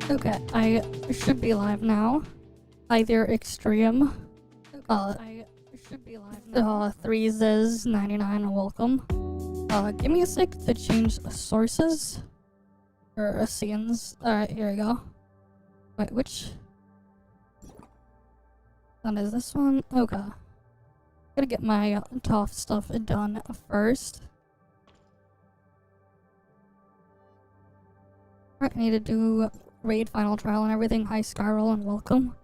Okay, I should be live now. Either extreme. I should be live now. 3ziz99 welcome. Give me a sec to change sources. Or scenes. Alright, here we go. Wait, which one is this one? Okay. Gotta get my ToF stuff done first. Alright, I need to do raid final trial and everything. Hi Skyroll and welcome.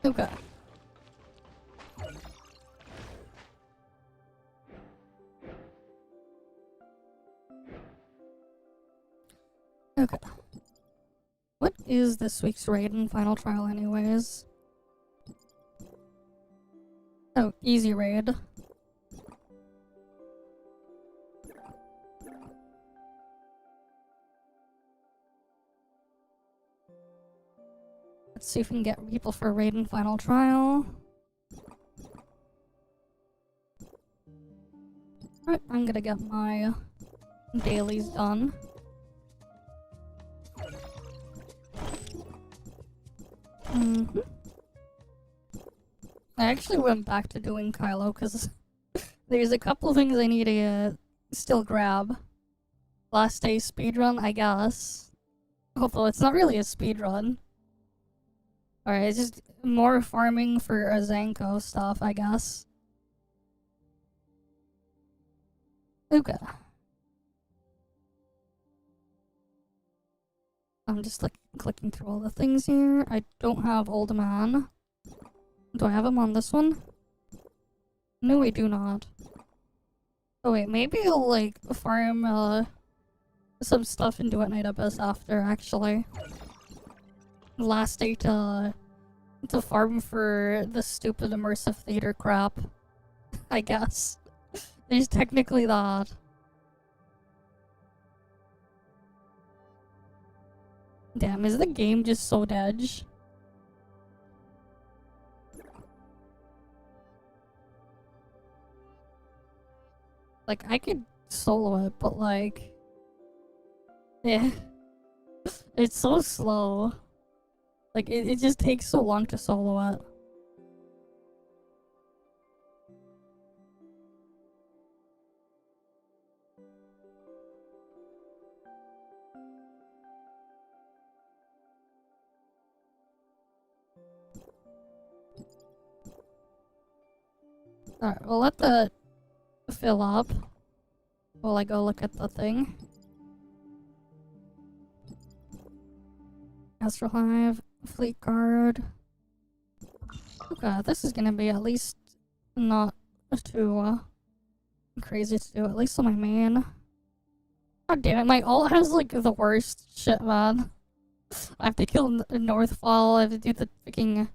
Okay. Okay. What is this week's raid and final trial anyways? Oh, easy raid. Let's see if we can get people for raid and final trial. Alright, I'm gonna get my dailies done. I actually went back to doing Kylo because there's a couple things I need to still grab. Last day speedrun, I guess. Although it's not really a speedrun. Alright, it's just more farming for a Zanko stuff, I guess. Okay. I'm just like clicking through all the things here. I don't have Old Man. Do I have him on this one? No, I do not. Oh wait, maybe I'll like farm some stuff and do it Night Abyss after, actually. Last day to farm for the stupid immersive theater crap. I guess. There's technically that. Damn, is the game just so dead? Like, I could solo it, but like... yeah. It's so slow. Like, it just takes so long to solo it. Alright, we'll let that fill up while I go look at the thing. ToFLive, Fleet Guard. Okay, this is gonna be at least not too crazy to do, at least on my main. God damn it, my ult has like the worst shit, man. I have to kill Northfall, I have to do the freaking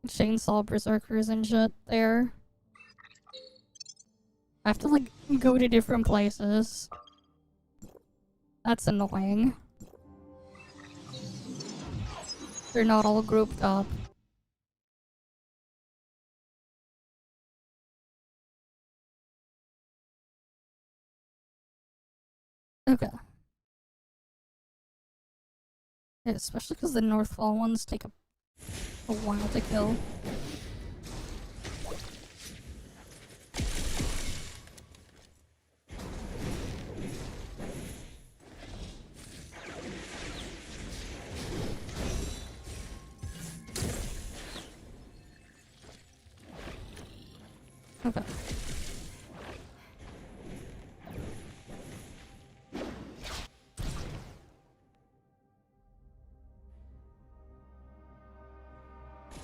chainsaw berserkers and shit there. I have to like go to different places. That's annoying. They're not all grouped up. Okay. Yeah, especially because the Northfall ones take a while to kill. Okay.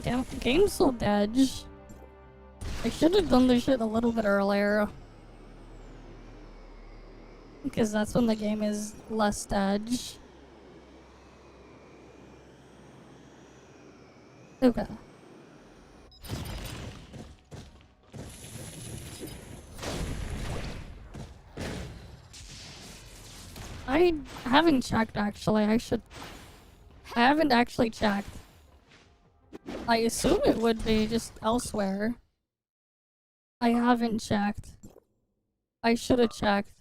Damn, the game's so dead. I should have done this shit a little bit earlier. Because that's when the game is less dead. Okay. I haven't checked actually, I haven't actually checked. I assume it would be just elsewhere. I haven't checked. I should have checked.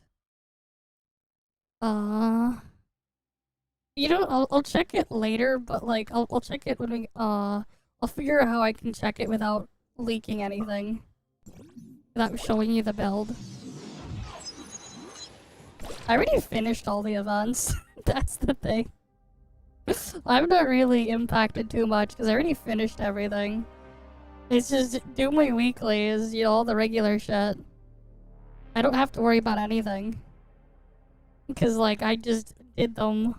You know, I'll check it later, but like I'll check it when I'll figure out how I can check it without leaking anything. Without showing you the build. I already finished all the events. That's the thing. I'm not really impacted too much because I already finished everything. It's just do my weeklies, you know, all the regular shit. I don't have to worry about anything. Because, like, I just did them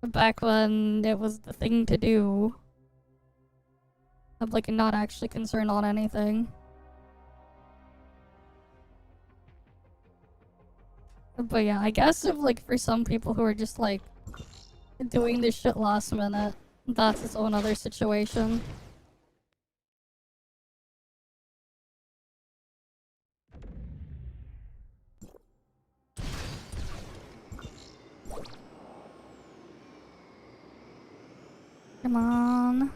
back when it was the thing to do. I'm, like, not actually concerned on anything. But yeah, I guess if, like, for some people who are just, like, doing this shit last minute, that's its own other situation. Come on.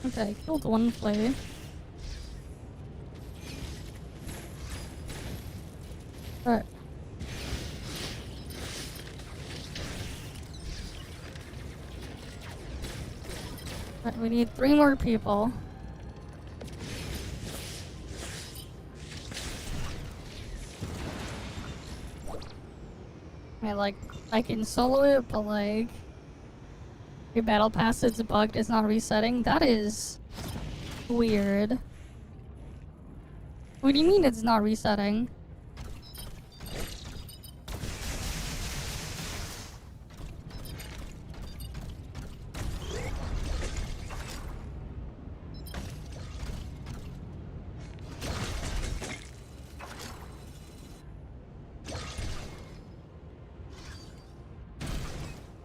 Okay, killed one flea. Alright. Alright, we need 3 more people. I can solo it, but like... Your battle pass is bugged, it's not resetting. That is... weird. What do you mean it's not resetting?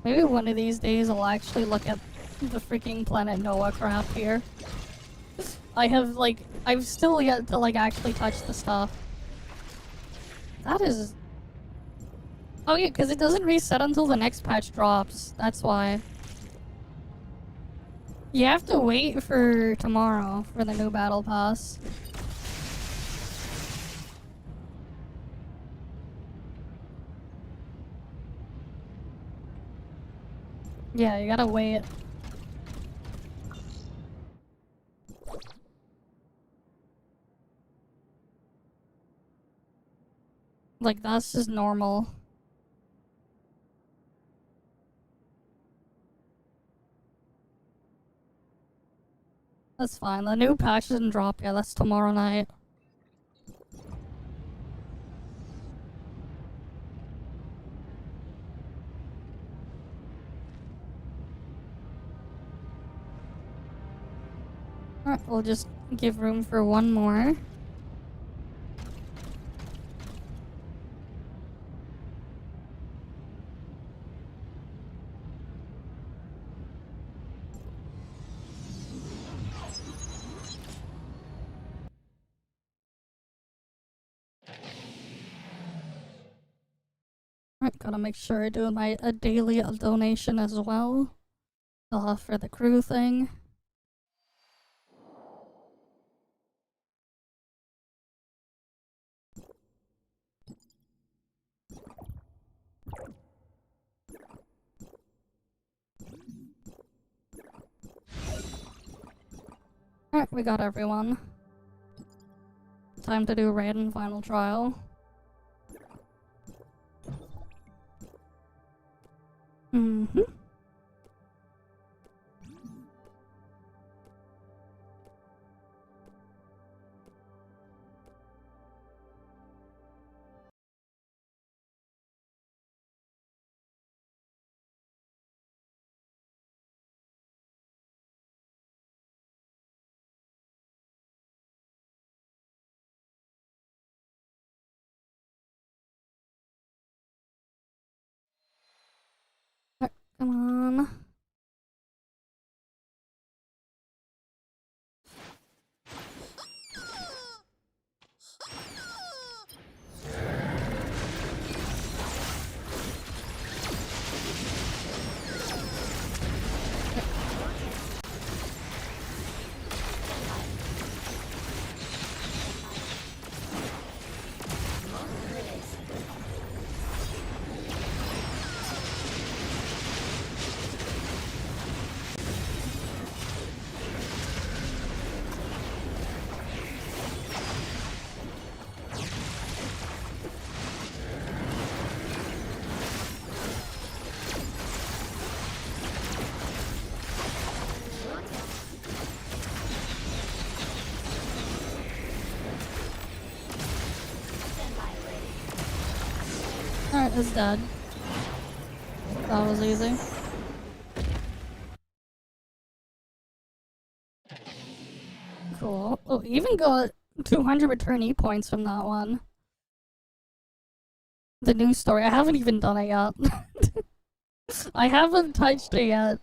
Maybe one of these days I'll actually look at the freaking Planet Noah crap here. I've still yet to, like, actually touch the stuff. That is... Oh yeah, because it doesn't reset until the next patch drops. That's why. You have to wait for tomorrow for the new battle pass. Yeah, you gotta wait. Like, that's just normal. That's fine. The new patch didn't drop yet. That's tomorrow night. Alright, we'll just give room for one more. Alright, gotta make sure I do a daily donation as well. For the crew thing. Alright, we got everyone. Time to do raid and final trial. Mm-hmm. Come on. Alright, it's dead. That was easy. Cool. Oh, even got 200 return E points from that one. The new story. I haven't even done it yet. I haven't touched it yet.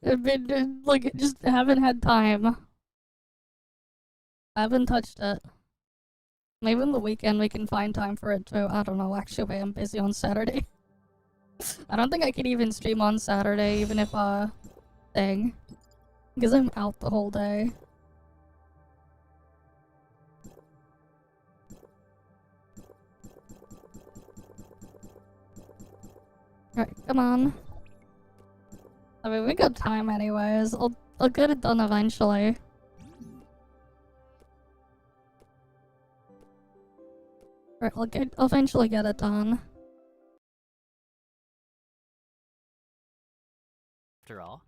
I've been, like, just haven't had time. I haven't touched it. Maybe on the weekend we can find time for it too. I don't know, actually I'm busy on Saturday. I don't think I can even stream on Saturday, even if, thing. Because I'm out the whole day. Alright, come on. I mean, we got time anyways. I'll get it done eventually. Alright, I'll eventually get it done. After all.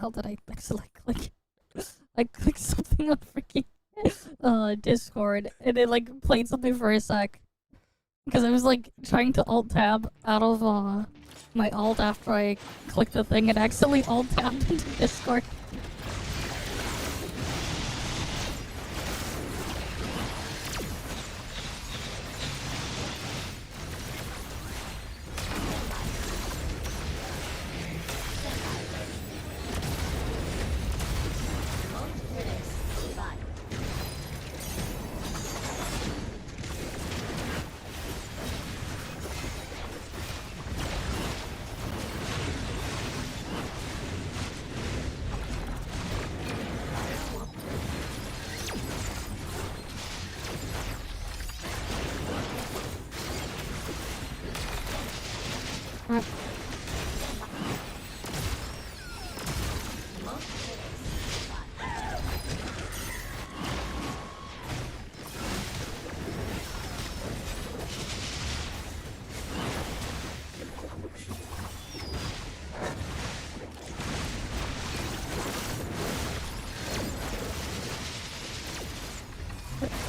How did I actually click? I clicked something on freaking Discord and it like played something for a sec. Because I was like trying to alt tab out of my alt after I clicked the thing and accidentally alt tabbed into Discord.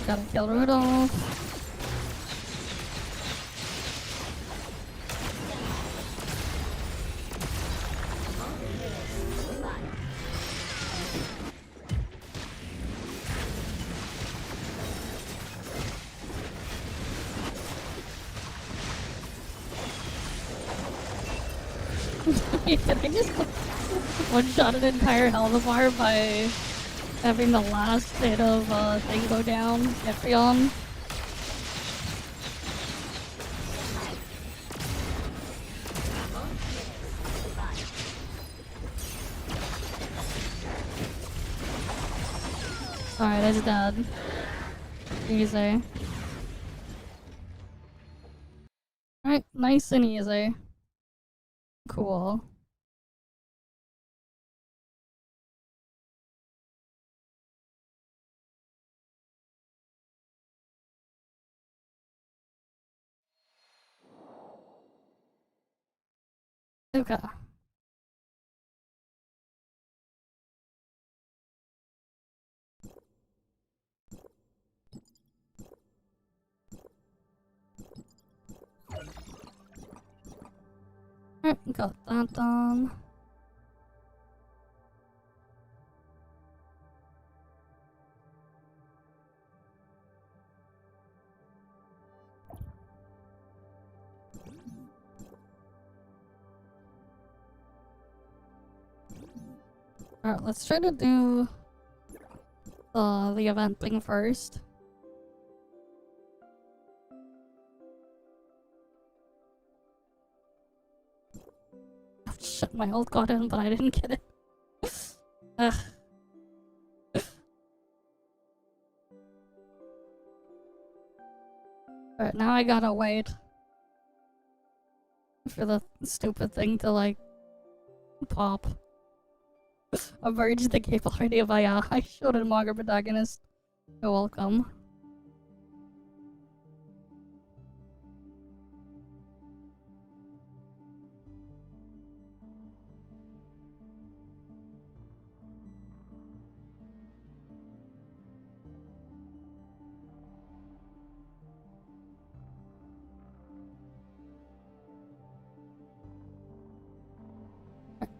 Gotta kill Rudolph. Did I just one-shot an entire Helvebar by having the last bit of thing go down? Ephrion? Alright, that's dead. Easy. Alright, nice and easy. Cool. Okay. Alright, got that done. Alright, let's try to do the event thing first. Oh, shit, my ult got in, but I didn't get it. Ugh. Alright, now I gotta wait for the stupid thing to, like, pop. I merged the cable already of I showed a Monger protagonist. You're welcome.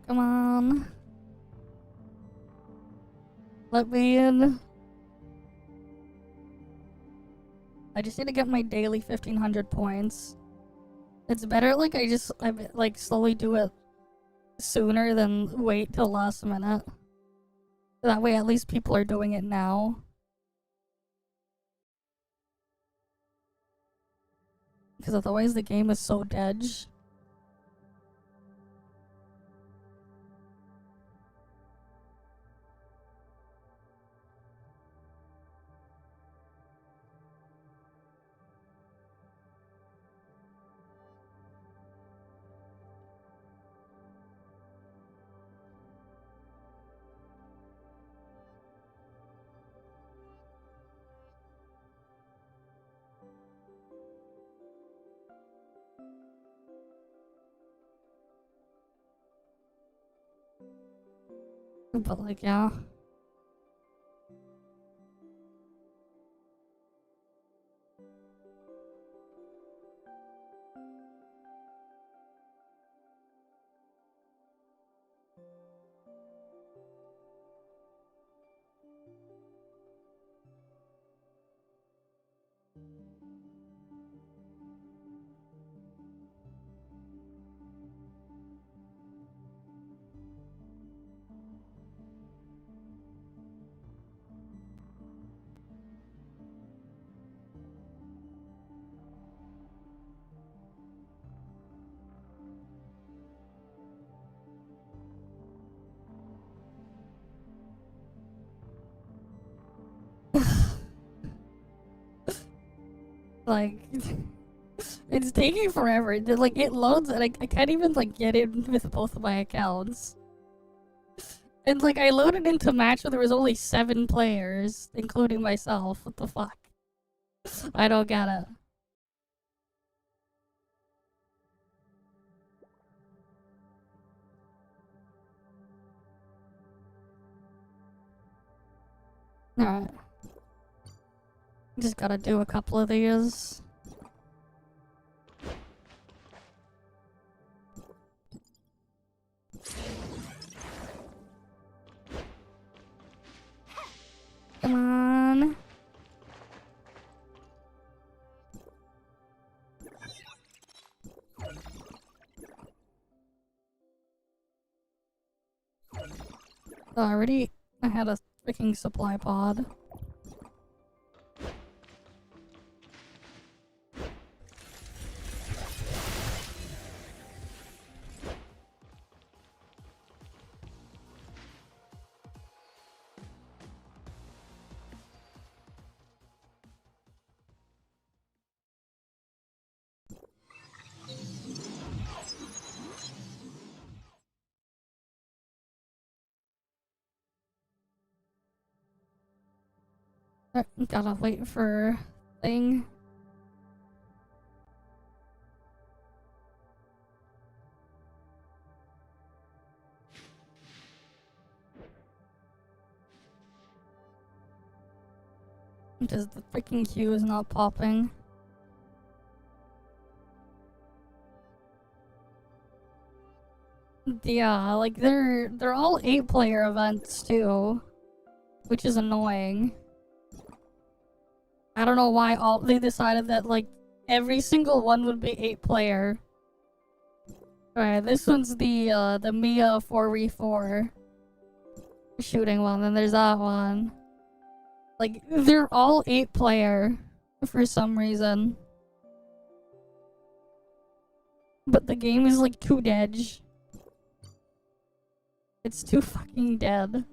Come on. Let me in. I just need to get my daily 1500 points. It's better like I like slowly do it sooner than wait till last minute. That way at least people are doing it now. Because otherwise the game is so dead. But like, yeah. Like, it's taking forever. Like, it loads and I can't even, like, get in with both of my accounts. And, like, I loaded into a match where there was only 7 players, including myself. What the fuck? I don't get it. Alright. Just gotta do a couple of these. Come on. Oh, I had a freaking supply pod. Gotta wait for thing. Because the freaking queue is not popping. Yeah, like they're all 8-player events too, which is annoying. I don't know why they decided that like every single one would be 8-player. Alright, this one's the Mia 4v4 shooting one, and there's that one. Like, they're all 8-player for some reason. But the game is like too dead. It's too fucking dead.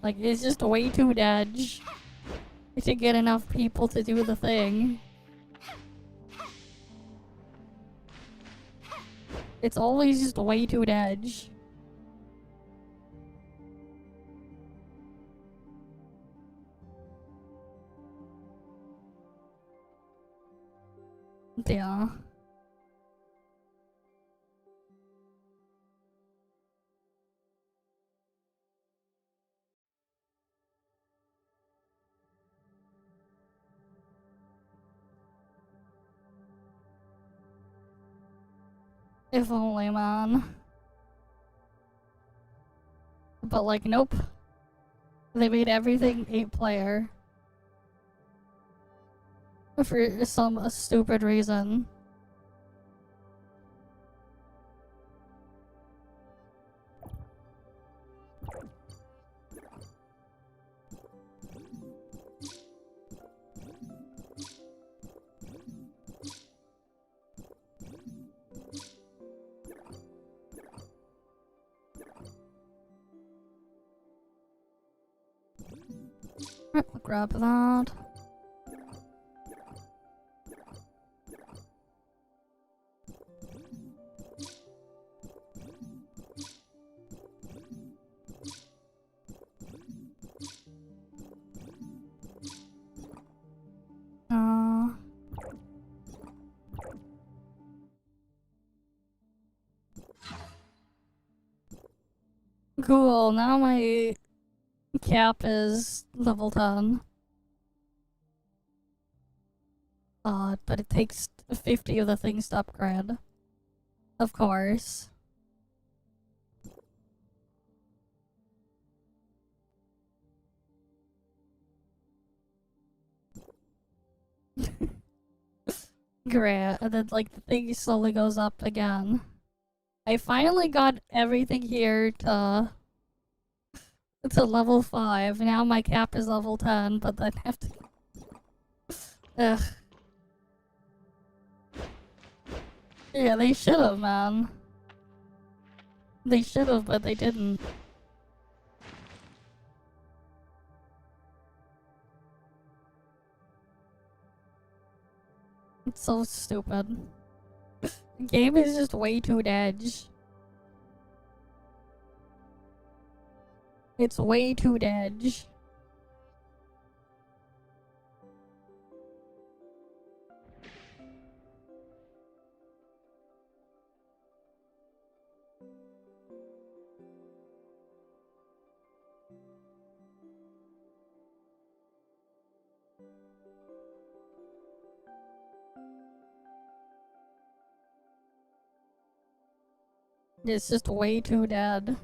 Like, it's just way too dead to get enough people to do the thing. It's always just way too dead. Yeah. If only, man. But like, nope. They made everything 8-player. For some stupid reason. I'll grab that. Cool, now my cap is level 10. But it takes 50 of the things to upgrade. Of course. Great, and then like the thing slowly goes up again. I finally got everything here to level 5. Now my cap is level 10, but then I have to... Ugh. Yeah, they should've, man. They should've, but they didn't. It's so stupid. The game is just way too edge. It's way too edge. It's just way too dead.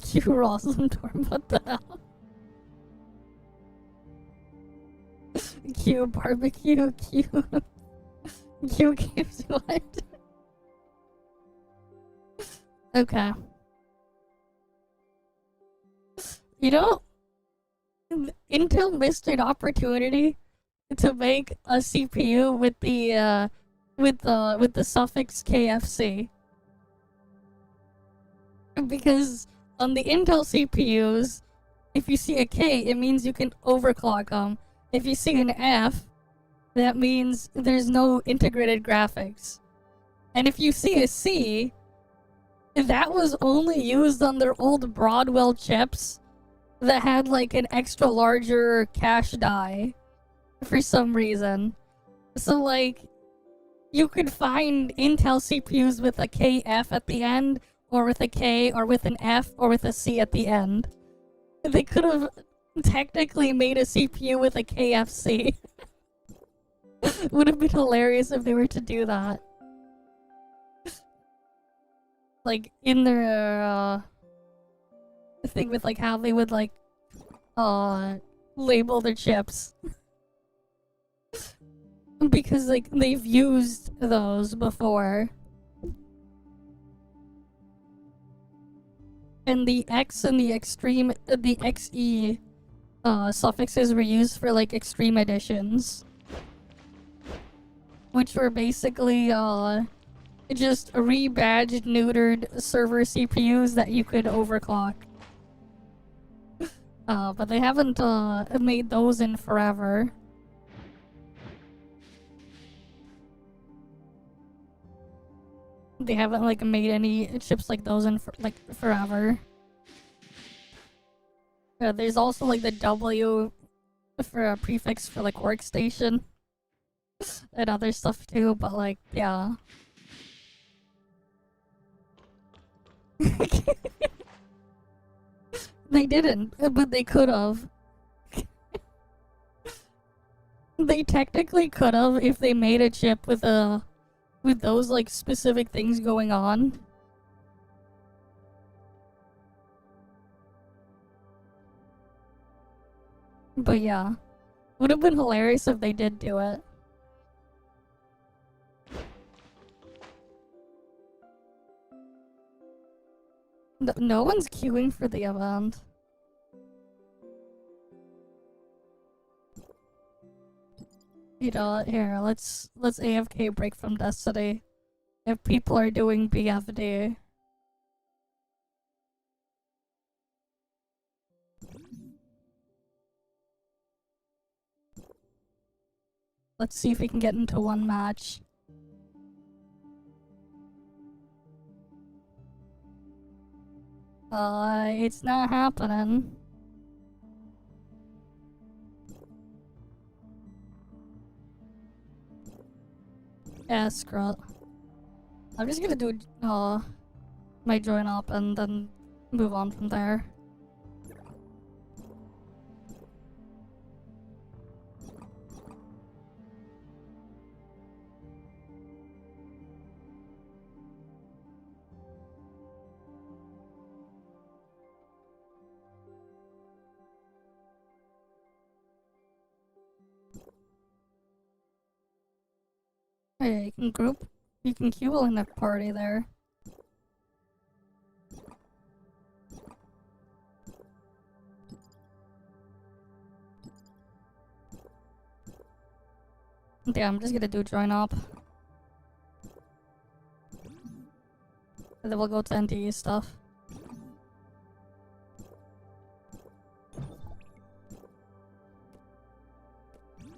Q Roslindorm, what the hell? Q barbecue, Q gives what? Okay. You know, Intel missed an opportunity to make a CPU with the suffix KFC. Because on the Intel CPUs, if you see a K, it means you can overclock them. If you see an F, that means there's no integrated graphics. And if you see a C, that was only used on their old Broadwell chips that had like an extra larger cache die for some reason. So like, you could find Intel CPUs with a KF at the end, or with a K, or with an F, or with a C at the end. They could have technically made a CPU with a KFC. Would have been hilarious if they were to do that. Like, in their, thing with, like, how they would, like, label their chips. Because, like, they've used those before. And the X and the extreme, the XE suffixes were used for like extreme editions, which were basically just rebadged, neutered server CPUs that you could overclock. But they haven't made those in forever. They haven't like made any chips like those in like forever. There's also like the W for a prefix for like workstation and other stuff too, but like yeah. They didn't, but they could have. They technically could have if they made a chip with those like specific things going on. But yeah, would have been hilarious if they did do it. No one's queuing for the event. You know, here, let's AFK break from Destiny. If people are doing BFD. Let's see if we can get into one match. It's not happening. Yeah, screw it. I'm just gonna do my join up and then move on from there. Oh, yeah, you can group. You can queue in a party there. Yeah, I'm just gonna do join up. And then we'll go to NTE stuff.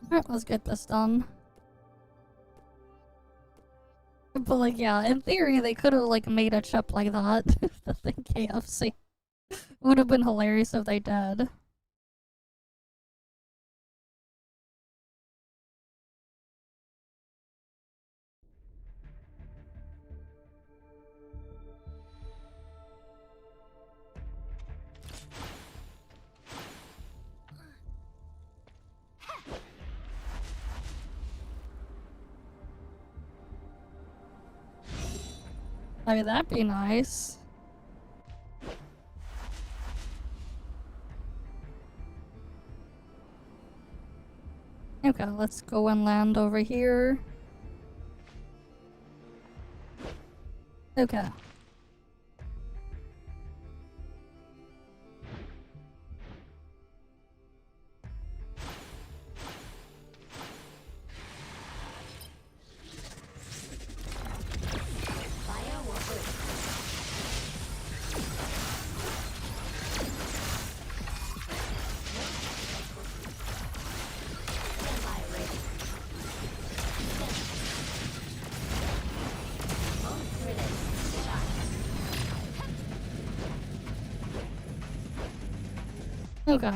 Alright, let's get this done. But like, yeah, in theory, they could have like made a chip like that. The thing KFC. Would have been hilarious if they did. I mean, that'd be nice. Okay, let's go and land over here. Okay. Okay.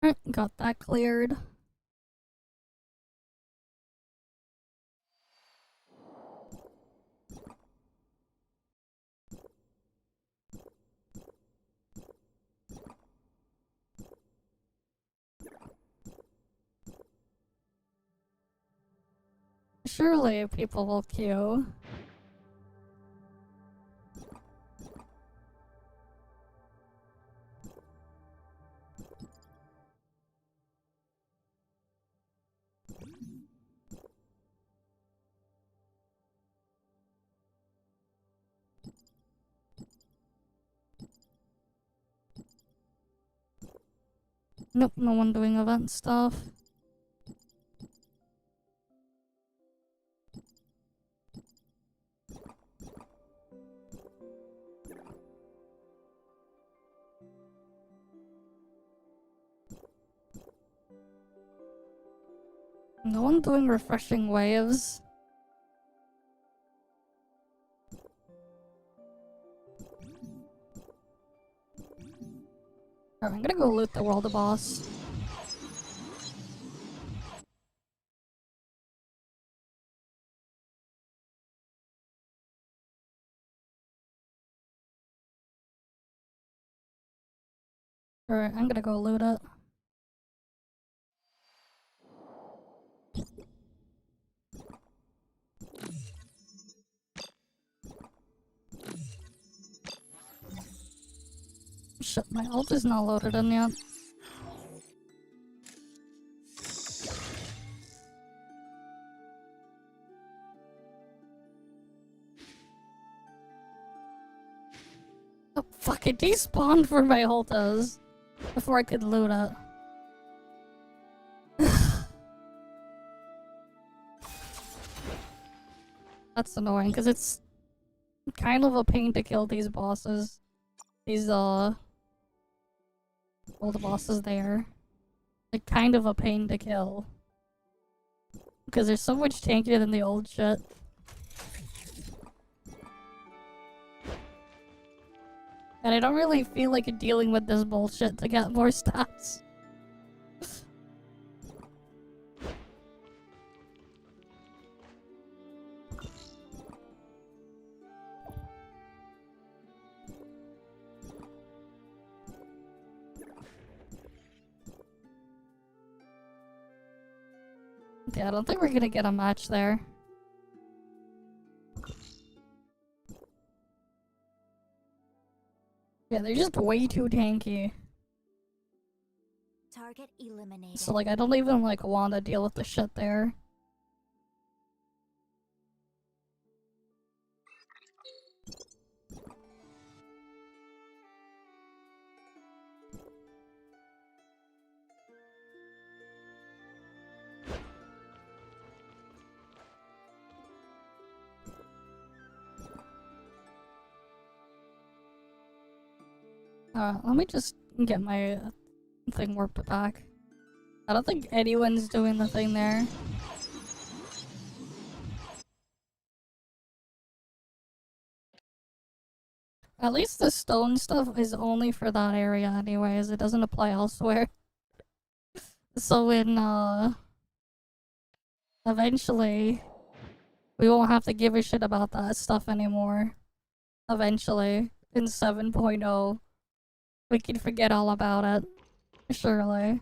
Alright, got that cleared. Surely people will queue. Nope, no one doing event stuff. no one doing refreshing waves? Alright, I'm gonna go loot the world boss. Alright, I'm gonna go loot it. Shit, my ult is not loaded in yet. Oh fuck, it despawned where my ult is before I could loot it. That's annoying, because it's kind of a pain to kill these bosses. These, all the bosses there. They're kind of a pain to kill. Because they're so much tankier than the old shit. And I don't really feel like dealing with this bullshit to get more stats. Yeah, I don't think we're gonna get a match there. Yeah, they're just way too tanky. Target eliminated. So like, I don't even like want to deal with the shit there. Let me just get my thing warped back. I don't think anyone's doing the thing there. At least the stone stuff is only for that area anyways, it doesn't apply elsewhere. So eventually, we won't have to give a shit about that stuff anymore. Eventually, in 7.0, we can forget all about it. Surely.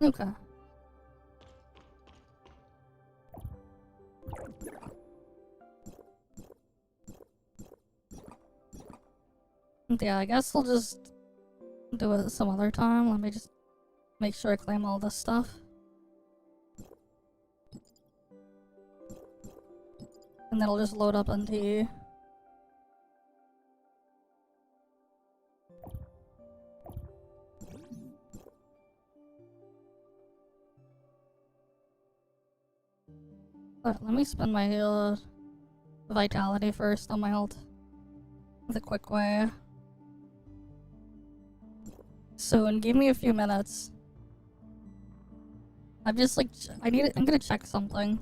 Okay. Yeah, I guess we'll just do it some other time. Let me just make sure I claim all this stuff. And then it'll just load up NTE. Alright, let me spend my vitality first on my ult. The quick way. Soon, give me a few minutes. I'm just like, I'm gonna check something.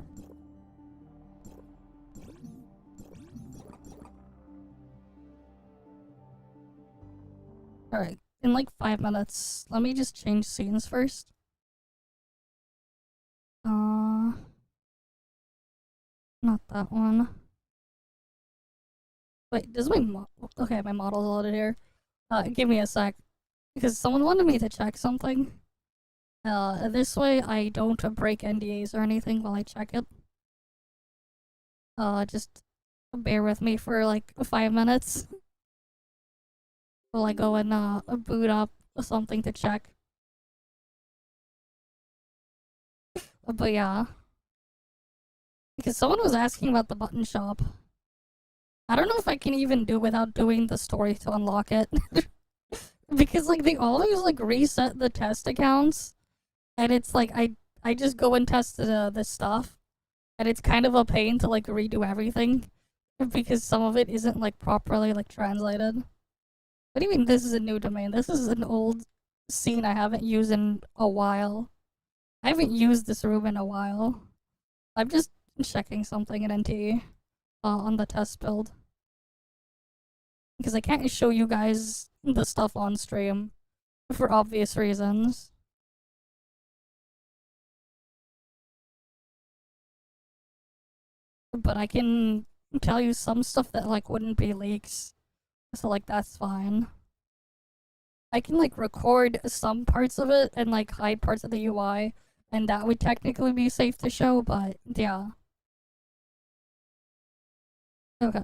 Alright, in like 5 minutes. Let me just change scenes first. Not that one. Wait, does my okay, my model's loaded here. Give me a sec. Because someone wanted me to check something. This way I don't break NDAs or anything while I check it. Just bear with me for like 5 minutes. While I go and boot up something to check. But yeah. Because someone was asking about the button shop. I don't know if I can even do without doing the story to unlock it. Because, like, they always, like, reset the test accounts. And it's like, I just go and test the stuff. And it's kind of a pain to, like, redo everything. Because some of it isn't, like, properly, like, translated. What do you mean this is a new domain? This is an old scene I haven't used in a while. I haven't used this room in a while. I'm just checking something in NTE on the test build. Because I can't show you guys the stuff on stream for obvious reasons. But I can tell you some stuff that like wouldn't be leaks. So like that's fine. I can like record some parts of it and like hide parts of the UI, and that would technically be safe to show, but yeah. Okay.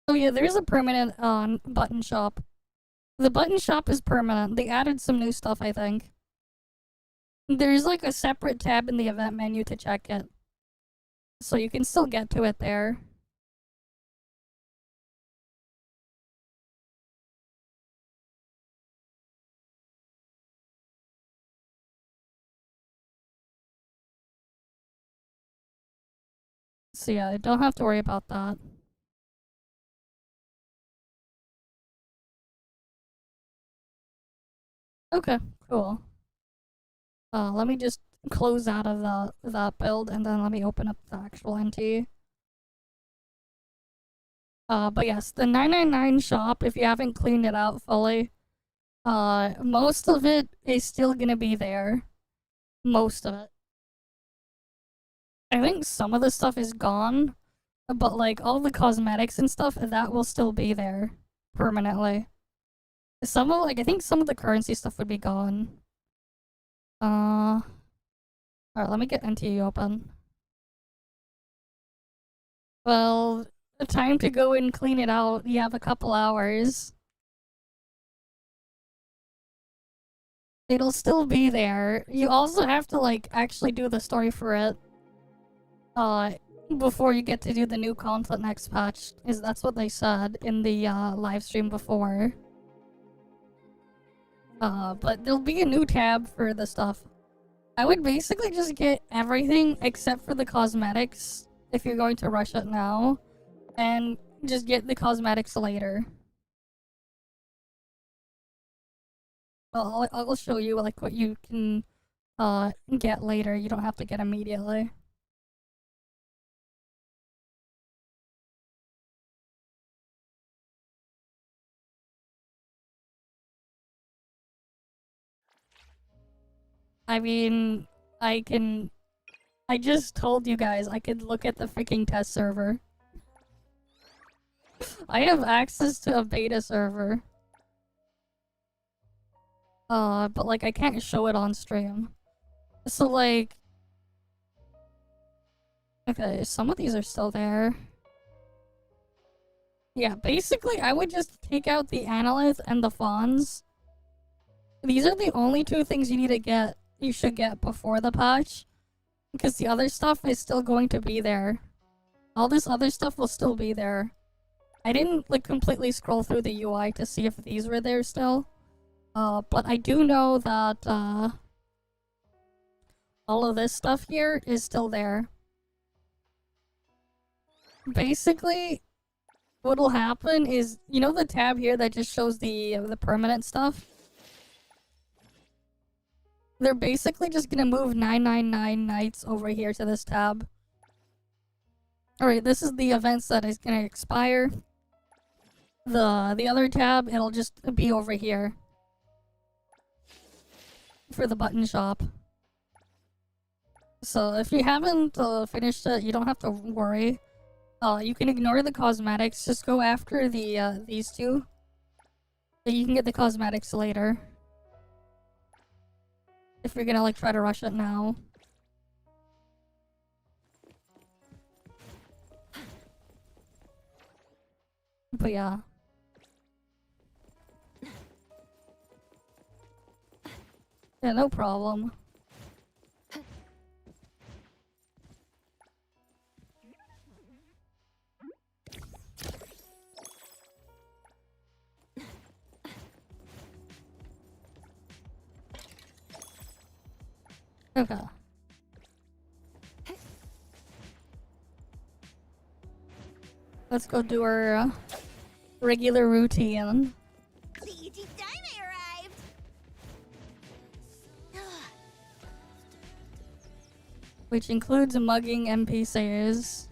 Oh yeah, there's a permanent button shop. The button shop is permanent. They added some new stuff, I think. There's like a separate tab in the event menu to check it. So you can still get to it there. So yeah, I don't have to worry about that. Okay, cool. Let me just close out of that build and then let me open up the actual NT. But yes, the 999 shop, if you haven't cleaned it out fully, most of it is still gonna be there. Most of it. I think some of the stuff is gone, but like all the cosmetics and stuff, that will still be there permanently. Some of like I think some of the currency stuff would be gone. Alright, let me get NTE open. Well, time to go and clean it out. You have a couple hours. It'll still be there. You also have to like actually do the story for it. Before you get to do the new content next patch, is that's what they said in the live stream before. But there'll be a new tab for the stuff. I would basically just get everything except for the cosmetics if you're going to rush it now, and just get the cosmetics later. I'll show you like what you can get later. You don't have to get immediately. I mean, I just told you guys I could look at the freaking test server. I have access to a beta server. But like I can't show it on stream. So like... Okay, some of these are still there. Yeah, basically I would just take out the Analyth and the Fawns. These are the only two things you should get before the patch. Because the other stuff is still going to be there. All this other stuff will still be there. I didn't like completely scroll through the UI to see if these were there still. But I do know that all of this stuff here is still there. Basically, what'll happen is, you know the tab here that just shows the permanent stuff? They're basically just gonna move 999 nights over here to this tab. Alright, this is the events that is gonna expire. The other tab, it'll just be over here. For the button shop. So if you haven't finished it, you don't have to worry. You can ignore the cosmetics, just go after the these two. You can get the cosmetics later. if you're gonna like try to rush it now. But yeah. Yeah, no problem. Okay. Let's go do our regular routine. The ET Dynamite arrived! Which includes mugging NPCs.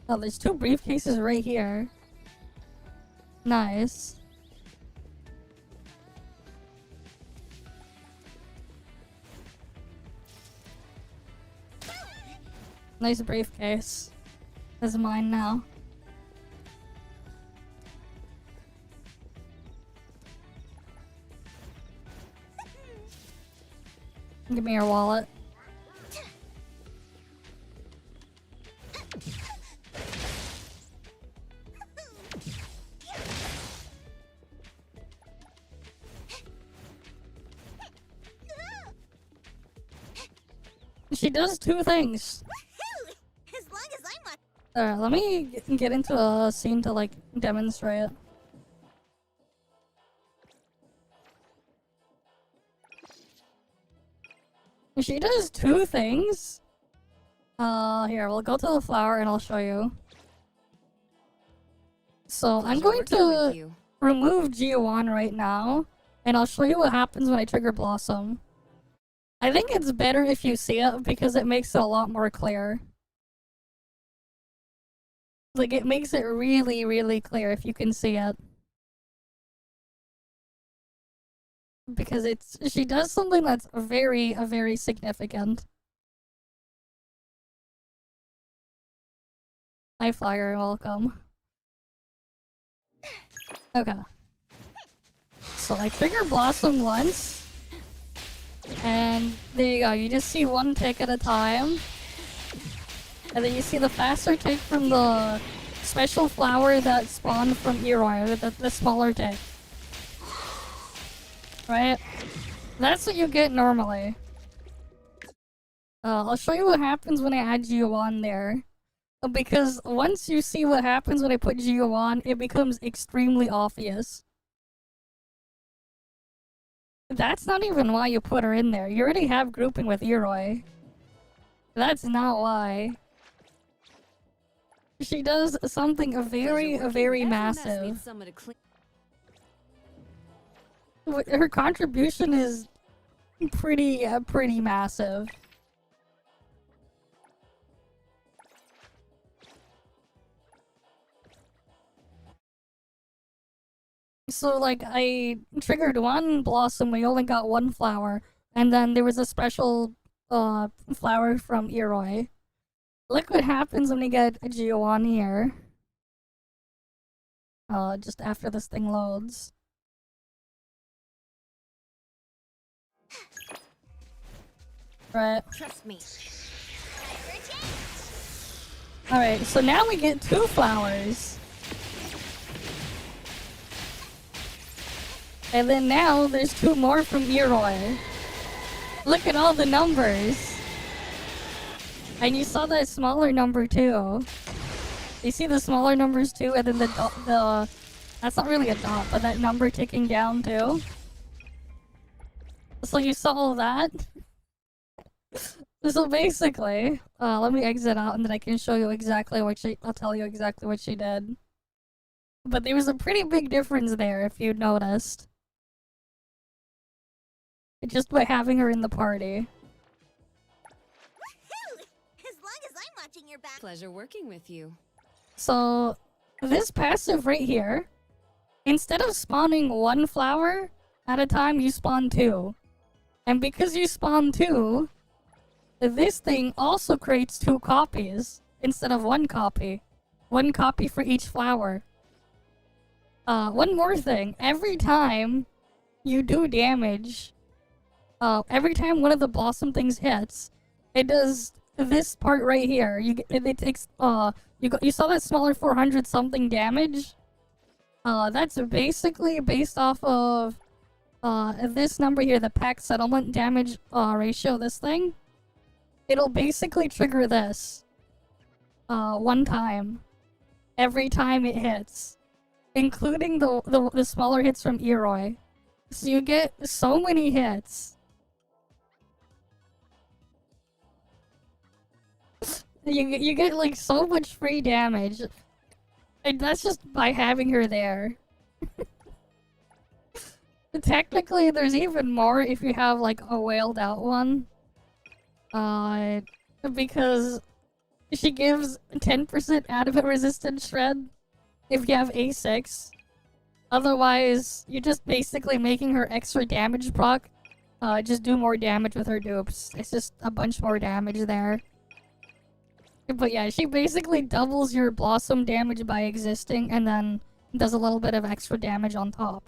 Oh, there's 2 briefcases right here. Nice. Nice briefcase. This is mine now. Give me your wallet. She does 2 things. As long as I'm not. Alright, let me get into a scene to like demonstrate. She does 2 things. Here, we'll go to the flower and I'll show you. So I'm going to remove G1 right now, and I'll show you what happens when I trigger Blossom. I think it's better if you see it because it makes it a lot more clear. Like, it makes it really, really clear if you can see it. Because she does something that's very, very significant. Hi, Flyer, welcome. Okay. So I trigger Blossom once. And there you go, you just see 1 tick at a time. And then you see the faster tick from the special flower that spawned from Eroi, the smaller tick. Right? That's what you get normally. I'll show you what happens when I add Geo on there. Because once you see what happens when I put Geo on, it becomes extremely obvious. That's not even why you put her in there. You already have grouping with Eroi. That's not why. She does something very massive. Her contribution is pretty massive. So, like, I triggered 1 blossom, we only got 1 flower, and then there was a special, flower from Eroi. Look what happens when we get a Geo on here. Just after this thing loads. Right. Trust me. Alright, so now we get 2 flowers. And then now there's 2 more from Eroi. Look at all the numbers. And you saw that smaller number too. You see the smaller numbers too, and then the that's not really a dot, but that number ticking down too. So you saw all that. So basically, let me exit out and then I can show you exactly what I'll tell you exactly what she did. But there was a pretty big difference there if you noticed. Just by having her in the party. As long as I'm watching your back. Pleasure working with you. So, this passive right here, instead of spawning 1 flower at a time, you spawn 2. And because you spawn 2, this thing also creates 2 copies instead of 1 copy. 1 copy for each flower. One more thing. Every time you do damage, every time one of the blossom things hits, it does this part right here. It takes you saw that smaller 400 something damage? That's basically based off of this number here, the pack settlement damage ratio, this thing. It'll basically trigger this one time every time it hits, including the smaller hits from Eroi. So you get so many hits. You get like so much free damage. And that's just by having her there. Technically, there's even more if you have like a whaled out one. Because she gives 10% adamant resistance shred if you have A6. Otherwise, you're just basically making her extra damage proc. Just do more damage with her dupes. It's just a bunch more damage there. But yeah, she basically doubles your blossom damage by existing and then does a little bit of extra damage on top.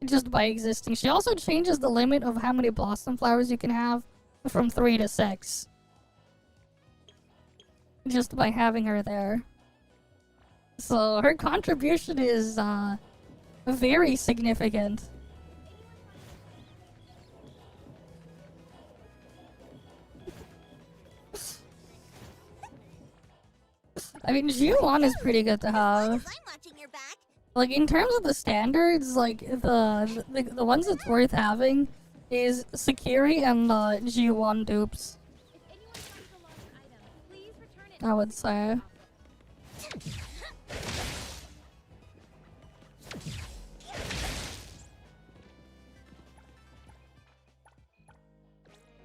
Just by existing. She also changes the limit of how many blossom flowers you can have from 3 to 6. Just by having her there. So her contribution is very significant. I mean, G1 is pretty good to have. Like, in terms of the standards, like, the ones that's worth having is Sakiri and the G1 dupes. I would say.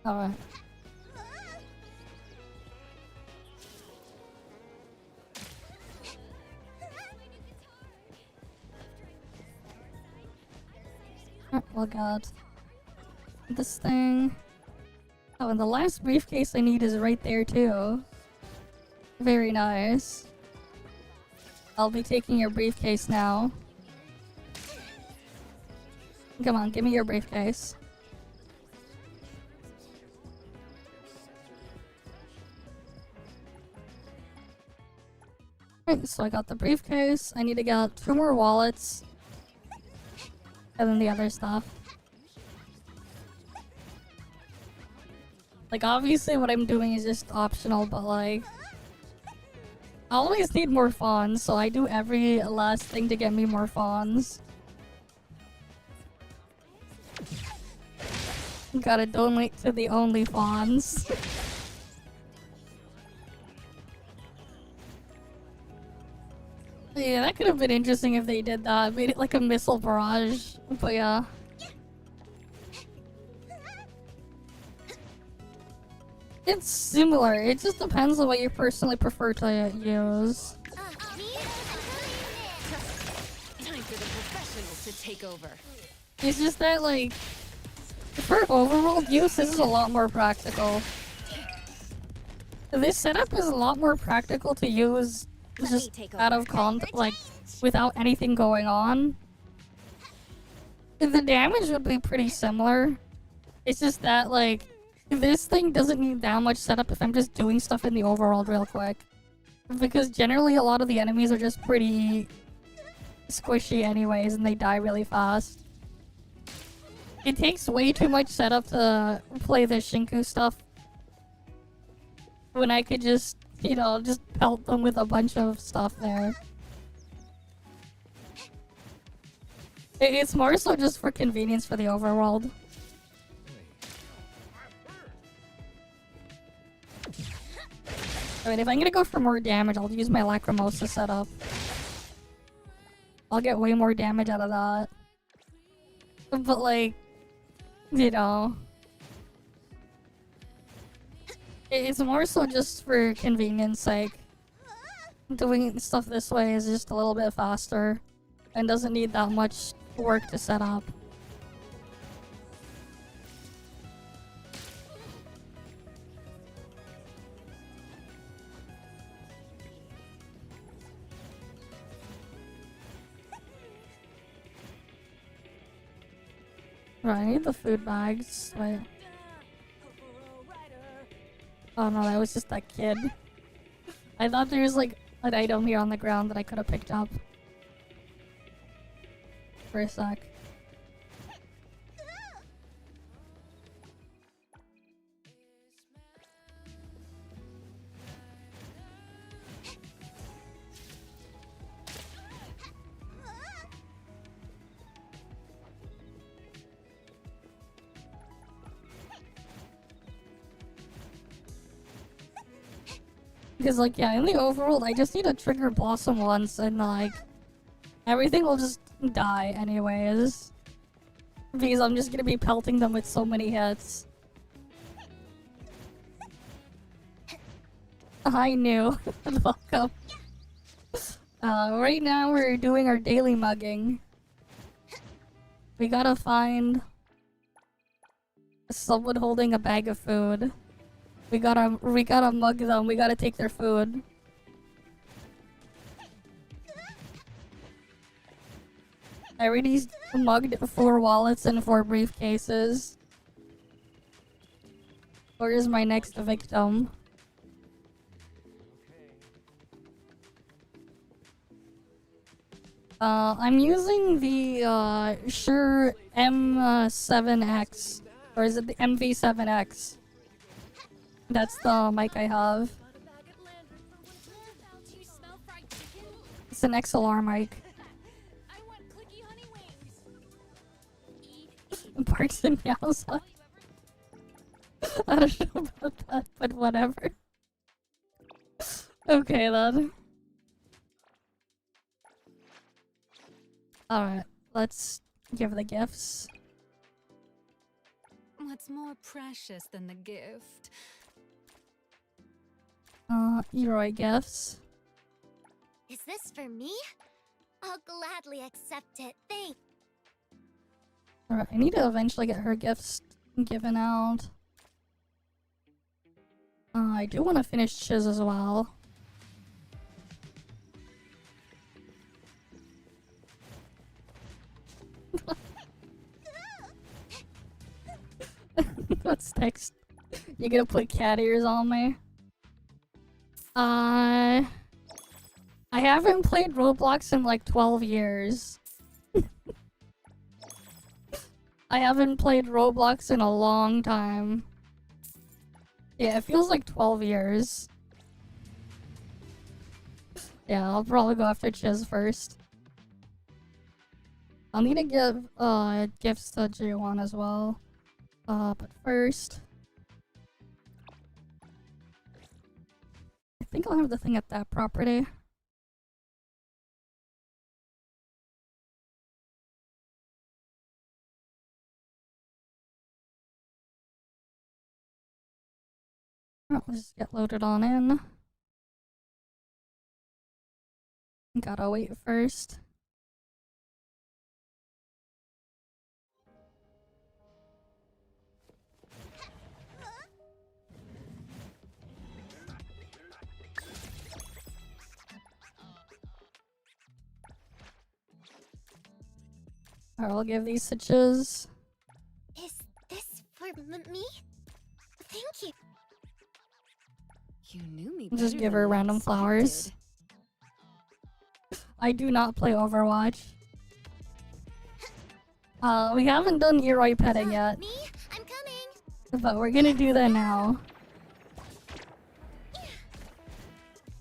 Alright. Oh god. This thing. Oh, and the last briefcase I need is right there too. Very nice. I'll be taking your briefcase now. Come on, give me your briefcase. Right, so I got the briefcase. I need to get 2 more wallets. And then the other stuff. Like, obviously what I'm doing is just optional, but like... I always need more fawns, so I do every last thing to get me more fawns. Gotta donate to the only fawns. Yeah, that could have been interesting if they did that. Made it like a missile barrage. But yeah. It's similar. It just depends on what you personally prefer to use. Time for the professionals to take over. It's just that, like, for overworld use, this is a lot more practical. This setup is a lot more practical to use just out of like, without anything going on. The damage would be pretty similar. It's just that, like, this thing doesn't need that much setup if I'm just doing stuff in the overworld real quick. Because generally a lot of the enemies are just pretty squishy anyways, and they die really fast. It takes way too much setup to play the Shinku stuff. When I could just, you know, just pelt them with a bunch of stuff there. It's more so just for convenience for the overworld. I mean, if I'm gonna go for more damage, I'll use my Lacrimosa setup. I'll get way more damage out of that. But like, you know... It's more so just for convenience sake. Doing stuff this way is just a little bit faster and doesn't need that much work to set up. Right, I need the food bags. Wait. Oh no, that was just that kid. I thought there was like an item here on the ground that I could have picked up. For a sec. Because, like, yeah, in the overworld, I just need to trigger Blossom once, and, like, everything will just die anyways. Because I'm just gonna be pelting them with so many hits. I knew. Welcome. Right now we're doing our daily mugging. We gotta find someone holding a bag of food. We gotta mug them. We gotta take their food. I already mugged 4 wallets and 4 briefcases. Where is my next victim? I'm using the Shure M7X, or is it the MV7X? That's the mic I have. It's an XLR mic. Parks and meows. I don't know about that, but whatever. Okay then. Alright, let's give the gifts. What's more precious than the gift? Eroi gifts. Is this for me? I'll gladly accept it. Thanks. Alright, I need to eventually get her gifts given out. I do want to finish Chiz as well. What's next? You gonna put cat ears on me? I haven't played Roblox in like 12 years. I haven't played Roblox in a long time. Yeah, it feels like 12 years. Yeah, I'll probably go after Chiz first. I'll need to give gifts to J1 as well. But first, I think I'll have the thing at that property. Oh, let's just get loaded on in. Gotta wait first. Alright, I'll give these to Chiz. Is this for me? Thank you. You knew me. Just better give than her I random flowers. I do not play Overwatch. We haven't done Eroi petting yet, Me? I'm coming. but we're gonna do that now.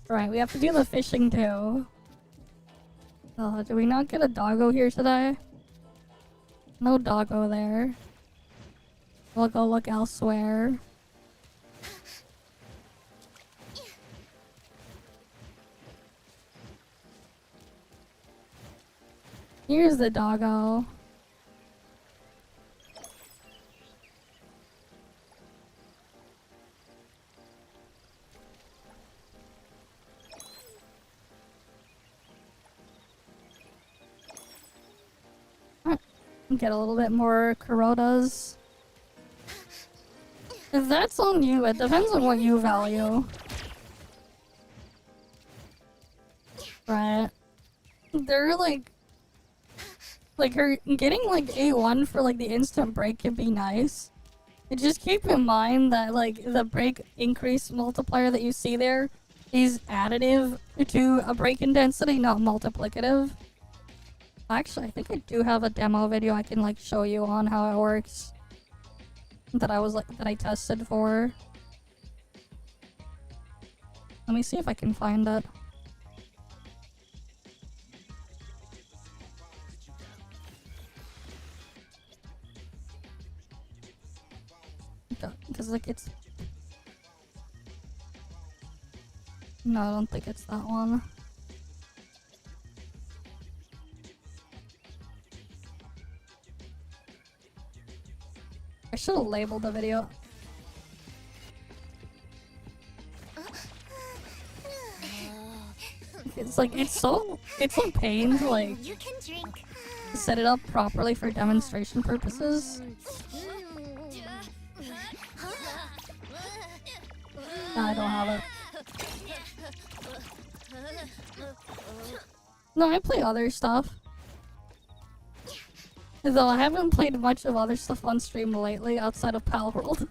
Right, we have to do the fishing too. Do we not get a doggo here today? No doggo there. We'll go look elsewhere. Here's the doggo. Get a little bit more Corotas. If that's on you, it depends on what you value. Right. They're like Like, her getting, like, A1 for, like, the instant break can be nice. And just keep in mind that, like, the break increase multiplier that you see there is additive to a break intensity, not multiplicative. Actually, I think I do have a demo video I can, like, show you on how it works. That I tested for. Let me see if I can find it. Because, like, it's... No, I don't think it's that one. I should have labeled the video. It's like, it's a pain to, like, You can drink. set it up properly for demonstration purposes. I don't have it. No, I play other stuff. Though I haven't played much of other stuff on stream lately outside of Pal World.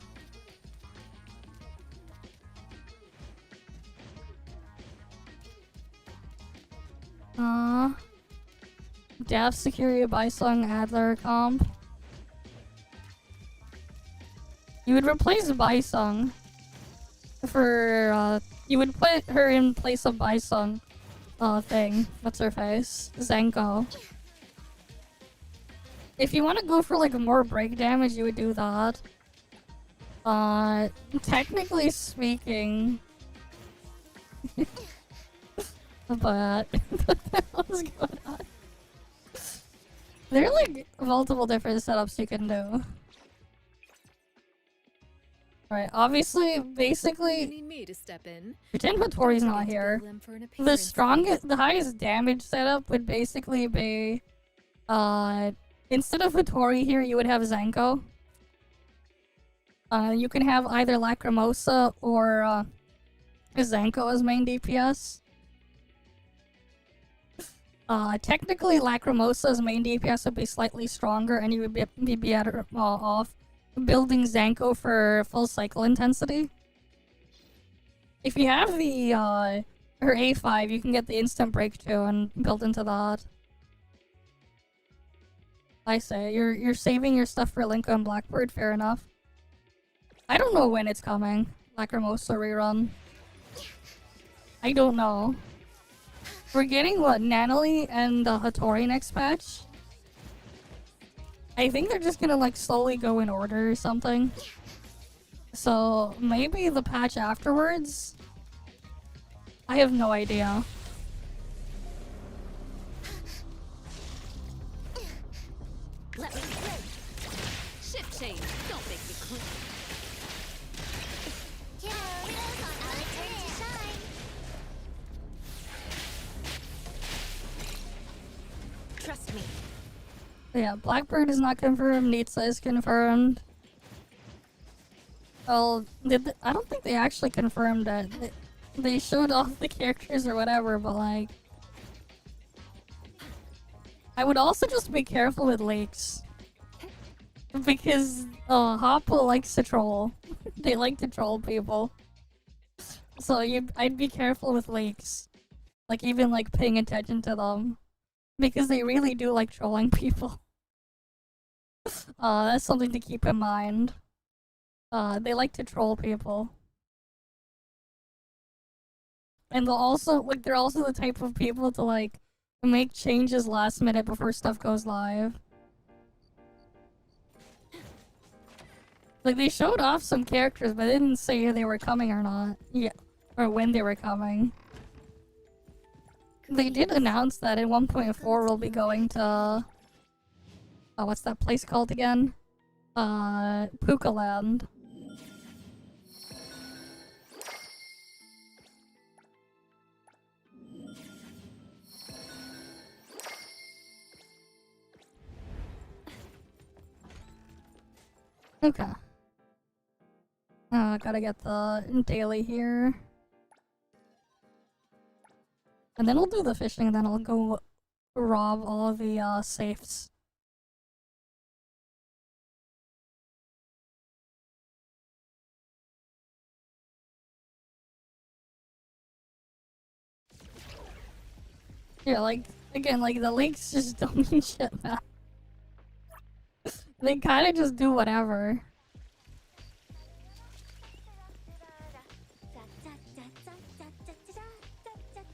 Daft Security Bysung Adler comp. You would replace Bysung for, you would put her in place of Bysung, thing. What's her face? Zenko. If you want to go for, like, more break damage, you would do that. Technically speaking... but... what the hell is going on? There are, like, multiple different setups you can do. Right, obviously, basically... Need me to step in. Pretend Vittori's not here. The highest damage setup would basically be... instead of Vittori here, you would have Zenko. You can have either Lacrimosa or, Zenko as main DPS. Technically, Lacrimosa's main DPS would be slightly stronger, and you would be better off building Zenko for full cycle intensity. If you have the, her A5, you can get the instant break too, and build into that. I say, you're saving your stuff for Linko and Blackbird, fair enough. I don't know when it's coming. Lacrimosa rerun. I don't know. We're getting, what, Nanoli and Hattori next patch? I think they're just gonna, like, slowly go in order or something. So, maybe the patch afterwards? I have no idea. Let me play. Shift change. Don't make me quit. Cheerios on our turn to shine. Trust me. Yeah, Blackbird is not confirmed, Nitsa is confirmed. Well, I don't think they actually confirmed it. They showed off the characters or whatever, but like... I would also just be careful with leaks. Because, Hoppo likes to troll. They like to troll people. So I'd be careful with leaks. Like, even, like, paying attention to them. Because they really do like trolling people. That's something to keep in mind. They like to troll people. And they're also the type of people to, like, make changes last minute before stuff goes live. Like, they showed off some characters, but they didn't say they were coming or not. Yeah, or when they were coming. They did announce that in 1.4 we'll be going to... what's that place called again? Puka Land. Okay. Gotta get the daily here. And then I'll do the fishing, and then I'll go rob all of the, safes. Yeah, like, again, like, the leaks just don't mean shit, man. They kinda just do whatever.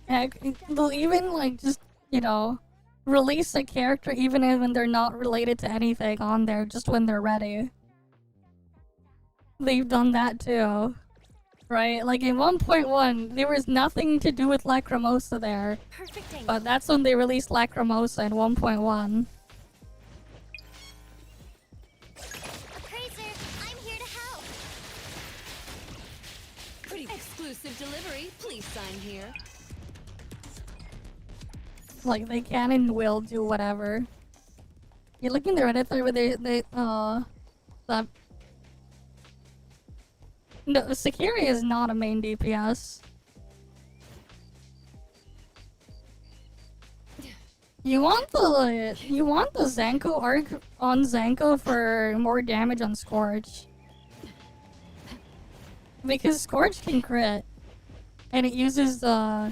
Heck, they'll even, like, just, you know, release a character even when they're not related to anything on there, just when they're ready. They've done that too. Right? Like in 1.1, there was nothing to do with Lacrimosa there. Perfect angle. But that's when they released Lacrimosa in 1.1. Appraiser, I'm here to help. Pretty exclusive delivery. Please sign here. Like, they can and will do whatever. You're looking at Reddit where that... No, Sakiri is not a main DPS. You want the Zanko arc on Zanko for more damage on Scorch. Because Scorch can crit. And it uses her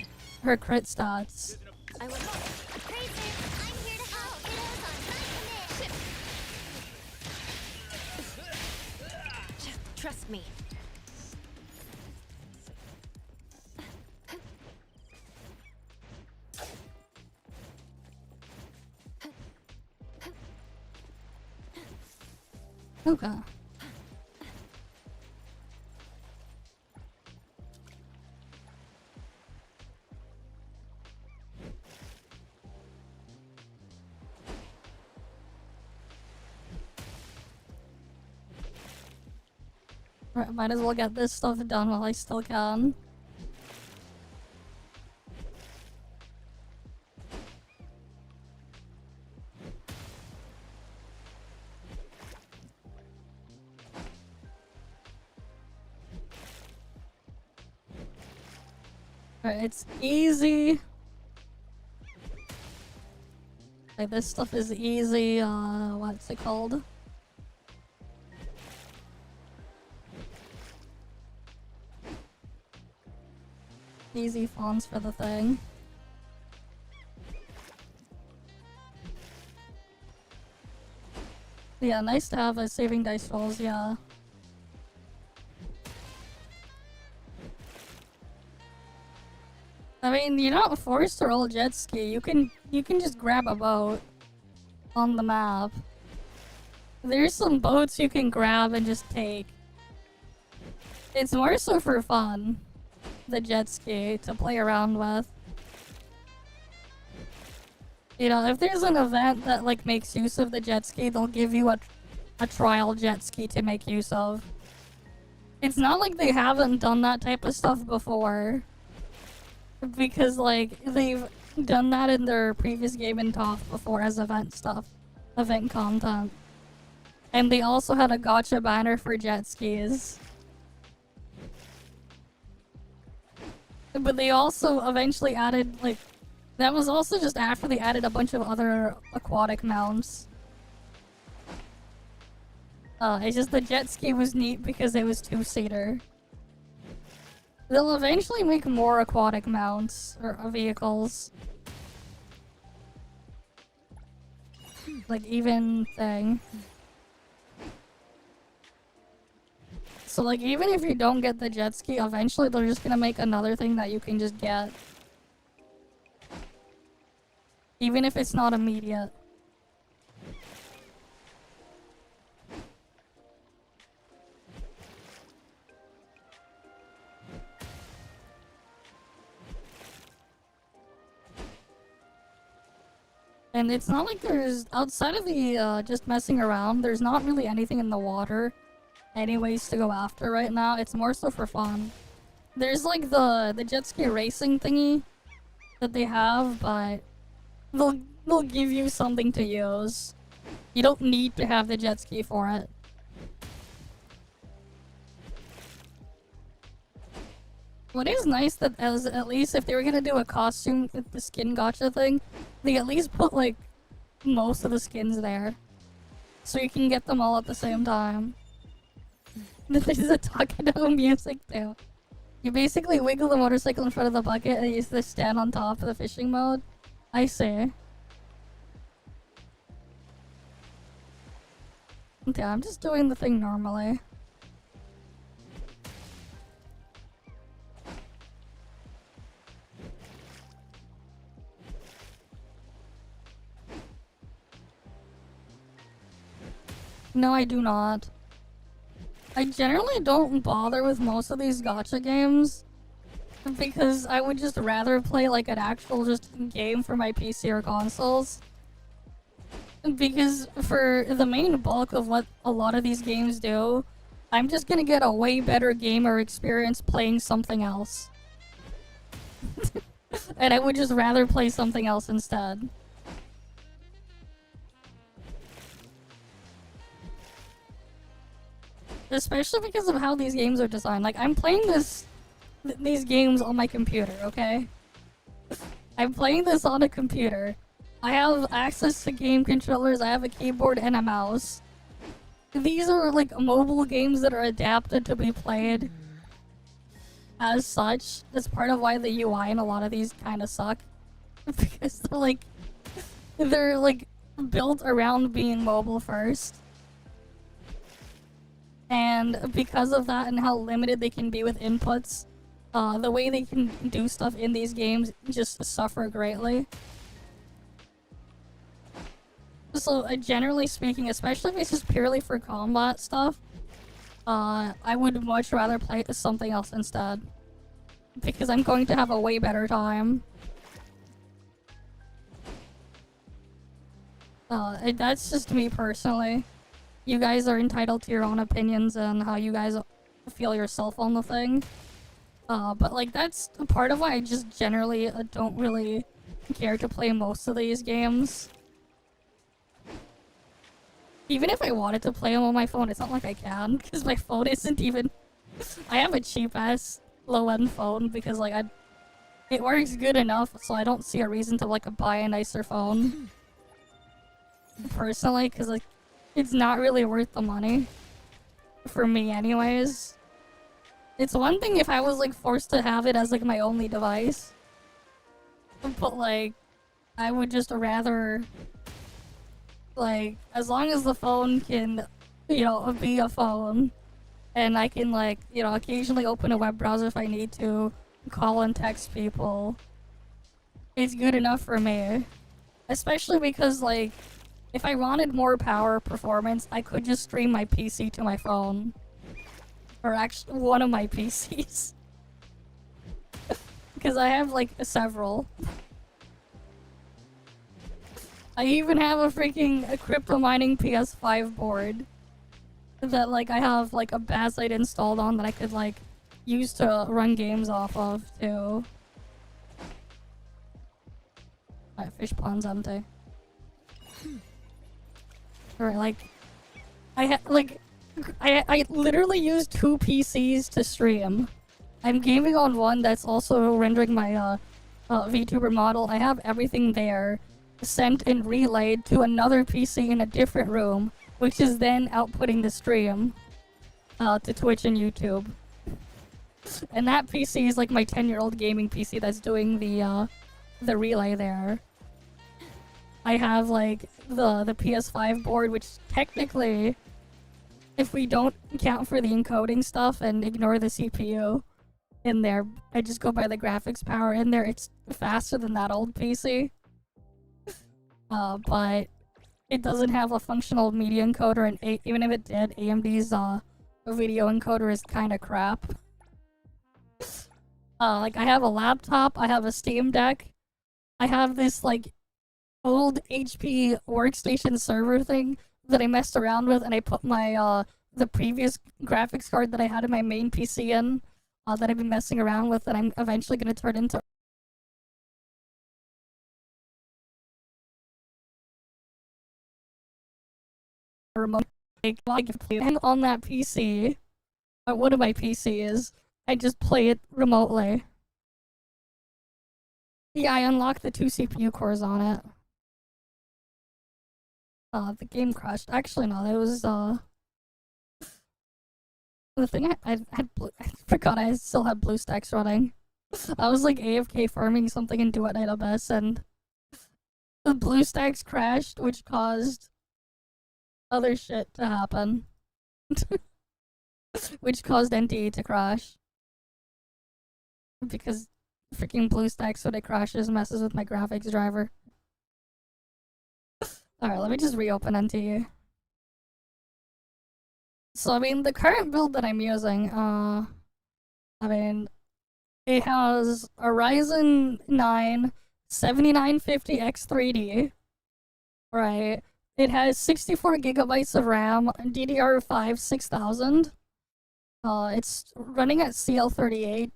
crit stats. I will. Appraiser, I'm here to help. Kiddos on my commit. Just trust me. Okay. Right, might as well get this stuff done while I still can. Right, it's easy. Like, this stuff is easy, what's it called? Easy fonts for the thing. Yeah, nice to have a saving dice rolls, yeah. I mean, you're not forced to roll jet ski. You can just grab a boat on the map. There's some boats you can grab and just take. It's more so for fun, the jet ski, to play around with. You know, if there's an event that like makes use of the jet ski, they'll give you a trial jet ski to make use of. It's not like they haven't done that type of stuff before. Because, like, they've done that in their previous game in ToF before as event stuff. Event content. And they also had a gacha banner for jet skis. But they also eventually added, like... That was also just after they added a bunch of other aquatic mounts. It's just the jet ski was neat because it was two-seater. They'll eventually make more aquatic mounts, or vehicles. Like, even thing. So, like, even if you don't get the jet ski, eventually they're just gonna make another thing that you can just get. Even if it's not immediate. And it's not like there's, outside of the just messing around, there's not really anything in the water anyways to go after right now. It's more so for fun. There's like the jet ski racing thingy that they have, but they'll give you something to use. You don't need to have the jet ski for it. What is nice that as at least if they were gonna do a costume with the skin gacha thing, they at least put like most of the skins there. So you can get them all at the same time. There's a Takano music too. You basically wiggle the motorcycle in front of the bucket and use the stand on top of the fishing mode. I see. Okay, I'm just doing the thing normally. No, I do not. I generally don't bother with most of these gacha games because I would just rather play like an actual just game for my PC or consoles. Because for the main bulk of what a lot of these games do, I'm just gonna get a way better gamer experience playing something else. And I would just rather play something else instead. Especially because of how these games are designed. Like, I'm playing these games on my computer, okay? I'm playing this on a computer. I have access to game controllers, I have a keyboard and a mouse. These are like mobile games that are adapted to be played as such. That's part of why the UI in a lot of these kind of suck. Because they're like built around being mobile first. And because of that and how limited they can be with inputs, the way they can do stuff in these games just suffer greatly. So generally speaking, especially if it's just purely for combat stuff, I would much rather play something else instead. Because I'm going to have a way better time. And that's just me personally. You guys are entitled to your own opinions and how you guys feel yourself on the thing. But like that's a part of why I just generally don't really care to play most of these games. Even if I wanted to play them on my phone, it's not like I can, because my phone isn't even... I have a cheap-ass low-end phone, because like it works good enough, so I don't see a reason to like buy a nicer phone. Personally, because like it's not really worth the money. For me anyways. It's one thing if I was like forced to have it as like my only device. But like, I would just rather... Like, as long as the phone can, you know, be a phone, and I can, like, you know, occasionally open a web browser if I need to, call and text people, it's good enough for me. Especially because, like, if I wanted more power performance, I could just stream my PC to my phone. Or actually, one of my PCs. Because I have, like, several. I even have a freaking crypto mining PS5 board that like I have like a bassite installed on that I could like use to run games off of too. Alright, fish pond's empty. Alright, I literally use 2 PCs to stream. I'm gaming on one that's also rendering my Vtuber model. I have everything there sent and relayed to another PC in a different room, which is then outputting the stream to Twitch and YouTube. And that PC is like my 10-year-old gaming PC that's doing the relay there. I have like the PS5 board, which technically, if we don't account for the encoding stuff and ignore the CPU in there, I just go by the graphics power in there, it's faster than that old PC. But it doesn't have a functional media encoder, and even if it did, AMD's video encoder is kind of crap. Like I have a laptop, I have a Steam Deck, I have this like old HP workstation server thing that I messed around with, and I put my the previous graphics card that I had in my main PC in, that I've been messing around with, that I'm eventually gonna turn into remote. Like on that PC, or one of my PCs, I just play it remotely. Yeah, I unlocked the 2 CPU cores on it. The game crashed. Actually, no, it was the thing I had I forgot I still had BlueStacks running. I was like AFK farming something into it at abyss, and the BlueStacks crashed, which caused other shit to happen. Which caused NTE to crash. Because freaking BlueStacks, when it crashes, messes with my graphics driver. Alright, let me just reopen NTE. So, I mean, the current build that I'm using, I mean, it has a Ryzen 9 7950X3D, right? It has 64 gigabytes of RAM, DDR5 6000. It's running at CL38.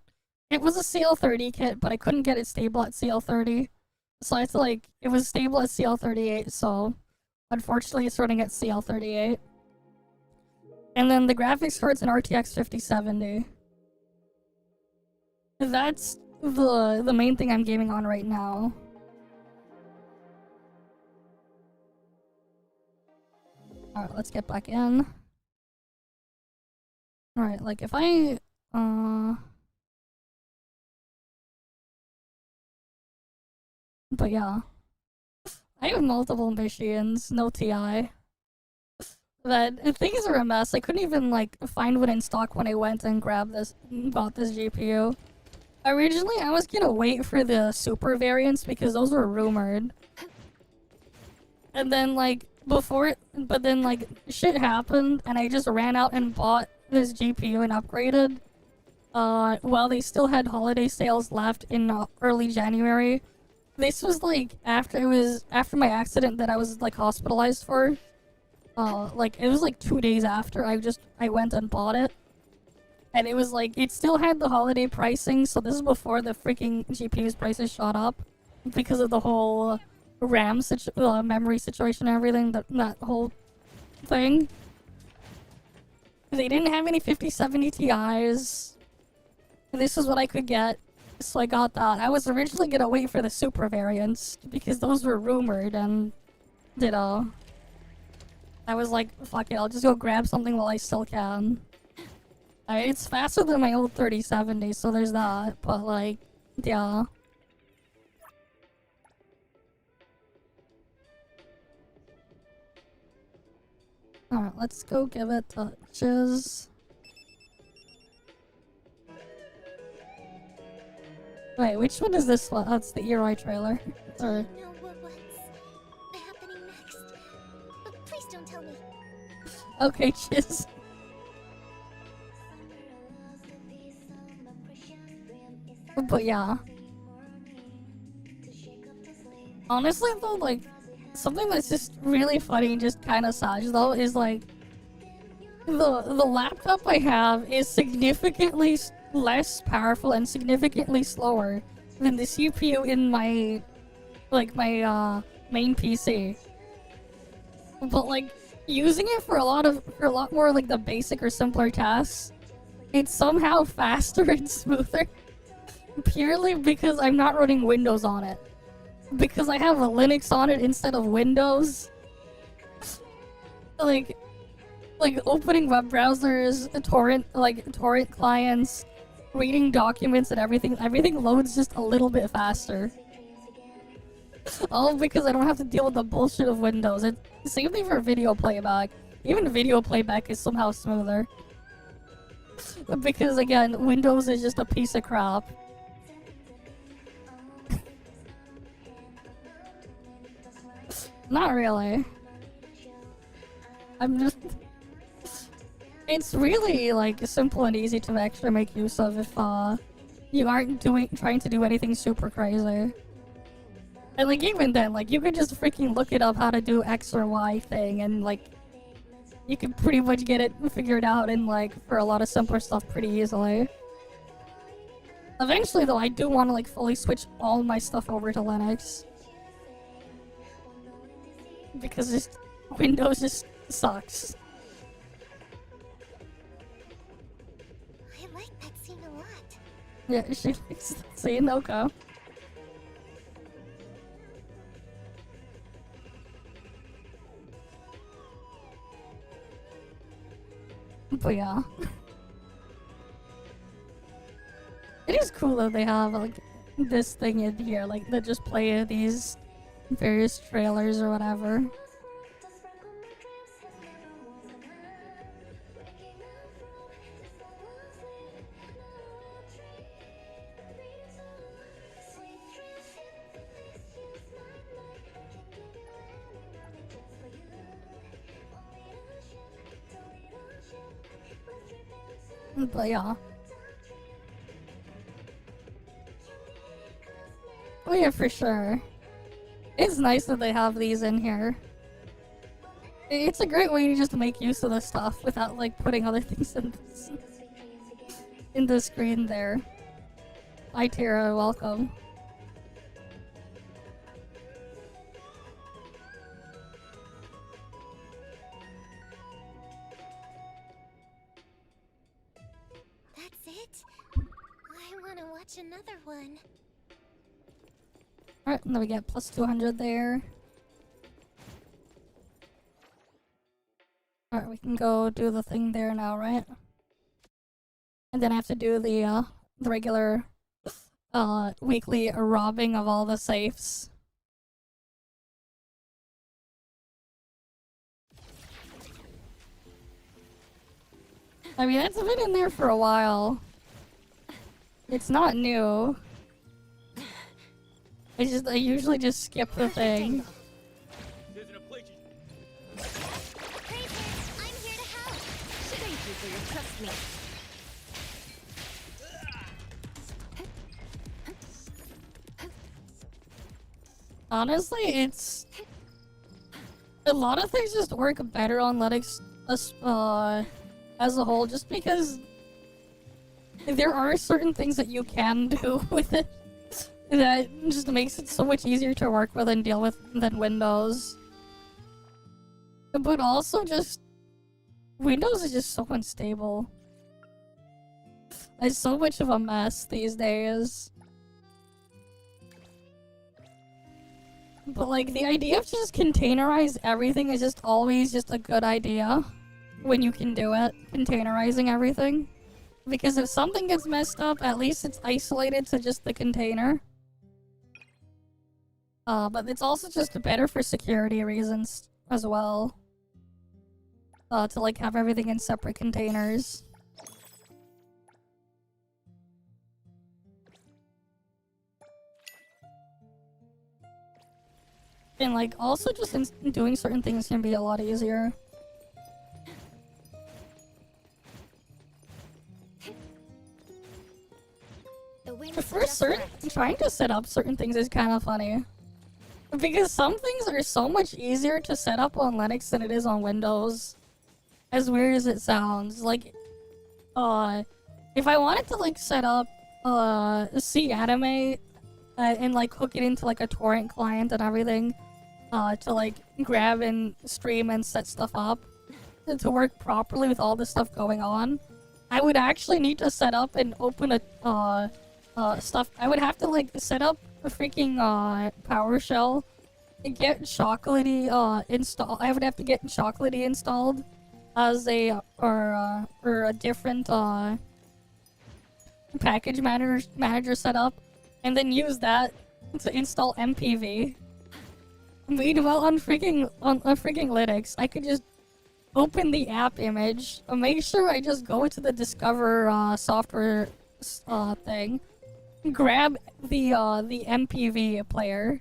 It was a CL30 kit, but I couldn't get it stable at CL30. So it's like, it was stable at CL38, so unfortunately it's running at CL38. And then the graphics card's an RTX 5070. That's the main thing I'm gaming on right now. Alright, let's get back in. Alright, like if I but yeah. I have multiple machines, no TI. But things are a mess. I couldn't even like find one in stock when I went and bought this GPU. Originally, I was gonna wait for the super variants because those were rumored. And then like but then like shit happened and I just ran out and bought this GPU and upgraded. While they still had holiday sales left in early January. This was like after my accident that I was like hospitalized for. Like it was like 2 days after I went and bought it. And it was like, it still had the holiday pricing, so this is before the freaking GPU's prices shot up. Because of the whole memory situation and everything, that whole thing. They didn't have any 5070 Ti's. This is what I could get, so I got that. I was originally gonna wait for the super variants, because those were rumored, and, you know, I was like, fuck it, I'll just go grab something while I still can. It's faster than my old 3070, so there's that, but like, yeah. Alright, let's go give it touches. Wait, which one is this one? Oh, it's the Eroi trailer. Sorry. Know what's happening next. But please don't tell me. Okay, chiz. But yeah. Honestly though, like, something that's just really funny and just kind of sad though is like, the laptop I have is significantly less powerful and significantly slower than the CPU in my main PC. But like, using it for a lot more like the basic or simpler tasks, it's somehow faster and smoother. Purely because I'm not running Windows on it. Because I have a Linux on it instead of Windows. Like opening web browsers, torrent clients, reading documents and everything loads just a little bit faster. All because I don't have to deal with the bullshit of Windows. Same thing for video playback. Even video playback is somehow smoother. Because again, Windows is just a piece of crap. Not really. I'm just... It's really, like, simple and easy to actually make use of if, you aren't trying to do anything super crazy. And, like, even then, like, you could just freaking look it up how to do X or Y thing, and, like, you can pretty much get it figured out and, like, for a lot of simpler stuff pretty easily. Eventually, though, I do want to, like, fully switch all my stuff over to Linux. Because just Windows just sucks. I like that scene a lot. Yeah, she likes that scene, okay. But yeah. It is cool that they have like this thing in here, like they just play these various trailers or whatever. But yeah. Oh yeah, for sure. It's nice that they have these in here. It's a great way to just make use of the stuff without like putting other things in the screen there. Hi Tara, welcome. That's it? I want to watch another one. Alright, and then we get plus 200 there. Alright, we can go do the thing there now, right? And then I have to do the regular weekly robbing of all the safes. I mean, it's been in there for a while. It's not new. I usually just skip the thing. Reinx, I'm here to help. Thank you for your trust me. Honestly, it's a lot of things just work better on Linux as a whole, just because there are certain things that you can do with it that just makes it so much easier to work with and deal with than Windows. But also just Windows is just so unstable. It's so much of a mess these days. But like the idea of just containerize everything is just always just a good idea when you can do it, containerizing everything. Because if something gets messed up, at least it's isolated to just the container. But it's also just better for security reasons as well. To like have everything in separate containers. And like also just doing certain things can be a lot easier. Trying to set up certain things is kind of funny. Because some things are so much easier to set up on Linux than it is on Windows. As weird as it sounds. Like, if I wanted to like set up, see anime, and like hook it into like a torrent client and everything, to like grab and stream and set stuff up, to work properly with all this stuff going on, I would actually need to set up and open a, stuff. I would have to like set up a freaking PowerShell and get Chocolatey install. I would have to get Chocolatey installed as a or a different package manager setup, and then use that to install MPV. Meanwhile, on freaking Linux, I could just open the app image, make sure I just go into the Discover software thing, grab the MPV player,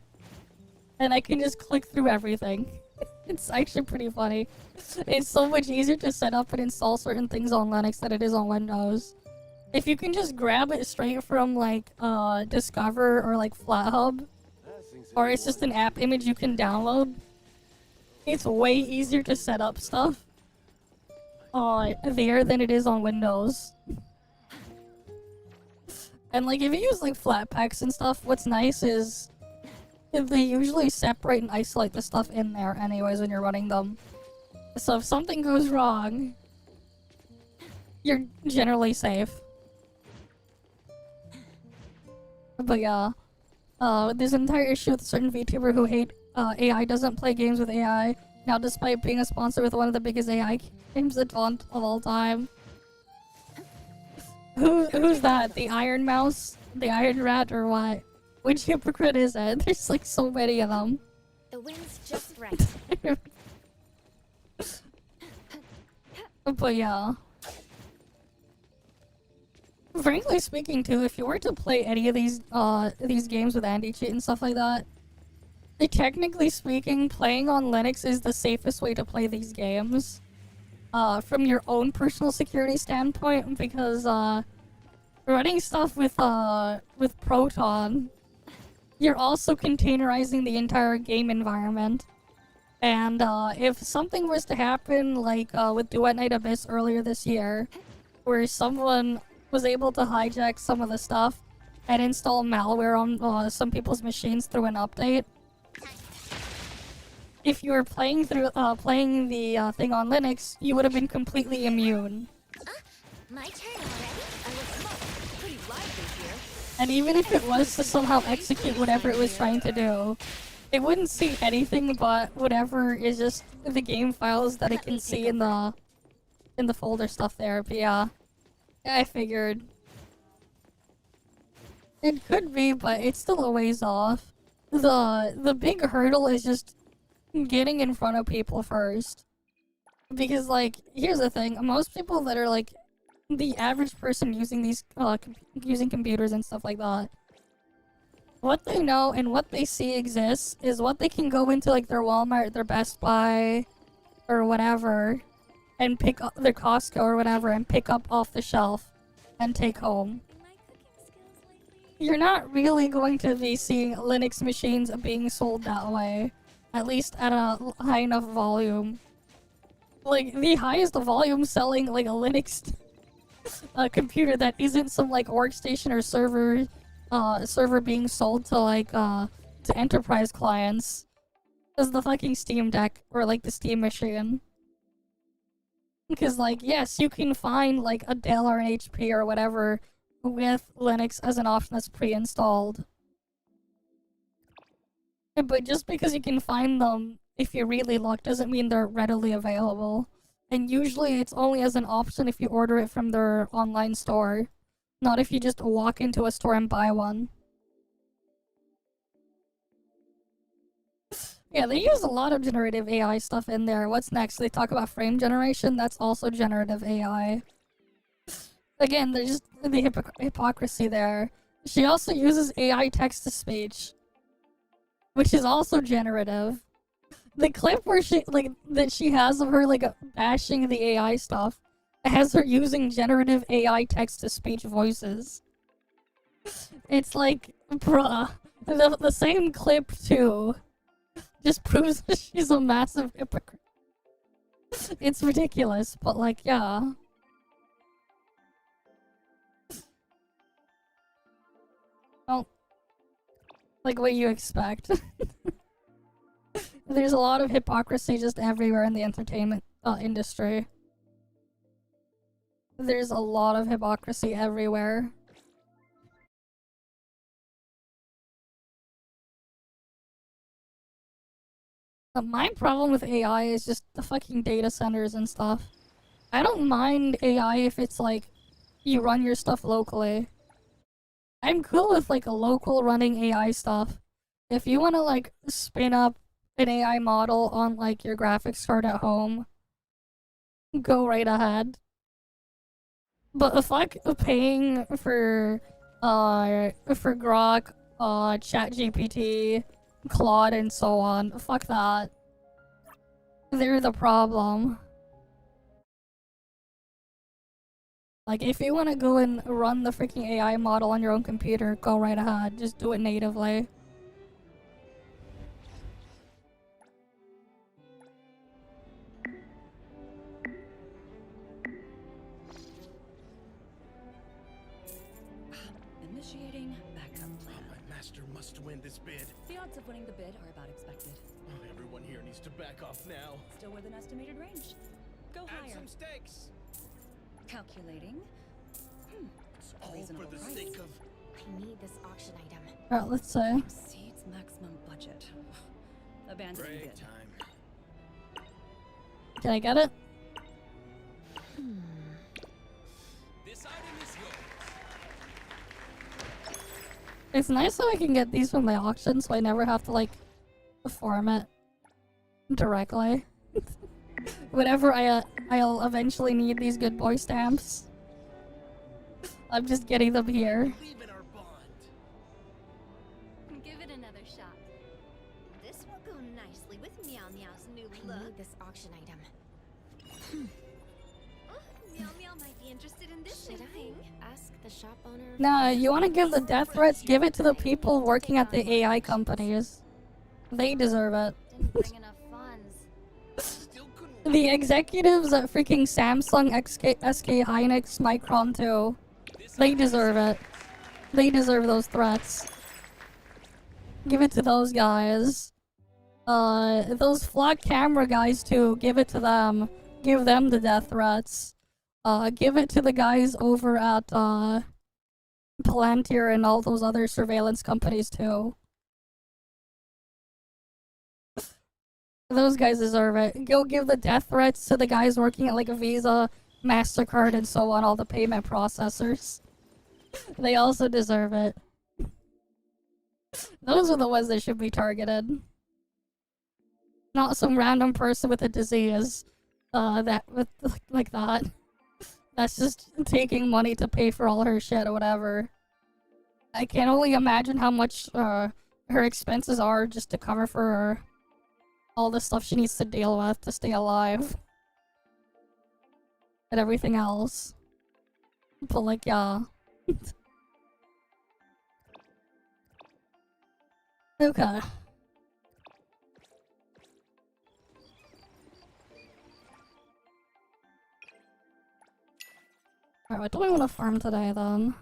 and I can just click through everything. It's actually pretty funny. It's so much easier to set up and install certain things on Linux than it is on Windows. If you can just grab it straight from like Discover or like FlatHub, or it's just an app image you can download, it's way easier to set up stuff there than it is on Windows. And like if you use like Flatpaks and stuff, what's nice is they usually separate and isolate the stuff in there anyways when you're running them. So if something goes wrong, you're generally safe. But yeah, there's an entire issue with a certain VTuber who hate AI doesn't play games with AI. Now, despite being a sponsor with one of the biggest AI games of all time. Who's that? The Iron Mouse? The Iron Rat or what? Which hypocrite is it? There's like so many of them. The wind's just right. But yeah. Frankly speaking too, if you were to play any of these games with anti-cheat and stuff like that, technically speaking, playing on Linux is the safest way to play these games. From your own personal security standpoint, because running stuff with Proton, you're also containerizing the entire game environment. And if something was to happen, like with Duet Night Abyss earlier this year, where someone was able to hijack some of the stuff and install malware on some people's machines through an update, if you were playing through playing the thing on Linux, you would have been completely immune. My turn already? I look small. Pretty lively here. And even if it was to somehow execute whatever it was trying to do, it wouldn't see anything but whatever is just the game files that it can see in the folder stuff there. But yeah, I figured it could be, but it's still a ways off. The big hurdle is just getting in front of people first. Because, like, here's the thing, most people that are, like, the average person using these, using computers and stuff like that, what they know and what they see exists is what they can go into, like, their Walmart, their Best Buy, or whatever, and pick up their Costco or whatever, and pick up off the shelf and take home. You're not really going to be seeing Linux machines being sold that way. At least at a high enough volume. Like, the highest volume selling, like, a Linux computer that isn't some, like, workstation or server being sold to, like, to enterprise clients is the fucking Steam Deck, or, like, the Steam machine. Because, like, yes, you can find, like, a Dell or an HP or whatever with Linux as an option that's pre-installed. But just because you can find them if you really look doesn't mean they're readily available. And usually it's only as an option if you order it from their online store, not if you just walk into a store and buy one. Yeah, they use a lot of generative AI stuff in there. What's next? They talk about frame generation, that's also generative AI. Again, there's just the hypocrisy there. She also uses AI text-to-speech, which is also generative. The clip where that she has of her, like, bashing the AI stuff has her using generative AI text-to-speech voices. It's like, bruh, the same clip, too, just proves that she's a massive hypocrite. It's ridiculous, but, like, yeah. Well, like what you expect. There's a lot of hypocrisy just everywhere in the entertainment industry. There's a lot of hypocrisy everywhere. My problem with AI is just the fucking data centers and stuff. I don't mind AI if it's like, you run your stuff locally. I'm cool with like a local running AI stuff. If you want to like spin up an AI model on like your graphics card at home, go right ahead. But if like paying for Grok, ChatGPT, Claude, and so on, fuck that. They're the problem. Like, if you want to go and run the freaking AI model on your own computer, go right ahead. Just do it natively. Initiating backup plan. My master must win this bid. The odds of winning the bid are about expected. Everyone here needs to back off now. Still within estimated range. Go Add higher. some stakes. Calculating. It's all Reasonable for the price. sake of... I need this auction item. Alright, let's say. Exceeds maximum budget. Abandoning break bid. time. Can I get it? This item is yours. It's nice that I can get these from the auction, so I never have to, like, farm it directly. Whenever I'll eventually need these good boy stamps, I'm just getting them here. Believe in our bond. Give it another shot. This will go nicely with Meow Meow's new look. I need this auction item. Oh, Meow Meow might be interested in this Should thing. I ask the shop owner? Nah, you wanna give the death threats? Give it to the people working at the AI companies. They deserve it. Didn't bring enough funds. Still couldn't. The executives at freaking Samsung, SK Hynix, Micron too. They deserve it. They deserve those threats. Give it to those guys. Those flock camera guys too. Give it to them. Give them the death threats. Give it to the guys over at Palantir and all those other surveillance companies too. Those guys deserve it. Go give the death threats to the guys working at like a Visa, MasterCard, and so on, all the payment processors. They also deserve it. Those are the ones that should be targeted. Not some random person with a disease, like that. That's just taking money to pay for all her shit or whatever. I can only imagine how much her expenses are just to cover for her. All the stuff she needs to deal with to stay alive. And everything else. But like, yeah. Okay. Alright, what do I want to farm today then?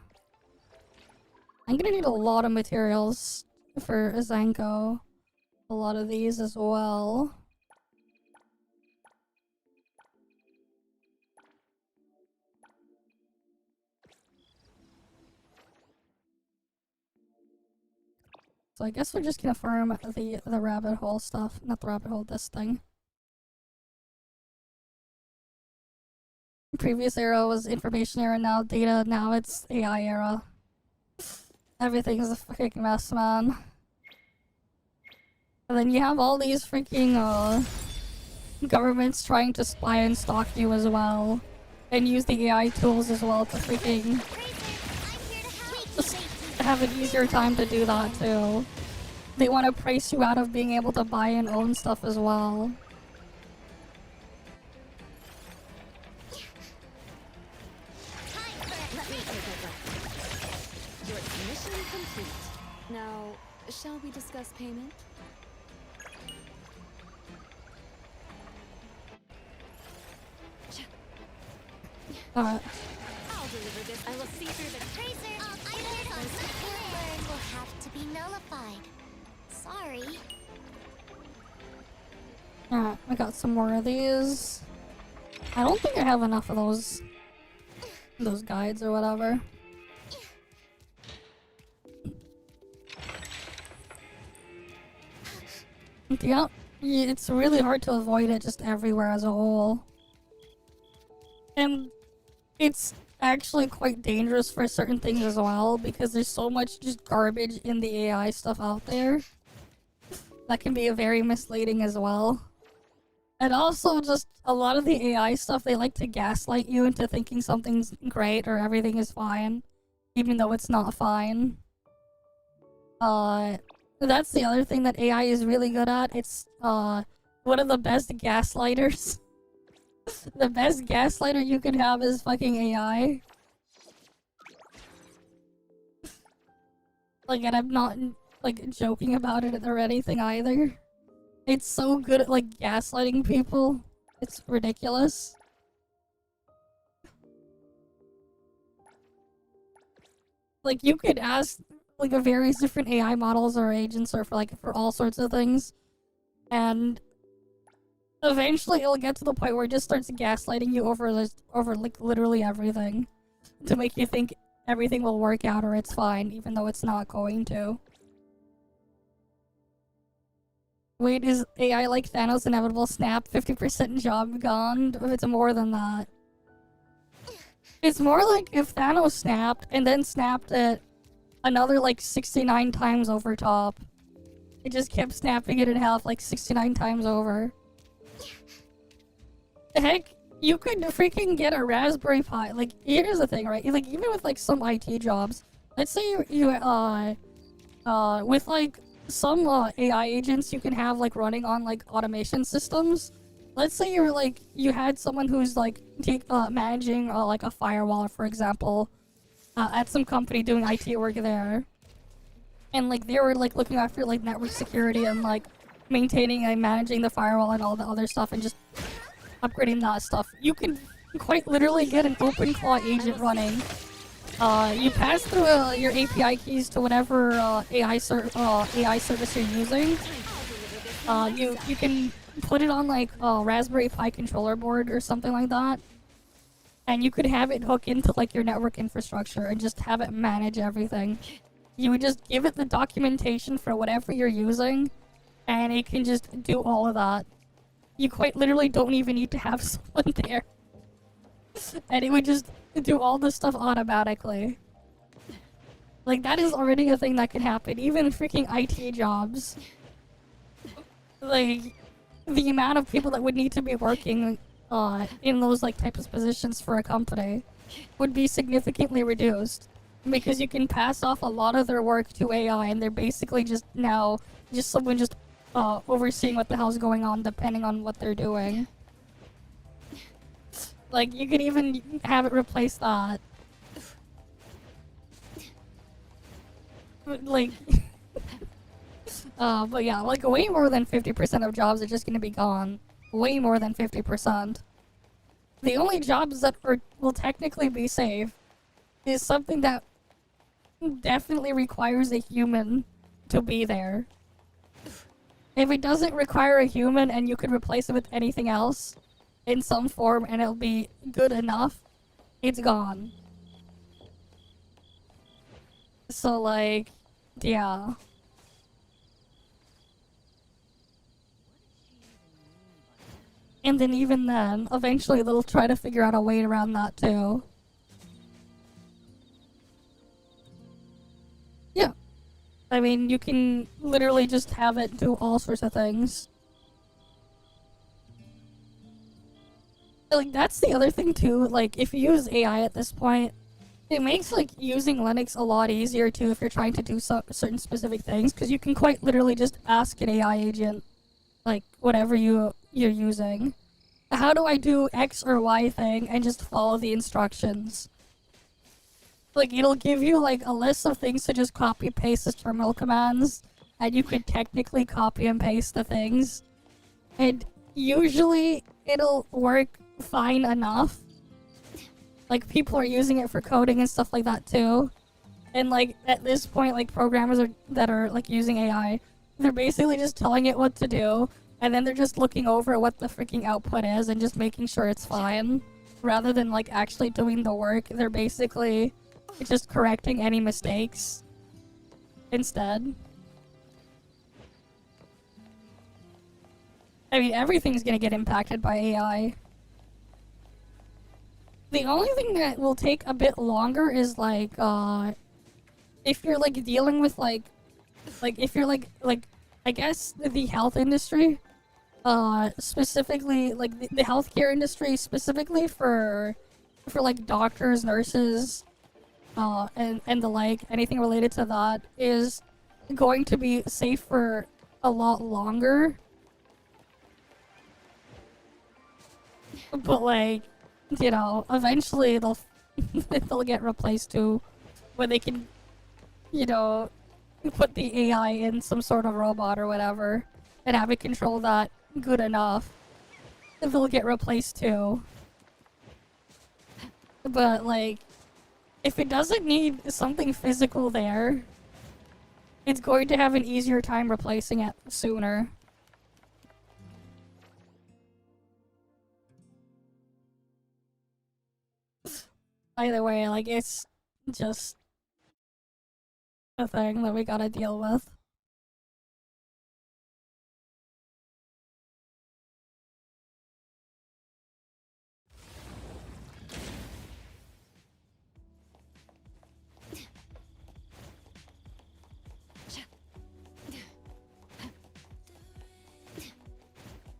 I'm gonna need a lot of materials for Zanko. A lot of these as well. So I guess we're just gonna farm the rabbit hole stuff. Not the rabbit hole, this thing. Previous era was information era, now data, now it's AI era. Everything's a fucking mess, man. And then you have all these freaking governments trying to spy and stalk you as well. And use the AI tools as well to freaking just have an easier time to do that too. They want to price you out of being able to buy and own stuff as well. Let me take a look. Your mission complete. Now, shall we discuss payment? Alright. I'll deliver this. I will see through the Tracer, items on support burn will have to be nullified. Sorry. Alright, I got some more of these. I don't think I have enough of those guides or whatever. Yeah, it's really hard to avoid it just everywhere as a whole. And it's actually quite dangerous for certain things as well, because there's so much just garbage in the AI stuff out there. That can be very misleading as well. And also just a lot of the AI stuff, they like to gaslight you into thinking something's great or everything is fine, even though it's not fine. That's the other thing that AI is really good at. It's one of the best gaslighters. The best gaslighter you can have is fucking AI. Like, and I'm not like joking about it or anything either. It's so good at like gaslighting people. It's ridiculous. Like, you could ask like a various different AI models or agents or for all sorts of things, and eventually it'll get to the point where it just starts gaslighting you over like literally everything to make you think everything will work out or it's fine, even though it's not going to. Wait, is AI like Thanos' inevitable snap 50% job gone? It's more than that. It's more like if Thanos snapped and then snapped it another like 69 times over top. It just kept snapping it in half like 69 times over. Heck, you could freaking get a Raspberry Pi. Like, here's the thing, right? Like, even with like some IT jobs, let's say with like some AI agents you can have like running on like automation systems. Let's say you had someone who's like managing like a firewall, for example, at some company doing IT work there, and like they were like looking after like network security and like maintaining and managing the firewall and all the other stuff and just upgrading that stuff. You can quite literally get an OpenClaw agent running. You pass through your API keys to whatever AI service you're using. You can put it on like a Raspberry Pi controller board or something like that, and you could have it hook into like your network infrastructure and just have it manage everything. You would just give it the documentation for whatever you're using, and it can just do all of that. You quite literally don't even need to have someone there. And it would just do all this stuff automatically. Like, that is already a thing that can happen, even freaking IT jobs. Like, the amount of people that would need to be working in those like types of positions for a company would be significantly reduced. Because you can pass off a lot of their work to AI, and they're basically just now just someone just overseeing what the hell's going on depending on what they're doing. Like, you could even have it replace that. Like, but yeah, like way more than 50% of jobs are just gonna be gone. Way more than 50%. The only jobs that will technically be safe is something that definitely requires a human to be there. If it doesn't require a human and you could replace it with anything else in some form and it'll be good enough, it's gone. So like, yeah. And then even then, eventually they'll try to figure out a way around that too. Yeah. I mean, you can literally just have it do all sorts of things. Like, that's the other thing too, like, if you use AI at this point, it makes, like, using Linux a lot easier too if you're trying to do certain specific things, because you can quite literally just ask an AI agent, like, whatever you're using, how do I do X or Y thing, and just follow the instructions. Like, it'll give you, like, a list of things to just copy-paste as terminal commands, and you could technically copy and paste the things. And usually, it'll work fine enough. Like, people are using it for coding and stuff like that, too. And, like, at this point, like, programmers that are, like, using AI, they're basically just telling it what to do, and then they're just looking over what the freaking output is and just making sure it's fine. Rather than, like, actually doing the work, they're basically just correcting any mistakes instead. I mean, everything's gonna get impacted by AI. The only thing that will take a bit longer is, like, if you're, like, dealing with, like, if you're, like, I guess the health industry, specifically, like, the healthcare industry, specifically for, like, doctors, nurses, and the like, anything related to that is going to be safe for a lot longer. But, like, you know, eventually they'll get replaced too, where they can, you know, put the AI in some sort of robot or whatever, and have it control that good enough. They'll get replaced too. But, like, if it doesn't need something physical there, it's going to have an easier time replacing it sooner. Either way, like, it's just a thing that we gotta deal with.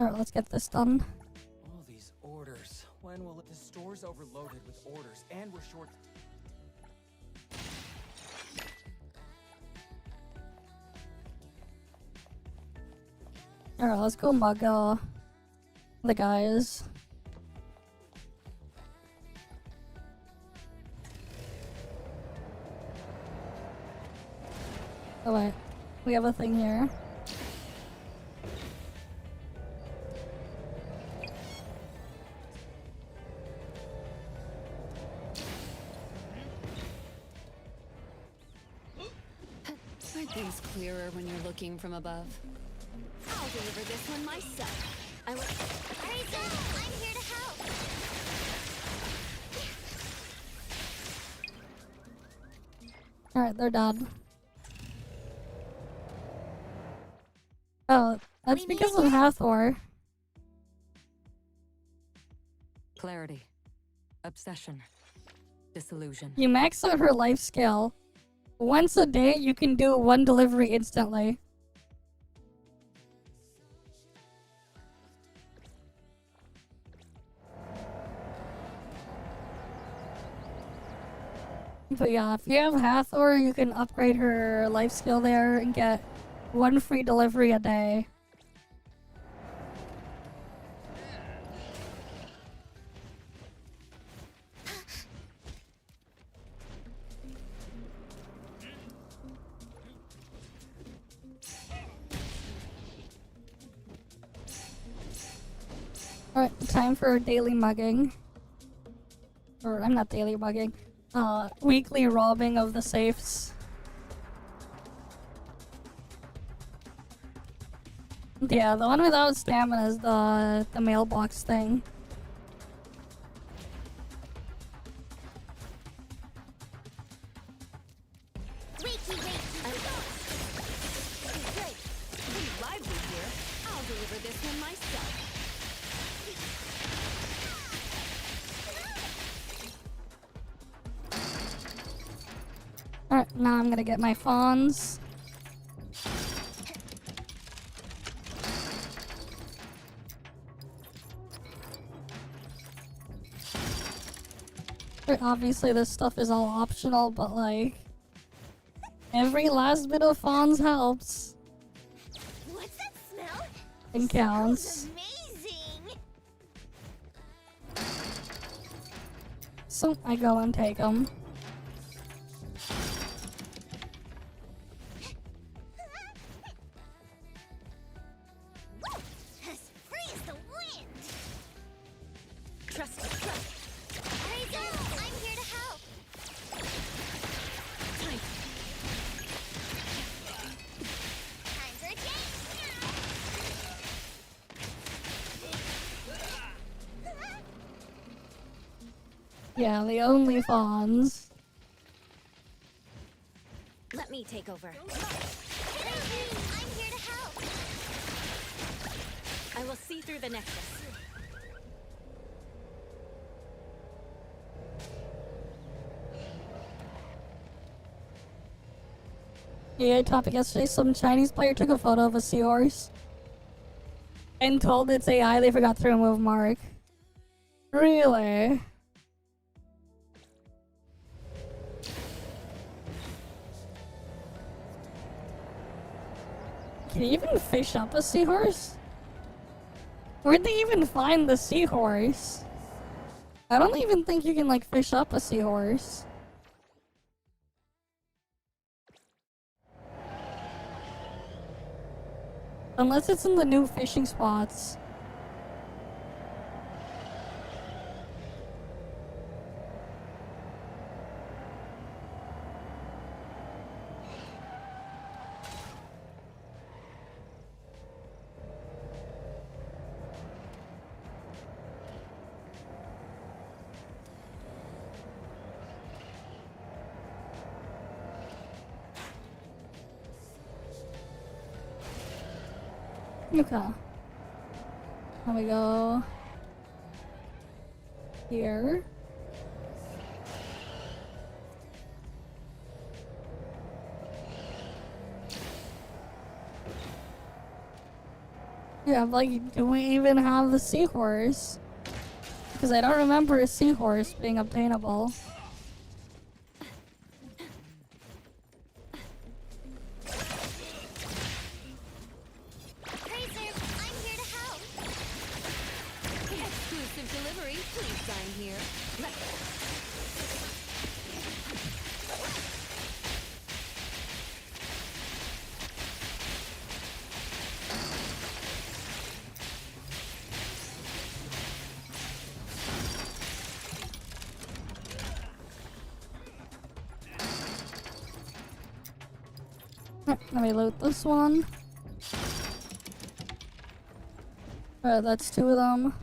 Alright, let's get this done. All these orders. When will the store's overloaded with orders and we're short? Alright, let's go mug the guys. Oh wait, we have a thing here. Are things clearer when you're looking from above? I'll deliver this one myself. I will. Arizo, I'm here to help. Alright, they're done. Oh, that's We need because of it. Hathor. Clarity. Obsession. Disillusion. You max out her life scale. Once a day, you can do one delivery instantly. But yeah, if you have Hathor, you can upgrade her life skill there and get one free delivery a day. Alright, time for daily mugging. Or, I'm not daily mugging. Weekly robbing of the safes. Yeah, the one without stamina is the mailbox thing. Wakey, Great. Pretty lively here. I'll deliver this one myself. Alright, now I'm gonna get my fawns. Obviously this stuff is all optional, but like, every last bit of fawns helps What's that smell? and counts. Smells amazing. So I go and take them. As free as the wind. Trust me, trust. Arizo, I'm here to help. Time. Time for a date. Yeah, the only fawns. Let me take over. I'm here to help. I will see through the nexus. Yeah, topic yesterday, some Chinese player took a photo of a seahorse and told its AI they forgot to remove Mark. Really? Can you even fish up a seahorse? Where'd they even find the seahorse? I don't even think you can like fish up a seahorse. Unless it's in the new fishing spots. Okay. Here we go. Here. Yeah, like, do we even have the seahorse? Because I don't remember a seahorse being obtainable. Fraser, I'm here to help. Exclusive delivery, please sign here. Let me loot this one. Alright, that's 2 of them.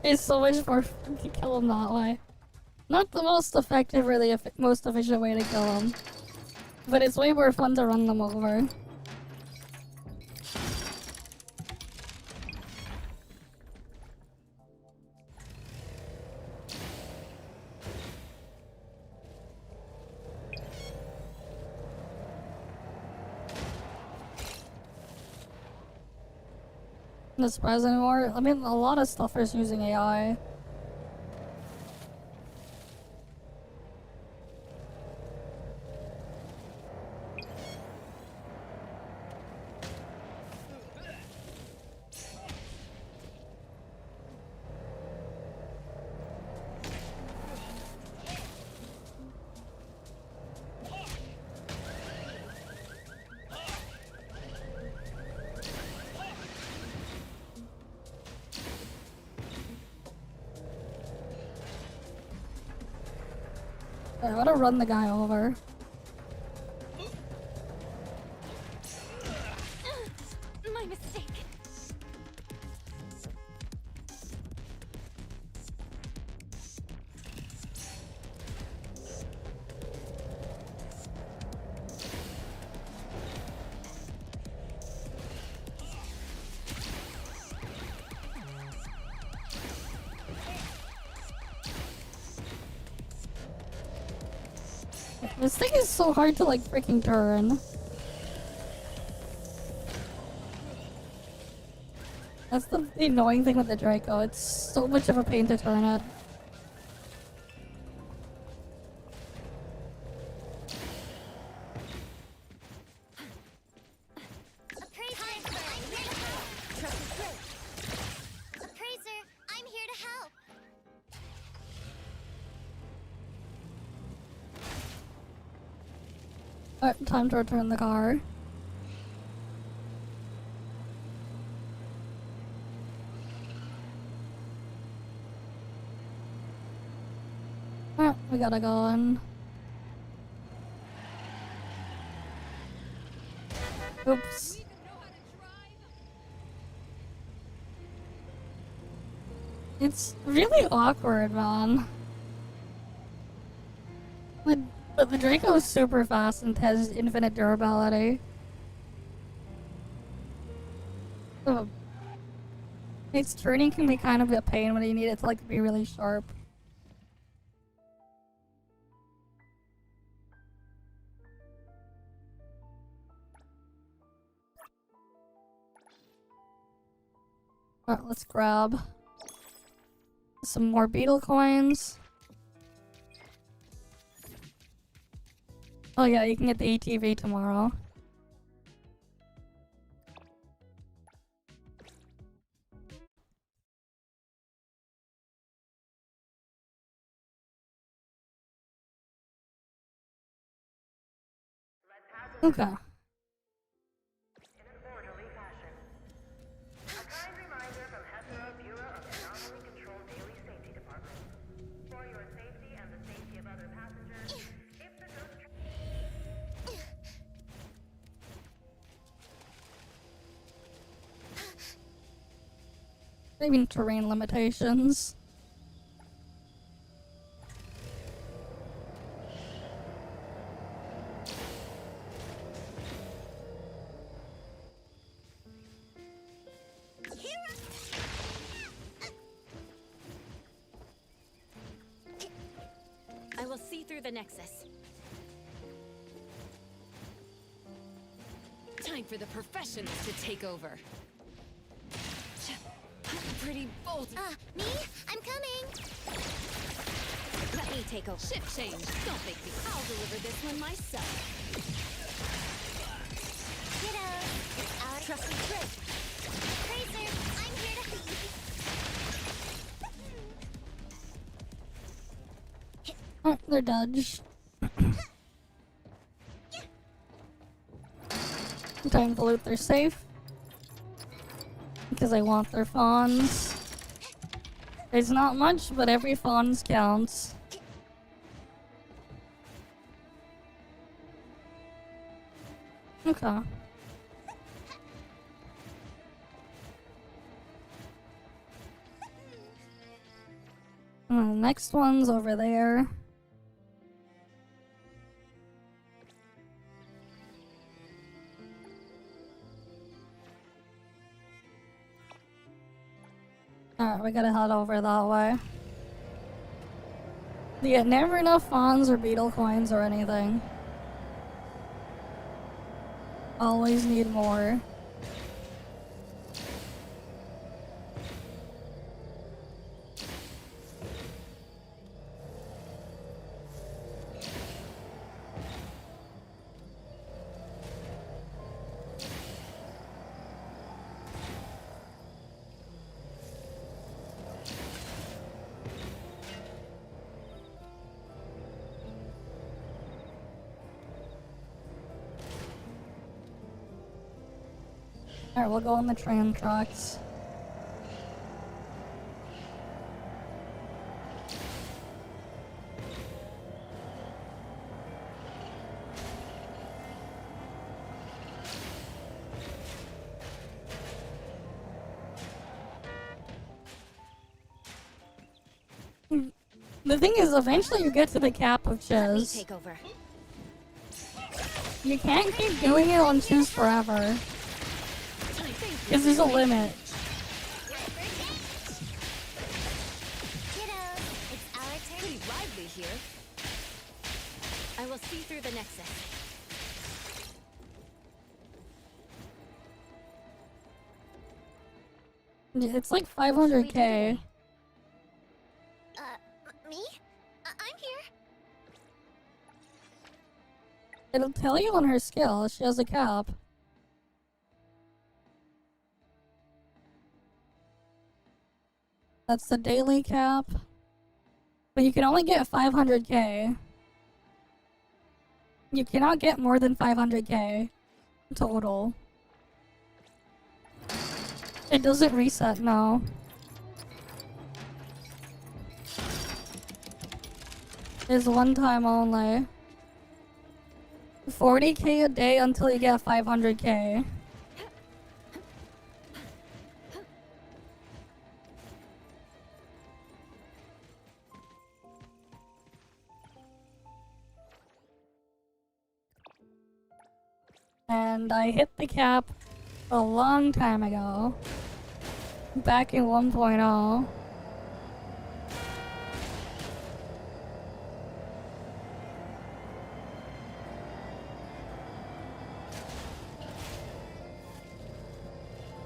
It's so much more fun to kill him that way. Not the most effective or the most efficient way to kill him. But it's way more fun to run them over. Not surprised anymore. I mean, a lot of stuff is using AI. I gotta run the guy over. My mistake. This thing is so hard to like freaking turn. That's the annoying thing with the Draco. It's so much of a pain to turn it. Appraiser, I'm here to help. Appraiser, I'm here to help. Alright, time to return the car. Alright, we gotta go on. Oops. It's really awkward, man. But the Draco is super fast and has infinite durability. So, its turning can be kind of a pain when you need it to like be really sharp. Alright, let's grab some more beetle coins. Oh yeah, you can get the ATV tomorrow. Okay. In an orderly fashion. A kind reminder from Bureau of Anomaly Control Daily Safety Department. For your safety. Maybe terrain limitations. I will see through the Nexus. Time for the professionals to take over. Pretty bold. Me? I'm coming! Let me take over. Shift change. Don't make me. I'll deliver this one myself. Kiddo, it's our Trusty trick. Tracer, I'm here to... Oh, they're dodged. Time to loot their safe. Because I want their fawns. There's not much, but every fawns counts. Okay. The next one's over there. Alright, we gotta head over that way. Yeah, never enough fawns or beetle coins or anything. Always need more. Alright, we'll go on the train tracks. The thing is, eventually you get to the cap of Let me Chiz. take over. You can't keep doing it on Chiz forever. Because there's a limit. Kiddo, it's our turn. Pretty lively here. I will see through the Nexus. It's like 500k. Me? I'm here. It'll tell you on her skill. She has a cap. That's the daily cap. But you can only get 500k. You cannot get more than 500k total. It doesn't reset, no. It's one time only. 40k a day until you get 500k. And I hit the cap a long time ago. Back in 1.0.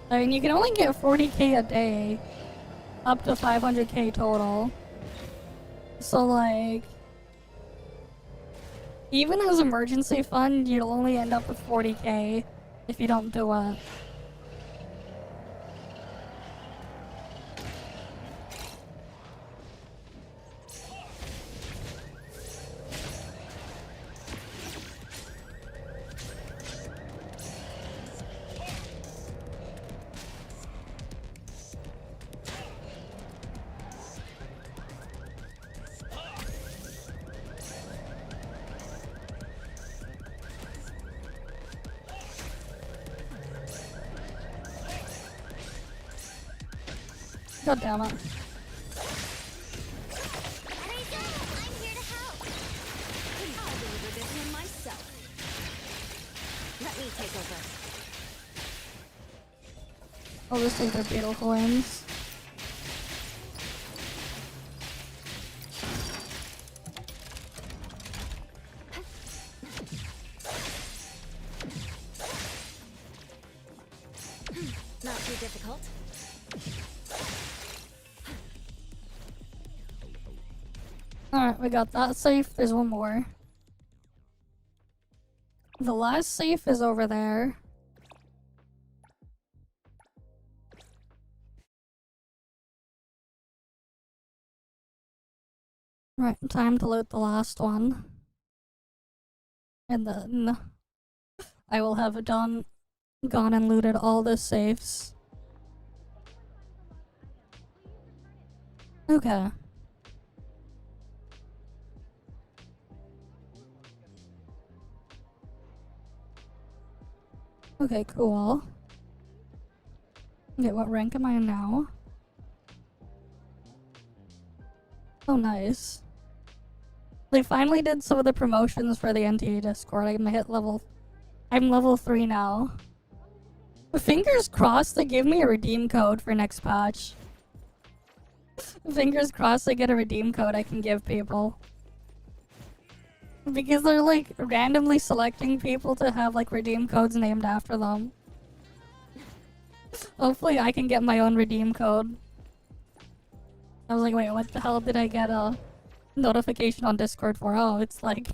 I mean, you can only get 40k a day, up to 500k total. So, like, even as emergency fund, you'll only end up with 40k if you don't do it. God damn it. Reinx, I'm here to help. I'll deliver this one myself. Let me take over. I'll just take their beetle coins. Not too difficult. Alright, we got that safe. There's one more. The last safe is over there. Right, time to loot the last one. And then I will have gone and looted all the safes. Okay. Okay, cool. Okay, what rank am I in now? Oh, nice. They finally did some of the promotions for the NTE Discord. I'm level 3 now. Fingers crossed they give me a redeem code for next patch. Fingers crossed I get a redeem code I can give people. Because they're like randomly selecting people to have like redeem codes named after them. Hopefully I can get my own redeem code. I was like, wait, what the hell did I get a notification on Discord for? Oh, it's like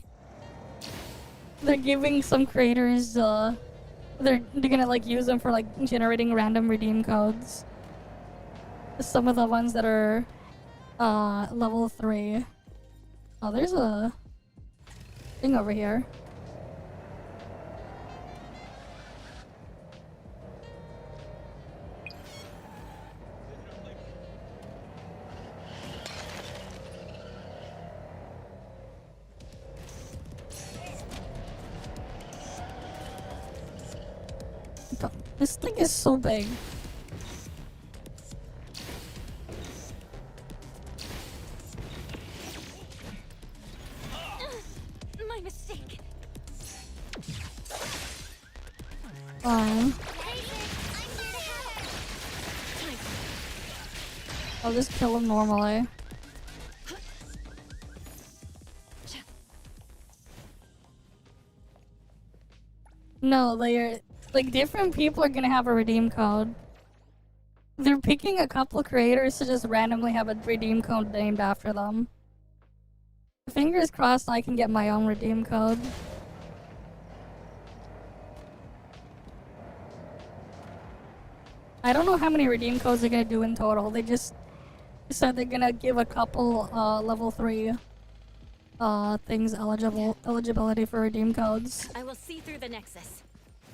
they're giving some creators they're gonna like use them for like generating random redeem codes. Some of the ones that are level 3. Oh, there's a thing over here. This thing is so big. My mistake. Fine. Reinx, I'm here to help. I'll just kill him normally. No, they're like different people are gonna have a redeem code. They're picking a couple creators to just randomly have a redeem code named after them. Fingers crossed I can get my own redeem code. I don't know how many redeem codes they're gonna do in total. They just said they're gonna give a couple level 3 things eligibility for redeem codes. I will see through the nexus.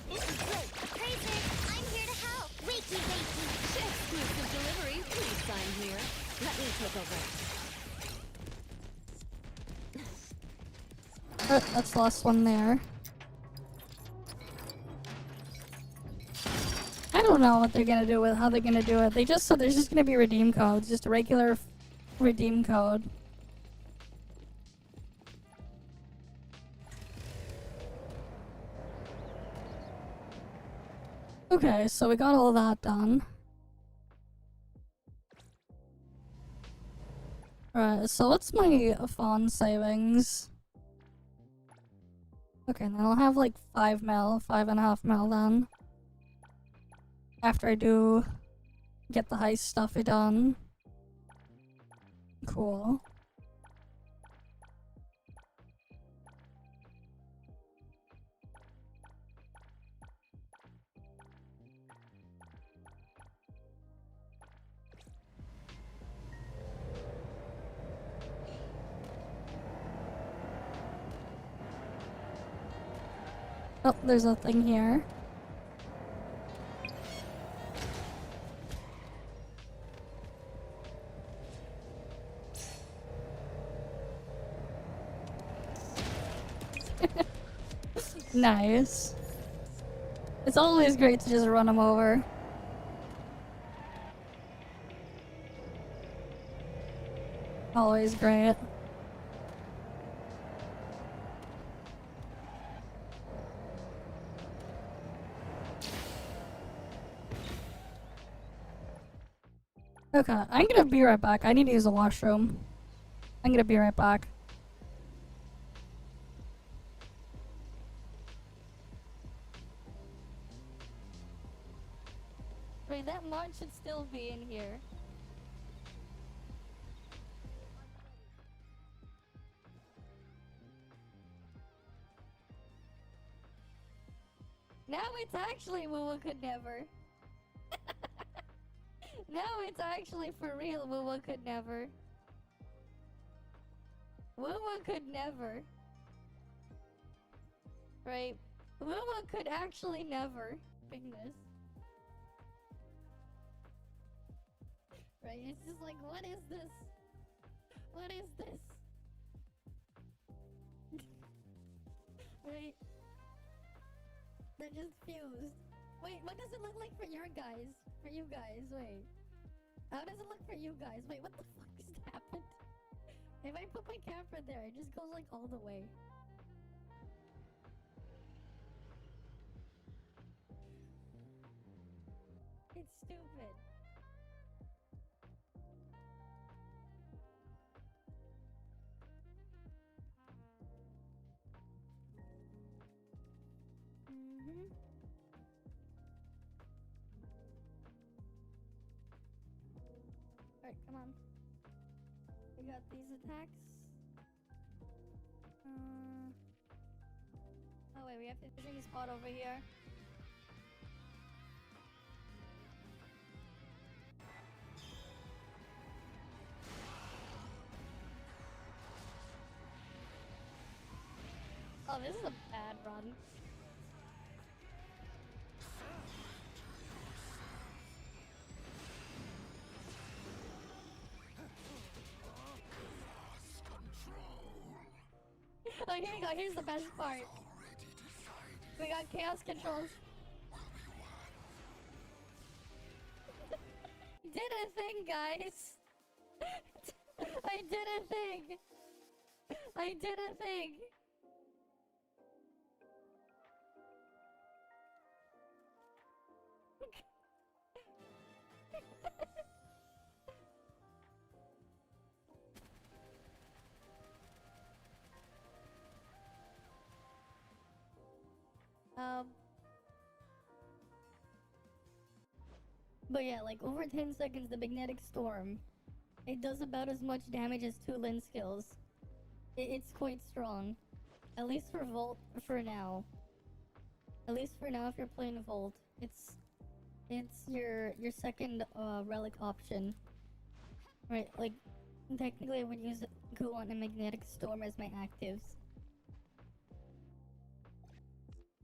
Reinx, I'm here to help. Wakey, wakey. Exclusive delivery. Please sign here. Let me take over. That's the last one there. I don't know what they're gonna do with how they're gonna do it. They just said there's just gonna be redeem codes, just a regular redeem code. Okay, so we got all that done. Alright, so what's my fawn savings? Okay, then I'll have like 5.5 mil then. After I do get the heist stuff done. Cool. Oh, there's a thing here. Nice. It's always great to just run them over. Always great. Okay, I'm gonna be right back. I need to use the washroom. I'm gonna be right back. Wait, that mod should still be in here. Now it's actually Woo could never. Now it's actually for real Woo could never. Woo could never. Right? Woo could actually never. Bring this. Right? It's just like, what is this? What is this? Right? They're just fused. Wait, what does it look like for your guys? For you guys, wait. How does it look for you guys? Wait, what the fuck just happened? If I put my camera there, it just goes like all the way. It's stupid. Alright, come on. We got these attacks. Oh wait, we have to fishing spot over here. Oh, this is a bad run. Oh, here we go. Here's the best part. We got chaos controls. Did a thing, guys. I did a thing. I did a thing. But yeah, like over 10 seconds, the magnetic storm, it does about as much damage as 2 Lin skills. It's quite strong. At least for Volt, for now. At least for now, if you're playing Volt, it's your second relic option. Right, like technically I would use Kuon and Magnetic Storm as my actives.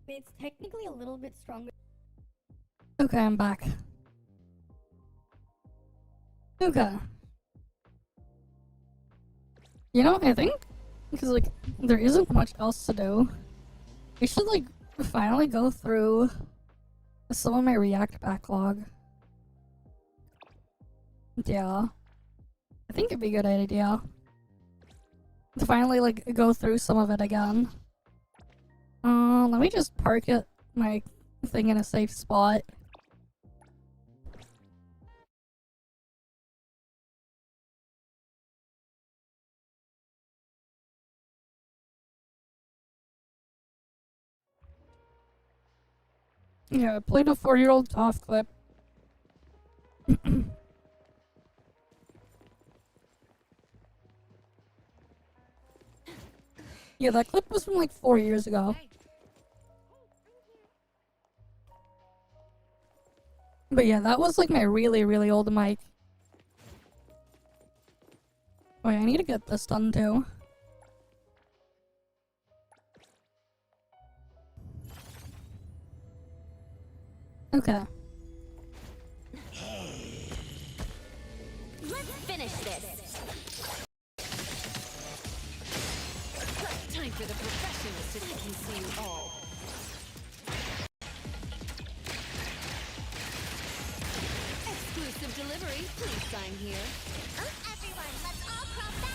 It's technically a little bit stronger. Okay, I'm back. Okay. You know, I think because like there isn't much else to do. We should like finally go through some of my React backlog. Yeah. I think it'd be a good idea to finally like go through some of it again. Let me just park my thing in a safe spot. Yeah, I played a 4-year-old ToF clip. Yeah, that clip was from like 4 years ago. But yeah, that was like my really, really old mic. Wait, I need to get this done too. Okay. Let's finish this. Time for the professionals to see you all. Exclusive delivery, please sign here. Everyone, let's all crop back.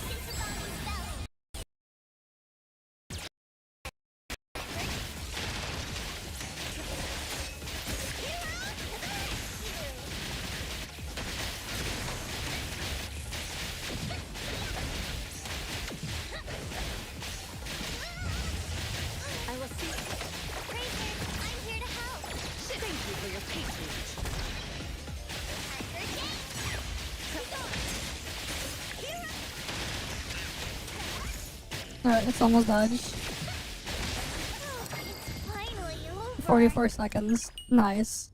Alright, it's almost dodged. It's finally over. 44 seconds. Nice.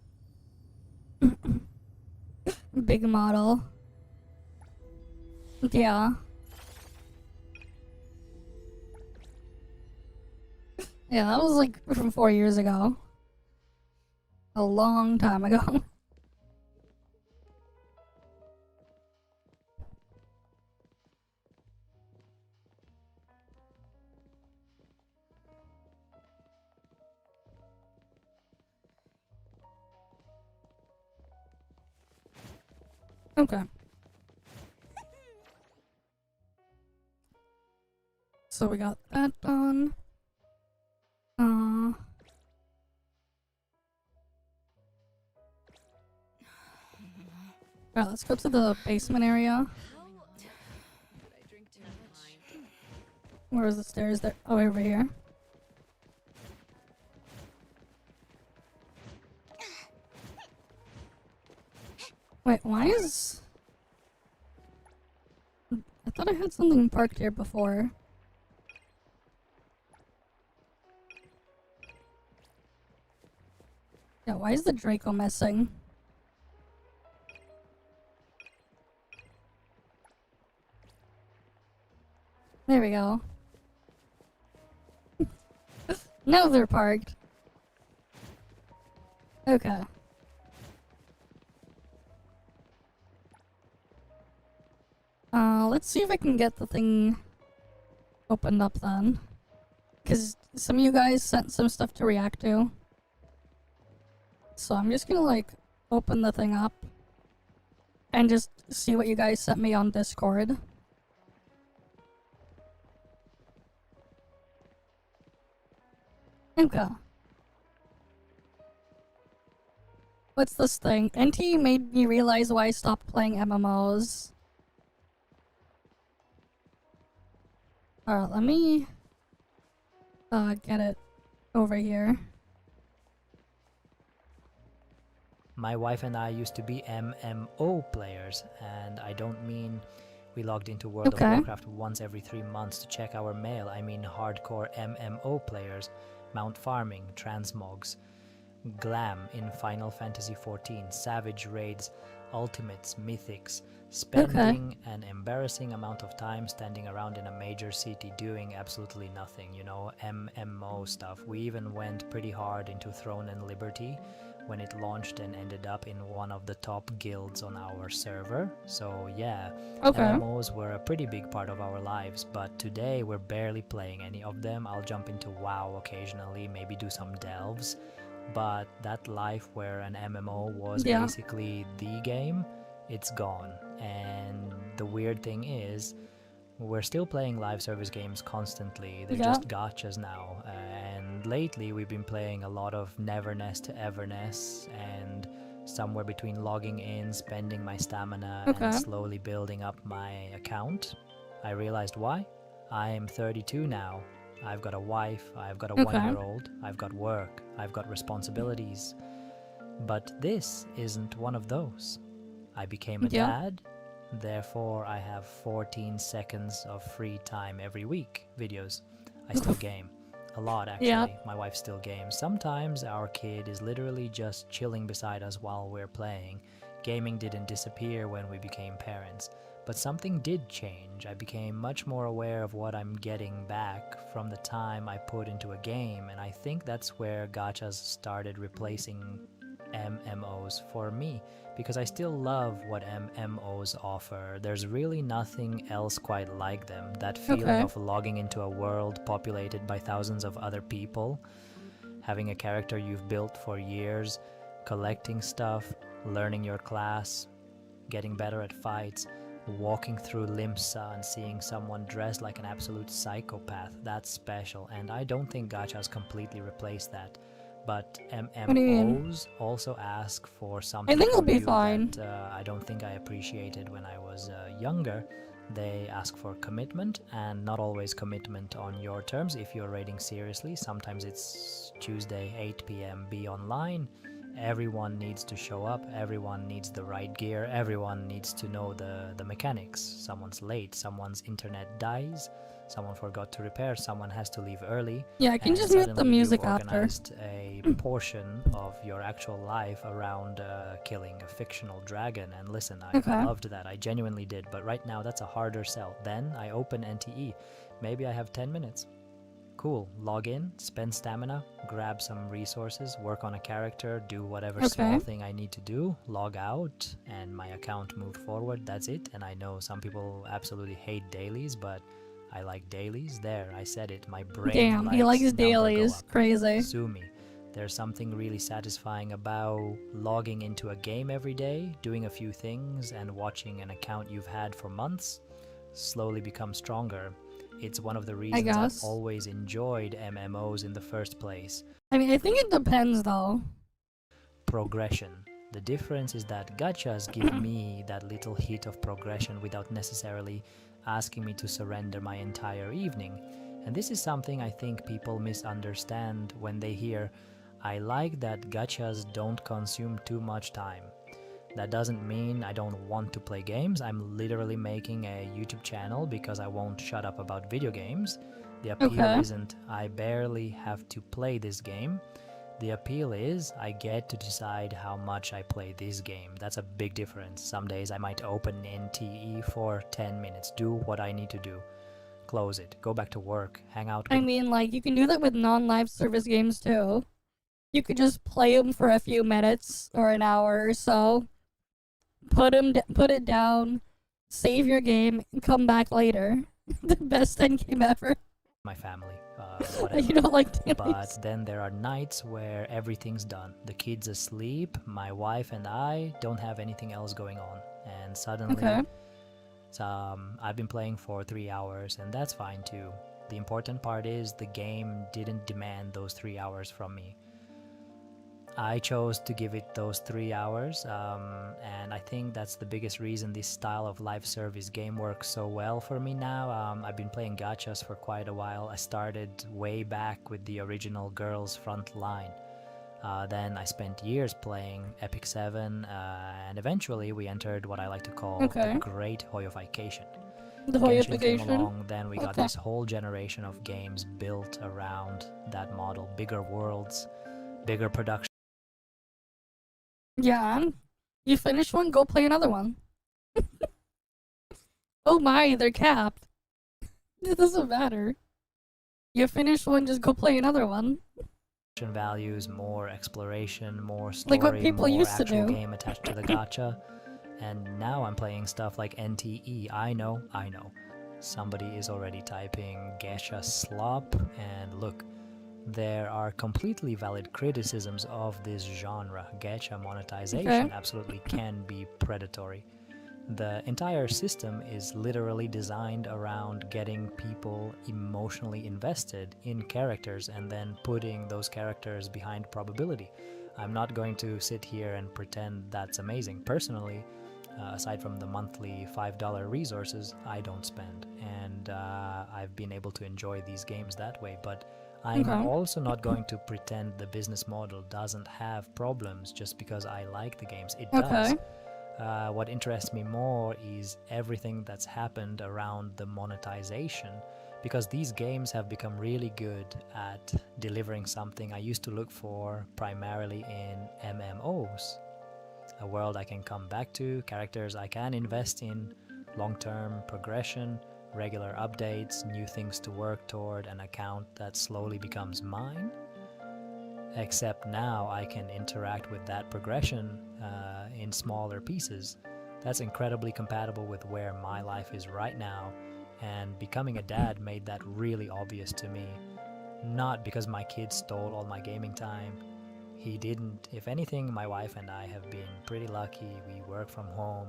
Big model. Yeah. Yeah, that was like from 4 years ago. A long time ago. Okay. So we got that done. Alright, let's go to the basement area. Where's the stairs there? Oh, over here. Wait, why is... I thought I had something parked here before. Yeah, why is the Draco missing? There we go. Now they're parked. Okay. Let's see if I can get the thing opened up then. Because some of you guys sent some stuff to react to. So I'm just gonna like open the thing up and just see what you guys sent me on Discord. Okay. What's this thing? NTE made me realize why I stopped playing MMOs. Alright, let me get it over here. My wife and I used to be MMO players, and I don't mean we logged into World of Warcraft once every 3 months to check our mail. I mean hardcore MMO players, mount farming, transmogs, glam in Final Fantasy XIV, savage raids, ultimates, mythics, spending an embarrassing amount of time standing around in a major city doing absolutely nothing, you know, MMO stuff. We even went pretty hard into Throne and Liberty when it launched and ended up in one of the top guilds on our server. So yeah, MMOs were a pretty big part of our lives, but today we're barely playing any of them. I'll jump into WoW occasionally, maybe do some delves, but that life where an MMO was basically the game, it's gone. And the weird thing is, we're still playing live service games constantly. They're just gachas now. And lately we've been playing a lot of Neverness to Everness, and somewhere between logging in, spending my stamina, and slowly building up my account. I realized why. I'm 32 now. I've got a wife, I've got a 1-year-old, I've got work, I've got responsibilities. But this isn't one of those. I became a dad, therefore I have 14 seconds of free time every week. Videos. I still game. A lot, actually. My wife still games. Sometimes our kid is literally just chilling beside us while we're playing. Gaming didn't disappear when we became parents. But something did change. I became much more aware of what I'm getting back from the time I put into a game, and I think that's where gachas started replacing MMOs for me, because I still love what MMOs offer. There's really nothing else quite like them. That feeling of logging into a world populated by thousands of other people, having a character you've built for years, collecting stuff, learning your class, getting better at fights, walking through Limsa and seeing someone dressed like an absolute psychopath. That's special, and I don't think gachas completely replace that. But MMOs also ask for something from you that I don't think I appreciated when I was younger. They ask for commitment, and not always commitment on your terms if you're raiding seriously. Sometimes it's Tuesday 8 p.m. be online. Everyone needs to show up, everyone needs the right gear, everyone needs to know the mechanics. Someone's late, someone's internet dies, someone forgot to repair, someone has to leave early. Yeah, I can and just mute the suddenly music you've after. organized a portion of your actual life around killing a fictional dragon. And listen, I loved that. I genuinely did. But right now, that's a harder sell. Then I open NTE. Maybe I have 10 minutes. Cool. Log in, spend stamina, grab some resources, work on a character, do whatever small thing I need to do, log out, and my account moved forward. That's it. And I know some people absolutely hate dailies, but I like dailies. There, I said it. My brain Damn, he likes dailies. Crazy. Sue me. There's something really satisfying about logging into a game every day, doing a few things, and watching an account you've had for months slowly become stronger. It's one of the reasons I've always enjoyed MMOs in the first place. I mean, I think it depends though. Progression. The difference is that gachas give me that little hit of progression without necessarily asking me to surrender my entire evening. And this is something I think people misunderstand when they hear, I like that gachas don't consume too much time. That doesn't mean I don't want to play games. I'm literally making a YouTube channel because I won't shut up about video games. The appeal isn't I barely have to play this game. The appeal is I get to decide how much I play this game. That's a big difference. Some days I might open NTE for 10 minutes, do what I need to do, close it, go back to work, hang out with... I mean, like, you can do that with non-live service games too. You could just play them for a few minutes or an hour or so. Put it down, save your game, and come back later. The best end game ever. My family, You don't like dailies. But then there are nights where everything's done. The kid's asleep, my wife and I don't have anything else going on. And suddenly, I've been playing for 3 hours, and that's fine too. The important part is the game didn't demand those 3 hours from me. I chose to give it those 3 hours, and I think that's the biggest reason this style of live service game works so well for me now. I've been playing gachas for quite a while. I started way back with the original Girls Front Line. Then I spent years playing Epic 7, and eventually we entered what I like to call the Great Hoyofication. The Genshin came Hoyofication? along, then we got this whole generation of games built around that model. Bigger worlds, bigger production. Yeah, you finish one, go play another one. Oh my, they're capped. It doesn't matter. You finish one, just go play another one. Values, more exploration, more story, like what people more used to actual do. game attached to the gacha. And now I'm playing stuff like NTE. I know. Somebody is already typing gacha slop, and look, there are completely valid criticisms of this genre. Gacha monetization absolutely can be predatory. The entire system is literally designed around getting people emotionally invested in characters and then putting those characters behind probability. I'm not going to sit here and pretend that's amazing. Personally, aside from the monthly $5 resources, I don't spend. And I've been able to enjoy these games that way. But I'm also not going to pretend the business model doesn't have problems just because I like the games. It does. What interests me more is everything that's happened around the monetization, because these games have become really good at delivering something I used to look for primarily in MMOs. A world I can come back to, characters I can invest in, long-term progression, regular updates, new things to work toward, an account that slowly becomes mine. Except now I can interact with that progression in smaller pieces. That's incredibly compatible with where my life is right now, and becoming a dad made that really obvious to me. Not because my kid stole all my gaming time. He didn't. If anything, my wife and I have been pretty lucky. We work from home.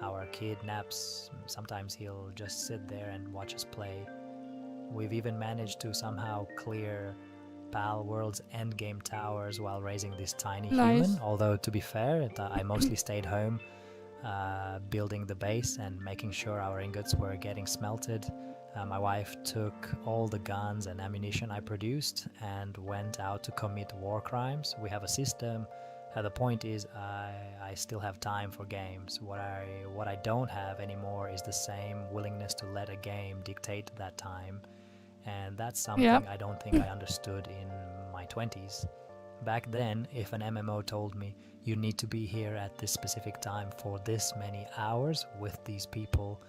Our kid naps. Sometimes he'll just sit there and watch us play. We've even managed to somehow clear Pal World's endgame towers while raising this tiny human. Although, to be fair, I mostly stayed home building the base and making sure our ingots were getting smelted. My wife took all the guns and ammunition I produced and went out to commit war crimes. We have a system, The point is, I still have time for games. What I don't have anymore is the same willingness to let a game dictate that time, and that's something I don't think I understood in my 20s. Back then, if an MMO told me, you need to be here at this specific time for this many hours with these people,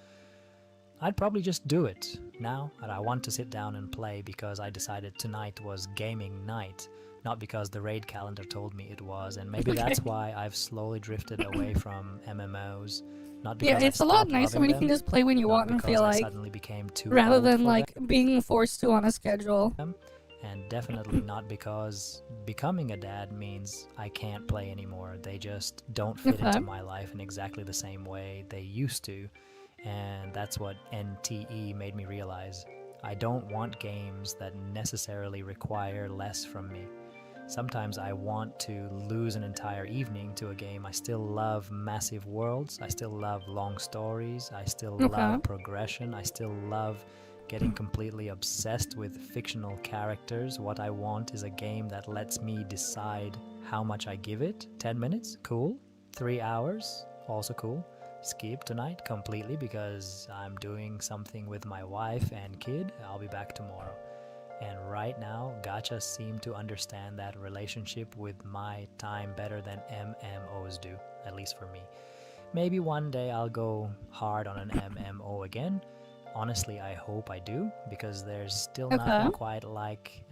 I'd probably just do it. Now, I want to sit down and play because I decided tonight was gaming night, not because the raid calendar told me it was, and maybe that's why I've slowly drifted away from MMOs. Not because it's I a lot stopped nicer loving when you them, can just play when you not want and because feel I like, suddenly became too rather old than for like being forced to on a schedule. them, and definitely not because becoming a dad means I can't play anymore. They just don't fit into my life in exactly the same way they used to, and that's what NTE made me realize. I don't want games that necessarily require less from me. Sometimes I want to lose an entire evening to a game. I still love massive worlds, I still love long stories, I still love progression, I still love getting completely obsessed with fictional characters. What I want is a game that lets me decide how much I give it. 10 minutes? Cool. 3 hours? Also cool. Skip tonight completely because I'm doing something with my wife and kid. I'll be back tomorrow. And right now, gachas seem to understand that relationship with my time better than MMOs do, at least for me. Maybe one day I'll go hard on an MMO again. Honestly, I hope I do, because there's still nothing quite like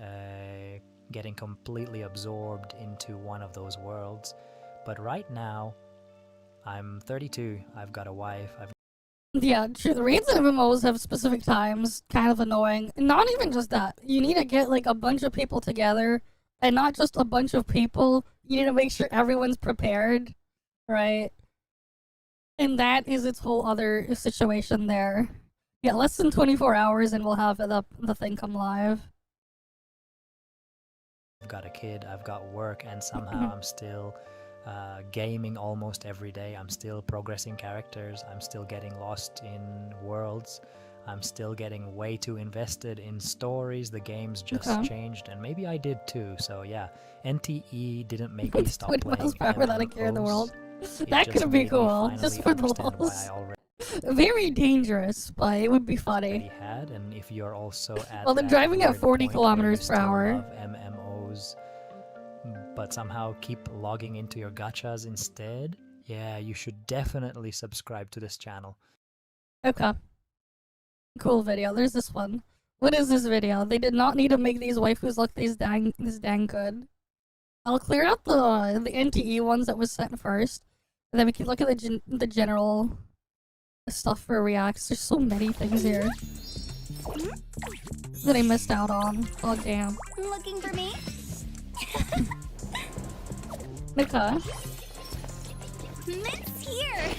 getting completely absorbed into one of those worlds. But right now, I'm 32, I've got a wife, Yeah, true. The raids and MMOs have specific times, kind of annoying. Not even just that. You need to get like a bunch of people together, and not just a bunch of people. You need to make sure everyone's prepared, right? And that is its whole other situation there. Yeah, less than 24 hours and we'll have the thing come live. I've got a kid, I've got work, and somehow I'm still gaming almost every day. I'm still progressing characters, I'm still getting lost in worlds, I'm still getting way too invested in stories. The game's just changed, and maybe I did too. So yeah, NTE didn't make me stop playing miles per hour without a care in the world. That could be cool, just for the lulz. Very dangerous, but it would be funny. Had, and if you're also at well, they're driving at 40 kilometers per hour. MMOs, but somehow keep logging into your gachas instead, yeah, you should definitely subscribe to this channel. Okay. Cool video. There's this one. What is this video? They did not need to make these waifus look this dang good. I'll clear out the NTE ones that was sent first, and then we can look at the general stuff for reacts. There's so many things here that I missed out on. Oh damn. Looking for me? Okay. Mitt's here!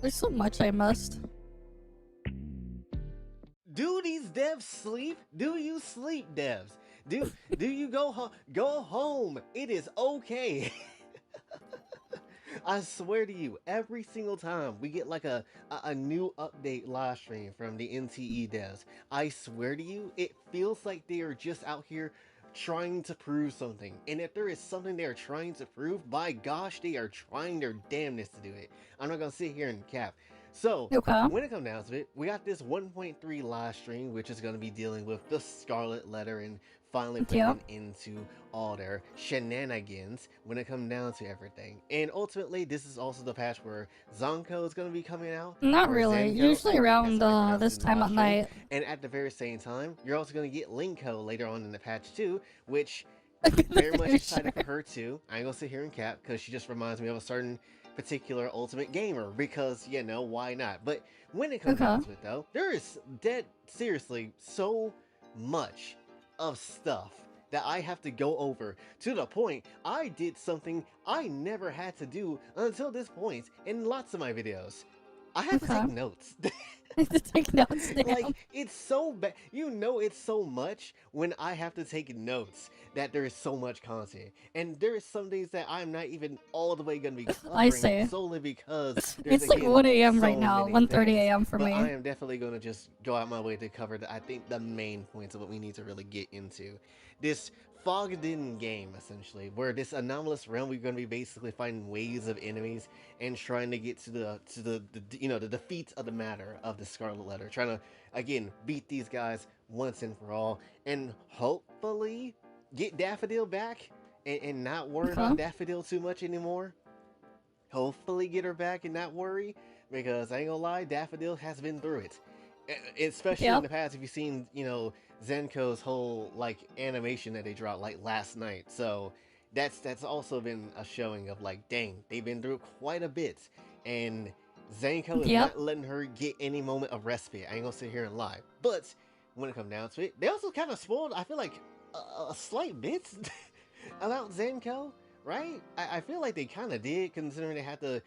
There's so much I missed. Do these devs sleep? Do you sleep, devs? Do you go home? It is okay. I swear to you, every single time we get like a new update live stream from the NTE devs, I swear to you, it feels like they are just out here trying to prove something. And if there is something they are trying to prove, by gosh, they are trying their damnedest to do it. I'm not gonna sit here and cap. So, when it comes down to it, we got this 1.3 live stream, which is going to be dealing with the Scarlet Letter and finally putting it into all their shenanigans when it comes down to everything. And ultimately, this is also the patch where Zonko is going to be coming out. Not really. Usually around this time at night. And at the very same time, you're also going to get Linko later on in the patch too, which very much excited for her too. I ain't going to sit here and cap because she just reminds me of a certain particular Ultimate Gamer, because, you know, why not? But when it comes down to it though, there is seriously so much of stuff that I have to go over, to the point I did something I never had to do until this point in lots of my videos. I have to take notes. I have to take notes. Like, it's so bad. You know, it's so much when I have to take notes that there is so much content. And there is some days that I'm not even all the way going to be covering solely because there's, it's like 1 a.m. right now, 1:30 a.m. for me. I am definitely going to just go out my way to cover, I think, the main points of what we need to really get into. This fogged-in game, essentially, where this anomalous realm we're going to be basically finding waves of enemies and trying to get to the the defeat of the matter of the Scarlet Letter, trying to again beat these guys once and for all, and hopefully get Daffodil back and not worry about Daffodil too much anymore. Hopefully get her back and not worry, because I ain't gonna lie, Daffodil has been through it. Especially in the past, if you've seen, Zenko's whole, like, animation that they dropped, like, last night. So, that's also been a showing of, like, dang, they've been through quite a bit. And Zenko is not letting her get any moment of respite. I ain't gonna sit here and lie. But, when it comes down to it, they also kind of spoiled, I feel like, a slight bit about Zenko. Right? I feel like they kind of did, considering they had to,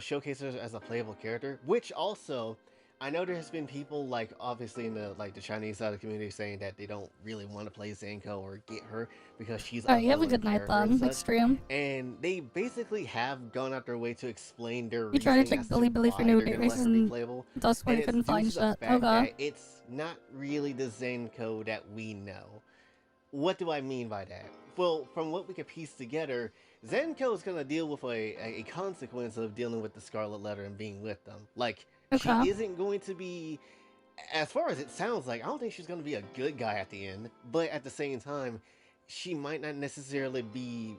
showcase her as a playable character. Which also, I know there's been people, like, obviously in the Chinese side of the community saying that they don't really want to play Zenko or get her because she's Alright, you have a good night then, next stream. And they basically have gone out their way to explain their You try to check Billy for new date races playable. That's why you couldn't find shit. Okay. It's not really the Zenko that we know. What do I mean by that? Well, from what we could piece together, Zenko is going to deal with a consequence of dealing with the Scarlet Letter and being with them. Like, she isn't going to be, as far as it sounds like, I don't think she's going to be a good guy at the end. But at the same time, she might not necessarily be,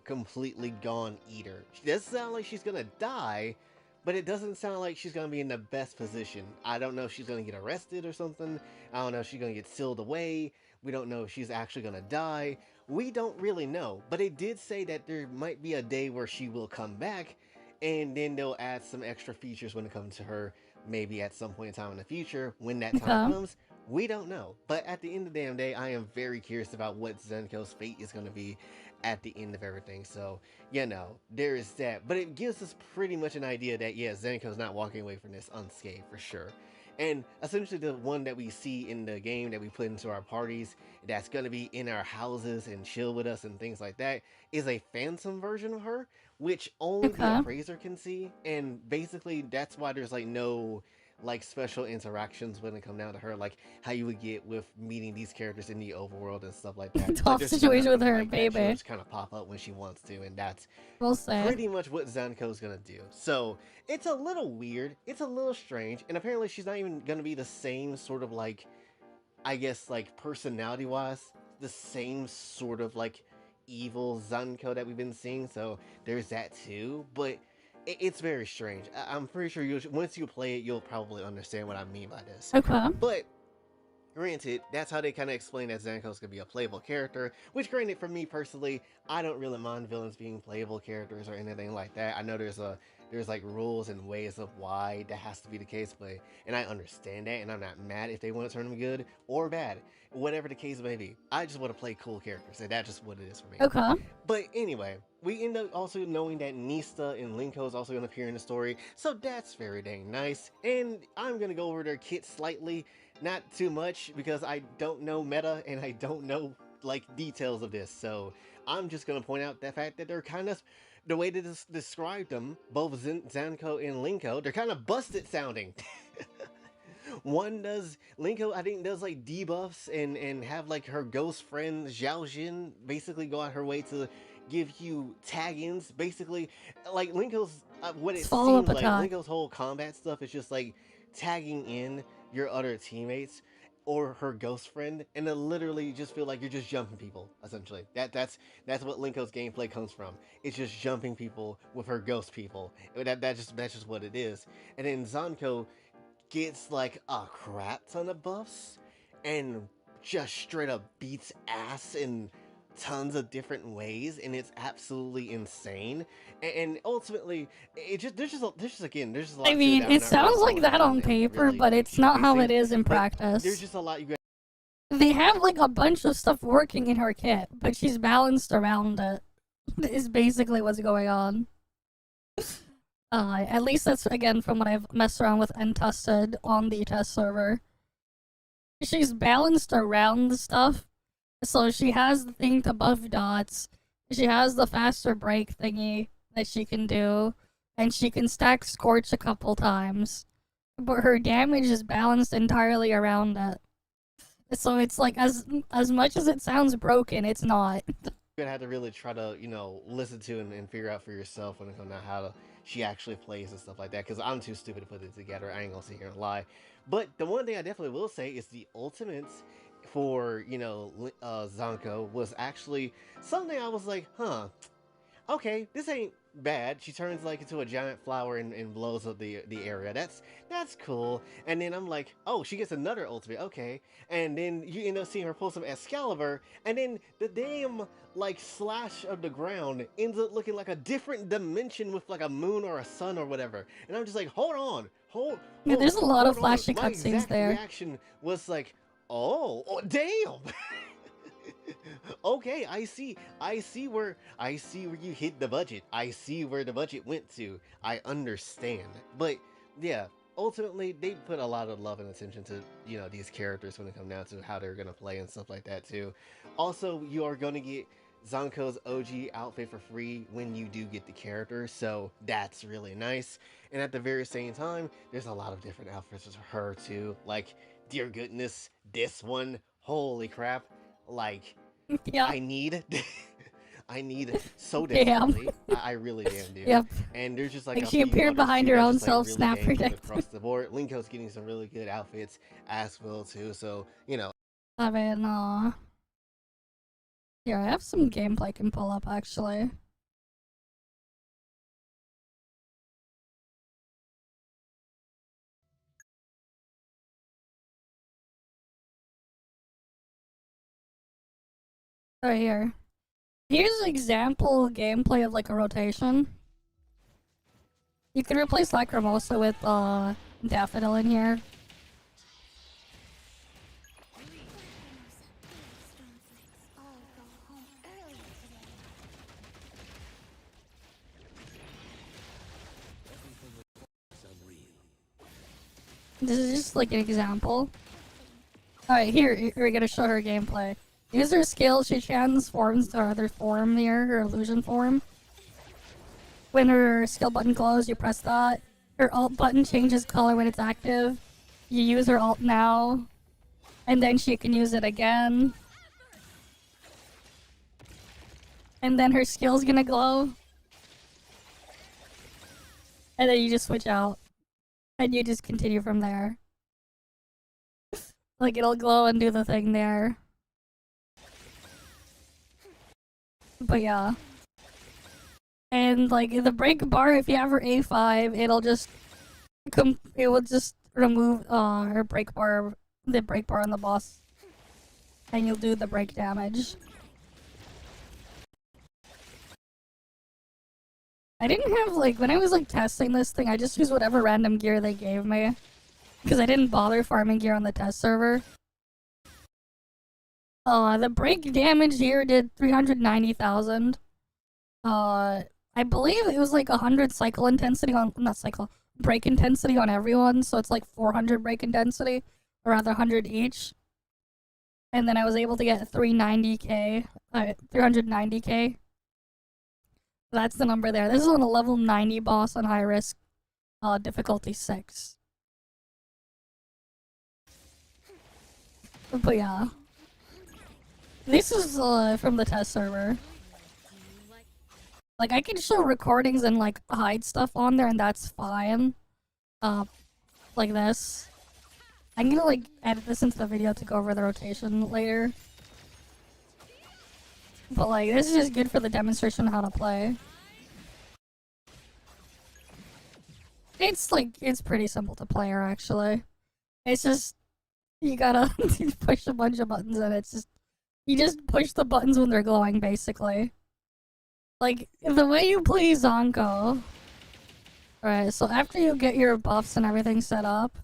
completely gone either. She does sound like she's going to die, but it doesn't sound like she's going to be in the best position. I don't know if she's going to get arrested or something. I don't know if she's going to get sealed away. We don't know if she's actually going to die. We don't really know, but it did say that there might be a day where she will come back, and then they'll add some extra features when it comes to her, maybe at some point in time in the future. When that time comes, we don't know. But at the end of the damn day, I am very curious about what Zenko's fate is going to be at the end of everything. So, there is that. But it gives us pretty much an idea that, yeah, Zenko's not walking away from this unscathed for sure. And essentially the one that we see in the game that we put into our parties, that's going to be in our houses and chill with us and things like that, is a phantom version of her, which only the appraiser can see. And basically that's why there's like no special interactions when it comes down to her, like how you would get with meeting these characters in the overworld and stuff like that. Tough situation with her, baby. She'll just kind of pop up when she wants to, and that's pretty much what Zenko's gonna do. So it's a little weird, it's a little strange, and apparently she's not even gonna be the same sort of personality wise, the same sort of evil Zenko that we've been seeing. So there's that too, but it's very strange. I'm pretty sure once you play it, you'll probably understand what I mean by this. Okay. But granted, that's how they kind of explain that Zenko's gonna be a playable character. Which, granted, for me personally, I don't really mind villains being playable characters or anything like that. I know there's rules and ways of why that has to be the case, and I understand that, and I'm not mad if they want to turn them good or bad, whatever the case may be. I just want to play cool characters, and that's just what it is for me. Okay. But anyway, we end up also knowing that Nista and Linko is also going to appear in the story, so that's very dang nice. And I'm going to go over their kit slightly, not too much, because I don't know meta and I don't know details of this, so I'm just going to point out the fact that they're kind of, the way they described them, both Zenko and Linko, they're kind of busted sounding. Linko, I think, does debuffs and have her ghost friend Xiaojin basically go out her way to give you tag-ins. Basically, Linko's, what it seems like, Linko's whole combat stuff is just tagging in your other teammates or her ghost friend, and it literally just feel like you're just jumping people, essentially. That's what Linko's gameplay comes from. It's just jumping people with her ghost people. That's just what it is. And then Zenko gets a crap ton of buffs and just straight up beats ass in tons of different ways, and it's absolutely insane. And ultimately, there's just a lot. I mean, it sounds like that on paper, really, but it's not how it is in practice. There's just a lot you guys. They have a bunch of stuff working in her kit, but she's balanced around it. Is basically what's going on. At least that's, again, from what I've messed around with and tested on the test server. She's balanced around the stuff. So she has the thing to buff dots, she has the faster break thingy that she can do, and she can stack Scorch a couple times. But her damage is balanced entirely around it. So it's like as much as it sounds broken, it's not. You're gonna have to really try to, you know, listen to and figure out for yourself when it comes to how she actually plays and stuff like that. Because I'm too stupid to put it together. I ain't gonna sit here and lie. But the one thing I definitely will say is the ultimates for, you know, Zanko was actually something I was like, huh, okay, this ain't bad. She turns like into a giant flower and blows up the area. That's cool. And then I'm like, oh, she gets another ultimate. Okay. And then you end up seeing her pull some Excalibur, and then the damn like slash of the ground ends up looking like a different dimension with like a moon or a sun or whatever. And I'm just like, hold on, Yeah, there's a lot of flashy My cutscenes exact there. reaction was like, oh damn. Okay, I see where you hit the budget. I see where the budget went to. I understand. But yeah, ultimately they put a lot of love and attention to, you know, these characters when it comes down to how they're gonna play and stuff like that too. Also, you are gonna get Zanko's OG outfit for free when you do get the character, so that's really nice. And at the very same time, there's a lot of different outfits for her too. Like, dear goodness, this one, holy crap. Like, Yeah. I need I need so Damn. desperately. I really damn do. Yep. And there's just Like a she few appeared others, behind too, her that's own just, like, self, really snap dang good protect. across the board. Linko's getting some really good outfits as well too. So, you know. I mean, here, I have some gameplay I can pull up actually. Right here. Here's an example gameplay of like a rotation. You can replace Lacrimosa with Daffodil in here. This is just like an example. Alright, here we're gonna show her gameplay. Use her skill, she transforms to her other form here, her illusion form. When her skill button glows, you press that. Her alt button changes color when it's active. You use her alt now, and then she can use it again. And then her skill's gonna glow. And then you just switch out. And you just continue from there. Like, it'll glow and do the thing there. But yeah. And like the break bar, if you have her A5, it'll just it will just remove her break bar, the break bar on the boss, and you'll do the break damage. I didn't have like when I was like testing this thing, I just used whatever random gear they gave me because I didn't bother farming gear on the test server. The break damage here did 390,000. I believe it was like 100 cycle intensity on, not cycle, break intensity on everyone, so it's like 400 break intensity, or rather 100 each. And then I was able to get 390k, 390k. That's the number there. This is on a level 90 boss on high risk, difficulty 6. But yeah. This is from the test server. Like, I can show recordings and, like, hide stuff on there, and that's fine. Like this. I'm gonna, like, edit this into the video to go over the rotation later. But, like, this is just good for the demonstration of how to play. It's, like, it's pretty simple to play her, actually. It's just, you gotta push a bunch of buttons, and it's just, you just push the buttons when they're glowing, basically. Like, the way you play Zanko. Alright, so after you get your buffs and everything set up.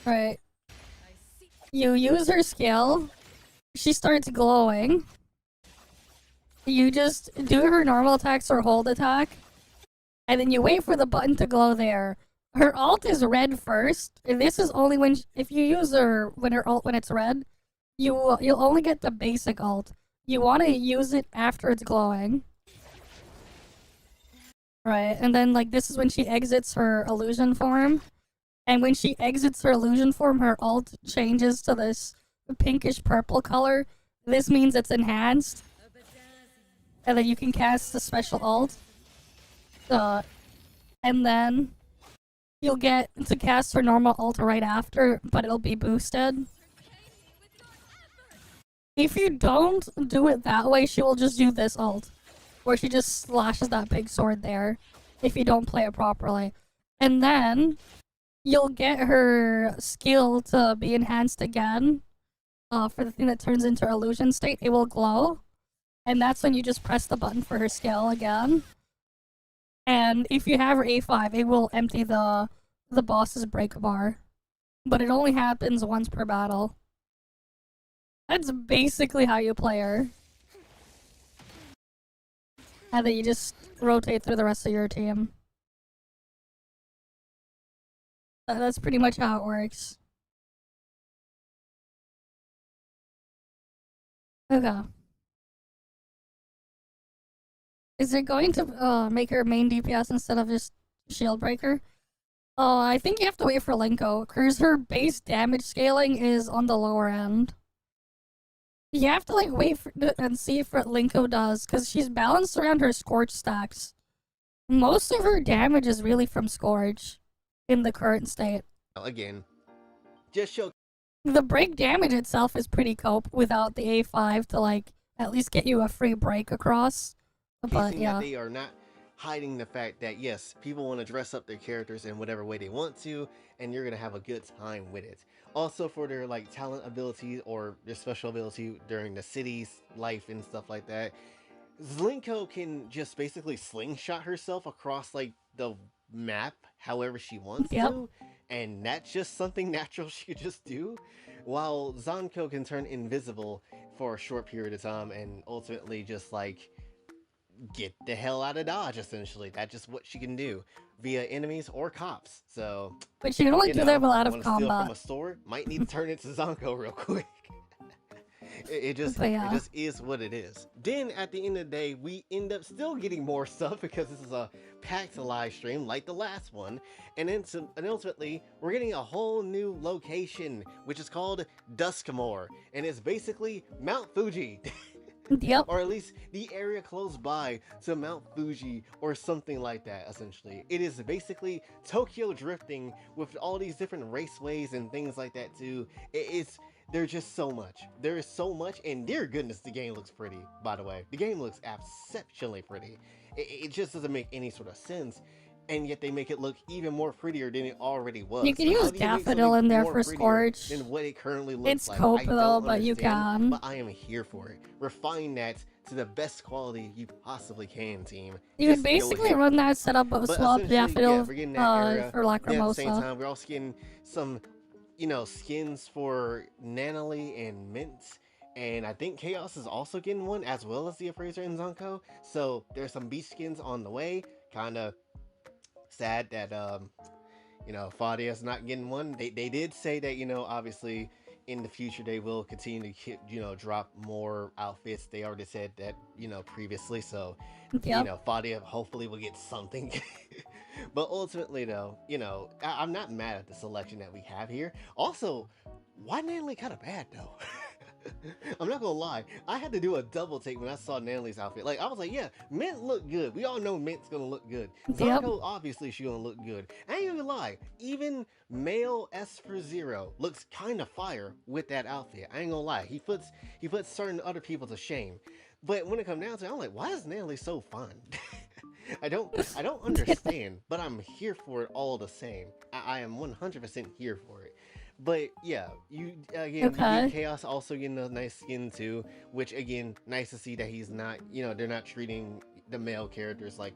Right. You use her skill. She starts glowing. You just do her normal attacks or hold attack. And then you wait for the button to glow there. Her alt is red first, and this is only when if you use her when it's red, you'll only get the basic alt. You want to use it after it's glowing, Right, and then like this is when she exits her illusion form. And when she exits her illusion form, her alt changes to this pinkish purple color. This means it's enhanced. And then you can cast the special alt. And then you'll get to cast her normal alt right after, but it'll be boosted. If you don't do it that way, she will just do this alt, where she just slashes that big sword there, if you don't play it properly. And then you'll get her skill to be enhanced again. For the thing that turns into illusion state, it will glow. And that's when you just press the button for her skill again. And if you have her A5, it will empty the boss's break bar. But it only happens once per battle. That's basically how you play her. And then you just rotate through the rest of your team. That's pretty much how it works. Okay. Is it going to make her main DPS instead of just shield breaker? I think you have to wait for Linko, because her base damage scaling is on the lower end. You have to like wait for and see if what Linko does, because she's balanced around her Scorch stacks. Most of her damage is really from Scorch in the current state. Again, just show The break damage itself is pretty cope without the A5 to like at least get you a free break across. But yeah, that they are not hiding the fact that yes, people want to dress up their characters in whatever way they want to, and you're gonna have a good time with it. Also for their like talent ability or their special ability during the city's life and stuff like that, Zlinko can just basically slingshot herself across like the map however she wants to, and that's just something natural she could just do, while Zanko can turn invisible for a short period of time and ultimately just like get the hell out of Dodge, essentially. That's just what she can do via enemies or cops. So, but she can only do that with a lot of steal from combat. a store, might need to turn into Zonko real quick. It just is what it is. Then at the end of the day, we end up still getting more stuff because this is a packed live stream like the last one, and then and ultimately we're getting a whole new location which is called Duskmore, and it's basically Mount Fuji. Yep. Or at least the area close by to Mount Fuji or something like that, essentially. It is basically Tokyo drifting with all these different raceways and things like that too. There's just so much. There is so much, and dear goodness, the game looks pretty, by the way. The game looks exceptionally pretty. It just doesn't make any sort of sense, and yet they make it look even more prettier than it already was. You can use Daffodil in there for Scorch. Than what it currently looks it's like. cope though, but you can. But I am here for it. Refine that to the best quality you possibly can, team. You can basically run that setup but swap Daffodil for Lacrimosa. Then at the same time, we're also getting some, skins for Nanalie and Mint. And I think Chaos is also getting one, as well as the Appraiser and Zonko. So there's some beach skins on the way. Kinda sad that Fadia's not getting one. They did say that, obviously in the future they will continue to drop more outfits. They already said that, previously. So Fadia hopefully will get something. But ultimately though, I'm not mad at the selection that we have here. Also, why Natalie kind of bad though? I'm not gonna lie, I had to do a double take when I saw Natalie's outfit. Like, I was like, yeah, Mint looked good. We all know Mint's gonna look good. Zonko, obviously, she's gonna look good. I ain't gonna lie, even male S for Zero looks kind of fire with that outfit. I ain't gonna lie, he puts certain other people to shame. But when it comes down to it, I'm like, why is Natalie so fun? I don't understand, but I'm here for it all the same. I am 100% here for it. But yeah, you get Chaos also getting a nice skin too, which again, nice to see that he's not, they're not treating the male characters like,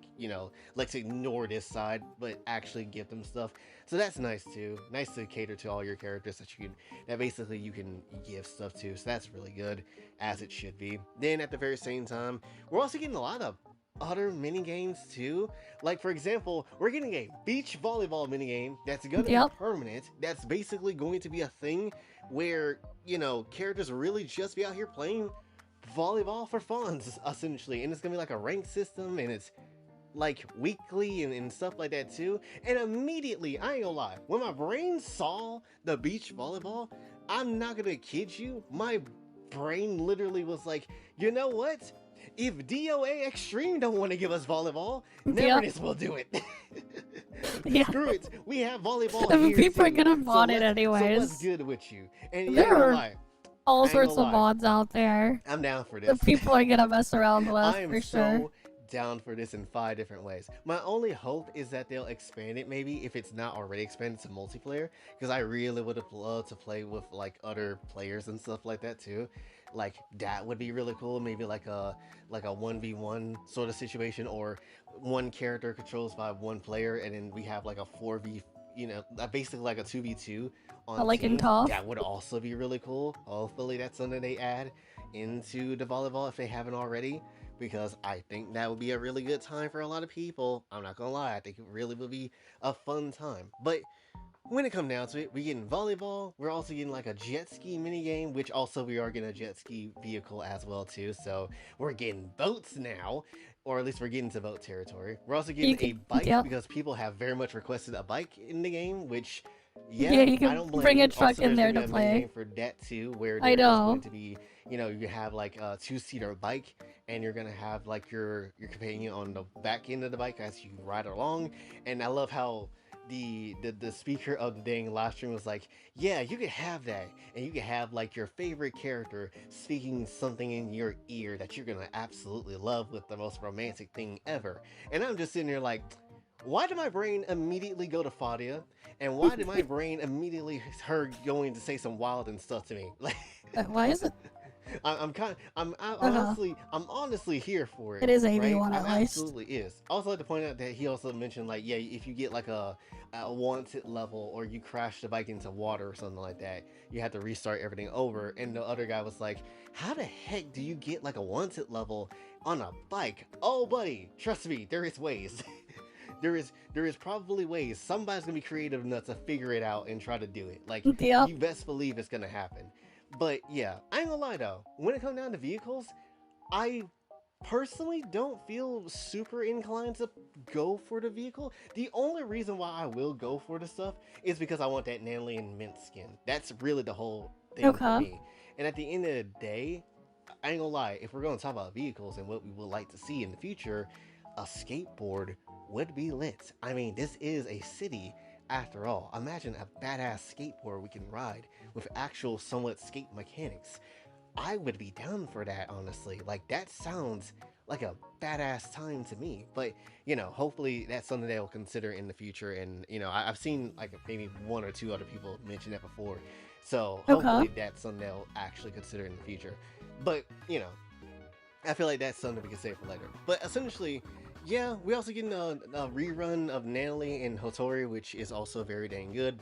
let's ignore this side, but actually give them stuff. So that's nice too. Nice to cater to all your characters that basically you can give stuff to. So that's really good, as it should be. Then at the very same time, we're also getting a lot of other mini games too. Like, for example, we're getting a beach volleyball mini game that's gonna be permanent. That's basically going to be a thing where characters really just be out here playing volleyball for fun, essentially. And it's gonna be like a rank system, and it's like weekly and stuff like that too. And immediately, I ain't gonna lie, when my brain saw the beach volleyball, I'm not gonna kid you, my brain literally was like, you know what? If DOA Extreme don't want to give us volleyball, Neverness will do it. Yeah. Screw it. We have volleyball If here people are too. gonna mod it So anyways. what's good with you? And There yeah, are lie, all ain't sorts gonna of lie. mods out there I'm down for that this. people are gonna mess around with I am for so sure. down for this in 5 different ways. My only hope is that they'll expand it, maybe if it's not already expanded to multiplayer, because I really would have loved to play with like other players and stuff like that too. Like that would be really cool. Maybe like a 1v1 sort of situation, or one character controls by one player, and then we have like a 4v, basically like a 2v2 on Like in teams. ToF. That would also be really cool. Hopefully that's something they add into the volleyball if they haven't already, because I think that would be a really good time for a lot of people. I'm not gonna lie, I think it really would be a fun time. But when it comes down to it, we're getting volleyball. We're also getting like a jet ski mini game, which also we are getting a jet ski vehicle as well too. So we're getting boats now, or at least we're getting to boat territory. We're also getting a bike because people have very much requested a bike in the game, which yeah, you can I don't blame bring you. a truck Also, in there's there gonna to be a mini play. game for that too, where I there is know. going to be, you have like a 2-seater bike, and you're gonna have like your companion on the back end of the bike as you ride along. And I love how the speaker of the dang live stream was like, yeah, you could have that, and you could have like your favorite character speaking something in your ear that you're gonna absolutely love with the most romantic thing ever. And I'm just sitting there like, why did my brain immediately go to Fadia? And why did my brain immediately her going to say some wild and stuff to me? Like, Why is it? I'm honestly here for it. It is right? AV1 I at least. absolutely is. I also like to point out that he also mentioned like, yeah, if you get like a wanted level, or you crash the bike into water or something like that, you have to restart everything over. And the other guy was like, how the heck do you get like a wanted level on a bike? Oh, buddy, trust me, there is ways. There is probably ways. Somebody's gonna be creative enough to figure it out and try to do it. Like, Yep. you best believe it's gonna happen. But yeah, I ain't gonna lie though, when it comes down to vehicles, I personally don't feel super inclined to go for the vehicle. The only reason why I will go for the stuff is because I want that Nanley and Mint skin. That's really the whole thing for me. And at the end of the day, I ain't gonna lie, if we're gonna talk about vehicles and what we would like to see in the future, a skateboard would be lit. I mean, this is a city after all. Imagine a badass skateboard we can ride with actual somewhat skate mechanics. I would be down for that, honestly. Like, that sounds like a badass time to me. But, hopefully that's something they'll consider in the future. And, I've seen like maybe 1 or 2 other people mention that before. So hopefully that's something they'll actually consider in the future. But, I feel like that's something we can save for later. But essentially, yeah, we also getting a rerun of Natalie and Hotori, which is also very dang good.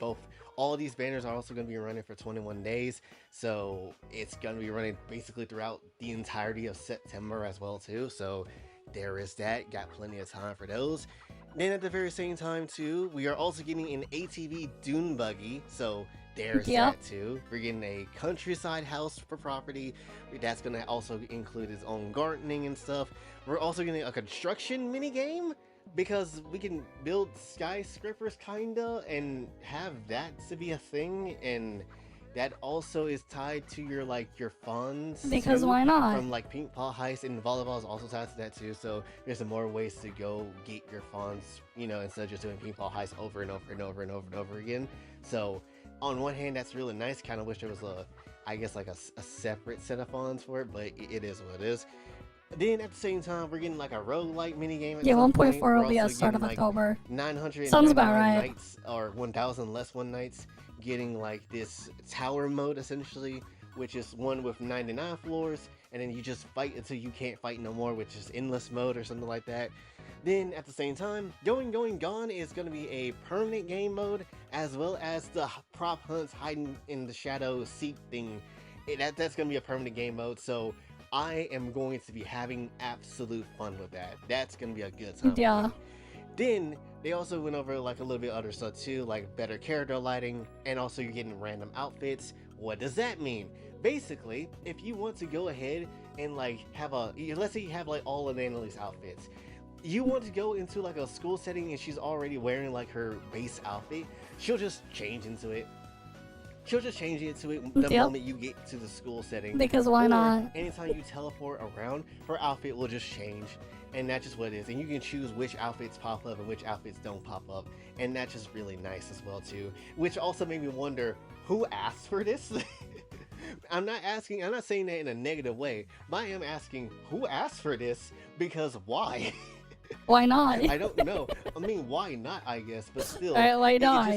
All these banners are also going to be running for 21 days, so it's going to be running basically throughout the entirety of September as well too. So there is that. Got plenty of time for those. Then at the very same time too, we are also getting an ATV dune buggy. So there's that too. We're getting a countryside house for property. That's going to also include its own gardening and stuff. We're also getting a construction mini game, because we can build skyscrapers kinda and have that to be a thing, and that also is tied to your funds. Because too, why not? From like ping pong heist, and volleyball is also tied to that too. So there's some more ways to go get your funds, instead of just doing ping pong heist over and over and over and over and over again. So on one hand, that's really nice. Kind of wish there was a separate set of funds for it, but it is what it is. Then at the same time, we're getting like a roguelike minigame. Yeah, 1.4 will be at start of October. 900 Sounds about right. nights, or 1,000 less one nights, getting like this tower mode essentially, which is one with 99 floors, and then you just fight until you can't fight no more, which is endless mode or something like that. Then at the same time, Going Gone is going to be a permanent game mode, as well as the prop hunts hiding in the shadow seek thing. That's going to be a permanent game mode, so I am going to be having absolute fun with that. That's going to be a good time. Yeah. Then they also went over like a little bit other stuff too, like better character lighting, and also you're getting random outfits. What does that mean? Basically, if you want to go ahead and like have let's say you have like all of Annalie's outfits, you want to go into like a school setting and she's already wearing like her base outfit, she'll just change into it. She'll just change it to it the moment you get to the school setting. Because why not? Anytime you teleport around, her outfit will just change. And that's just what it is. And you can choose which outfits pop up and which outfits don't pop up. And that's just really nice as well too. Which also made me wonder, who asked for this? I'm not saying that in a negative way, but I am asking, who asked for this? Because why? Why not? I don't know. I mean, why not, I guess, but still. Why not?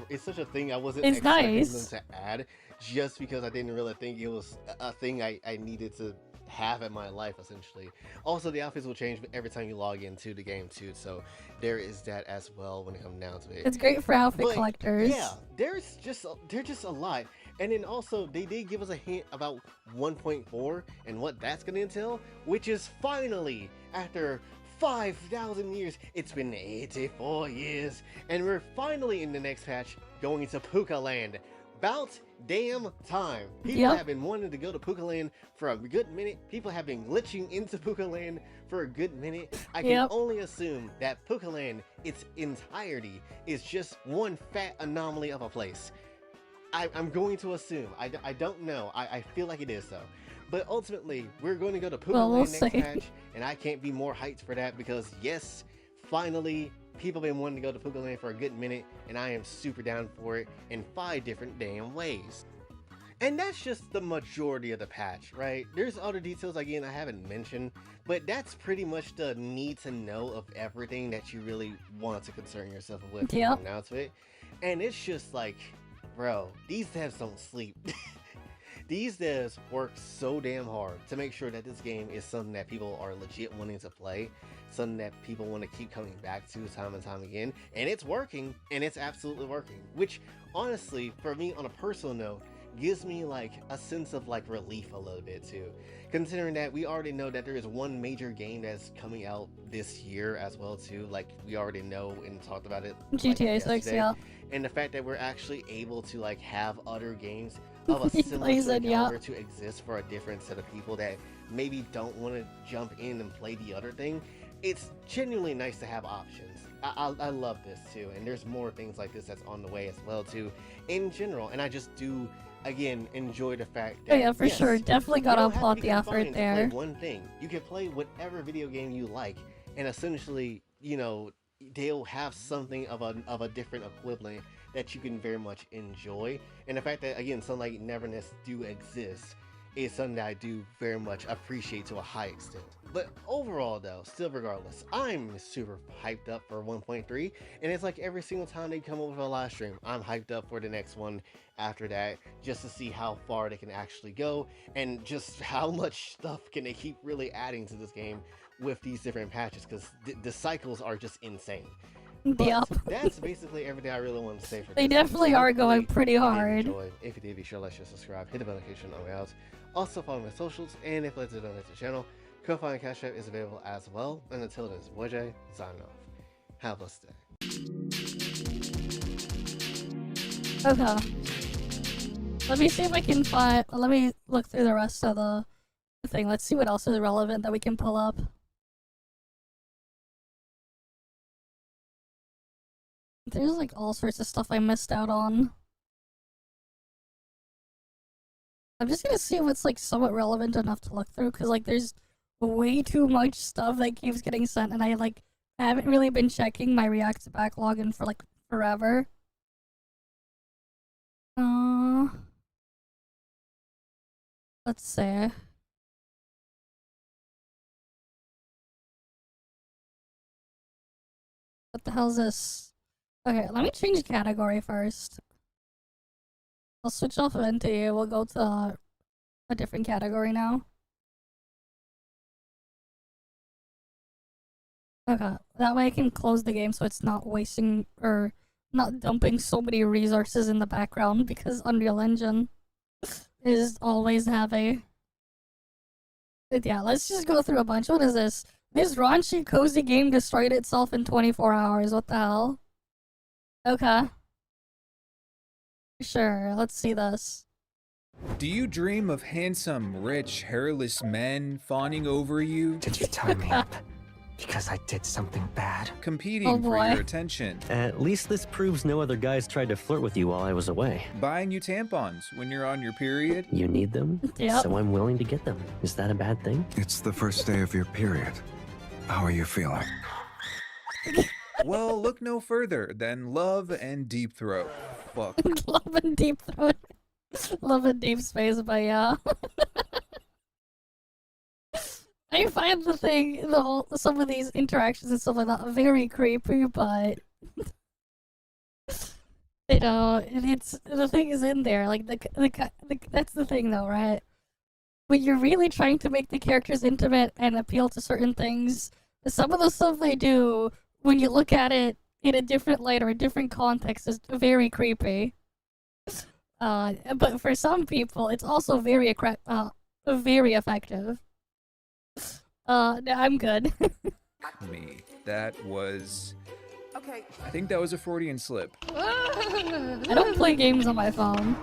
It's such a thing I wasn't It's expecting nice. them to add, just because I didn't really think it was a thing I needed to have in my life, essentially. Also, the outfits will change every time you log into the game too, so there is that as well when it comes down to it. It's great for outfit collectors. Yeah, there's just a lot. And then also, they did give us a hint about 1.4 and what that's going to entail, which is finally, after 5,000 years, it's been 84 years, and we're finally in the next patch going into Puka Land. About damn time. People have been wanting to go to Puka Land for a good minute. People have been glitching into Puka Land for a good minute. I can only assume that Puka Land, its entirety, is just one fat anomaly of a place. I'm going to assume. I don't know. I feel like it is though. But ultimately, we're going to go to Puka Land next patch, and I can't be more hyped for that because yes, finally, people have been wanting to go to Puka Land for a good minute, and I am super down for it in 5 different damn ways. And that's just the majority of the patch, right? There's other details, again, I haven't mentioned, but that's pretty much the need to know of everything that you really want to concern yourself with now to it. And it's just like, bro, these devs don't sleep. These devs work so damn hard to make sure that this game is something that people are legit wanting to play, something that people want to keep coming back to time and time again, and it's working, and it's absolutely working, which honestly, for me, on a personal note, gives me like a sense of like relief a little bit too, considering that we already know that there is one major game that's coming out this year as well too, like we already know and talked about it, GTA 6, yeah. And the fact that we're actually able to like have other games of a similar caliber to exist for a different set of people that maybe don't want to jump in and play the other thing, it's genuinely nice to have options. I love this too, and there's more things like this that's on the way as well too in general, and I just do again enjoy the fact that for sure, definitely gotta applaud the effort there. One thing, you can play whatever video game you like, and essentially, you know, they'll have something of a different equivalent that you can very much enjoy. And the fact that, again, something like Neverness do exist is something that I do very much appreciate to a high extent. But overall though, still regardless, I'm super hyped up for 1.3, and it's like every single time they come up with a live stream, I'm hyped up for the next one after that, just to see how far they can actually go, and just how much stuff can they keep really adding to this game with these different patches, because the cycles are just insane. But that's basically everything I really want to say for They definitely are going pretty hard. If you did, be sure to like, share, subscribe, hit the notification on the way out. Also follow my socials, and if you'd like to donate to the channel, Ko-Fi and Cash App is available as well. And until then, it's Boy J, signing off. Have a blessed day. Okay. Let me see if I can find. Let me look through the rest of the thing. Let's see what else is relevant that we can pull up. There's like all sorts of stuff I missed out on. I'm just gonna see what's like somewhat relevant enough to look through, because like there's way too much stuff that keeps getting sent, and I haven't really been checking my React backlog in for like forever. Let's see. What the hell is this? Okay, let me change category first. I'll switch off of NTE. We'll go to a different category now. Okay, that way I can close the game so it's not wasting or not dumping so many resources in the background, because Unreal Engine is always heavy. But yeah, let's just go through a bunch. What is this? This raunchy cozy game destroyed itself in 24 hours. What the hell? Okay. Sure, let's see this. Do you dream of handsome, rich, hairless men fawning over you? Did you tie me up? Because I did something bad. Competing Oh, for boy. your attention. At least this proves no other guys tried to flirt with you while I was away. Buying you tampons when you're on your period. You need them, Yep. so I'm willing to get them. Is that a bad thing? It's the first day of your period. How are you feeling? Well, look no further than Love and Deep Throat. Fuck. Love and Deep Throat. Love and Deep Space, but yeah. I find some of these interactions and stuff like that very creepy, but you know, it's the thing is in there. Like that's the thing, though, right? When you're really trying to make the characters intimate and appeal to certain things, some of the stuff they do, when you look at it in a different light or a different context, is very creepy. But for some people, it's also very effective. No, I'm good. Me. That was... Okay. I think that was a Freudian slip. I don't play games on my phone.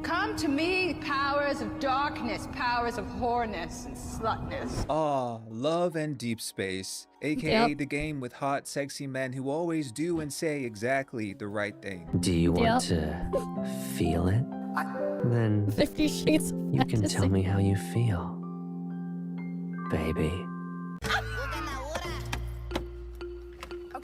Come to me, powers of darkness, powers of whoreness and slutness. Ah, Love and Deep Space, aka Yep. the game with hot, sexy men who always do and say exactly the right thing. Do you want to feel it? Then 50 Shades of you can Fantasy. tell me how you feel, baby.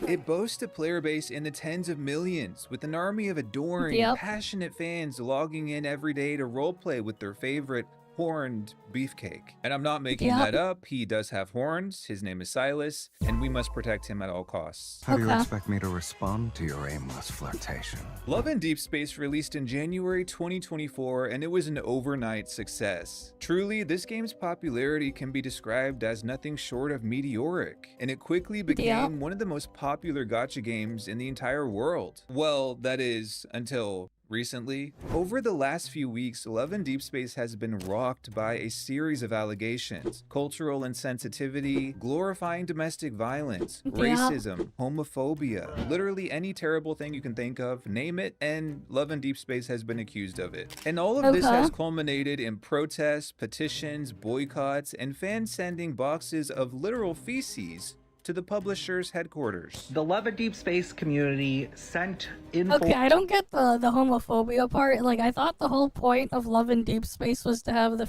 It boasts a player base in the tens of millions, with an army of adoring, Yep. passionate fans logging in every day to roleplay with their favorite horned beefcake. And I'm not making Yep. that up, he does have horns, his name is Silas, and we must protect him at all costs. How do you Okay. expect me to respond to your aimless flirtation? Love and Deep Space released in January 2024, and it was an overnight success. Truly, this game's popularity can be described as nothing short of meteoric, and it quickly became one of the most popular gacha games in the entire world. Well, that is, until recently. Over the last few weeks, Love and Deep Space has been rocked by a series of allegations: cultural insensitivity, glorifying domestic violence, racism, homophobia, literally any terrible thing you can think of, name it, and Love and Deep Space has been accused of it. And all of this has culminated in protests, petitions, boycotts, and fans sending boxes of literal feces to the publisher's headquarters. The Love and Deep Space community sent info. Okay, I don't get the homophobia part. Like, I thought the whole point of Love and Deep Space was to have the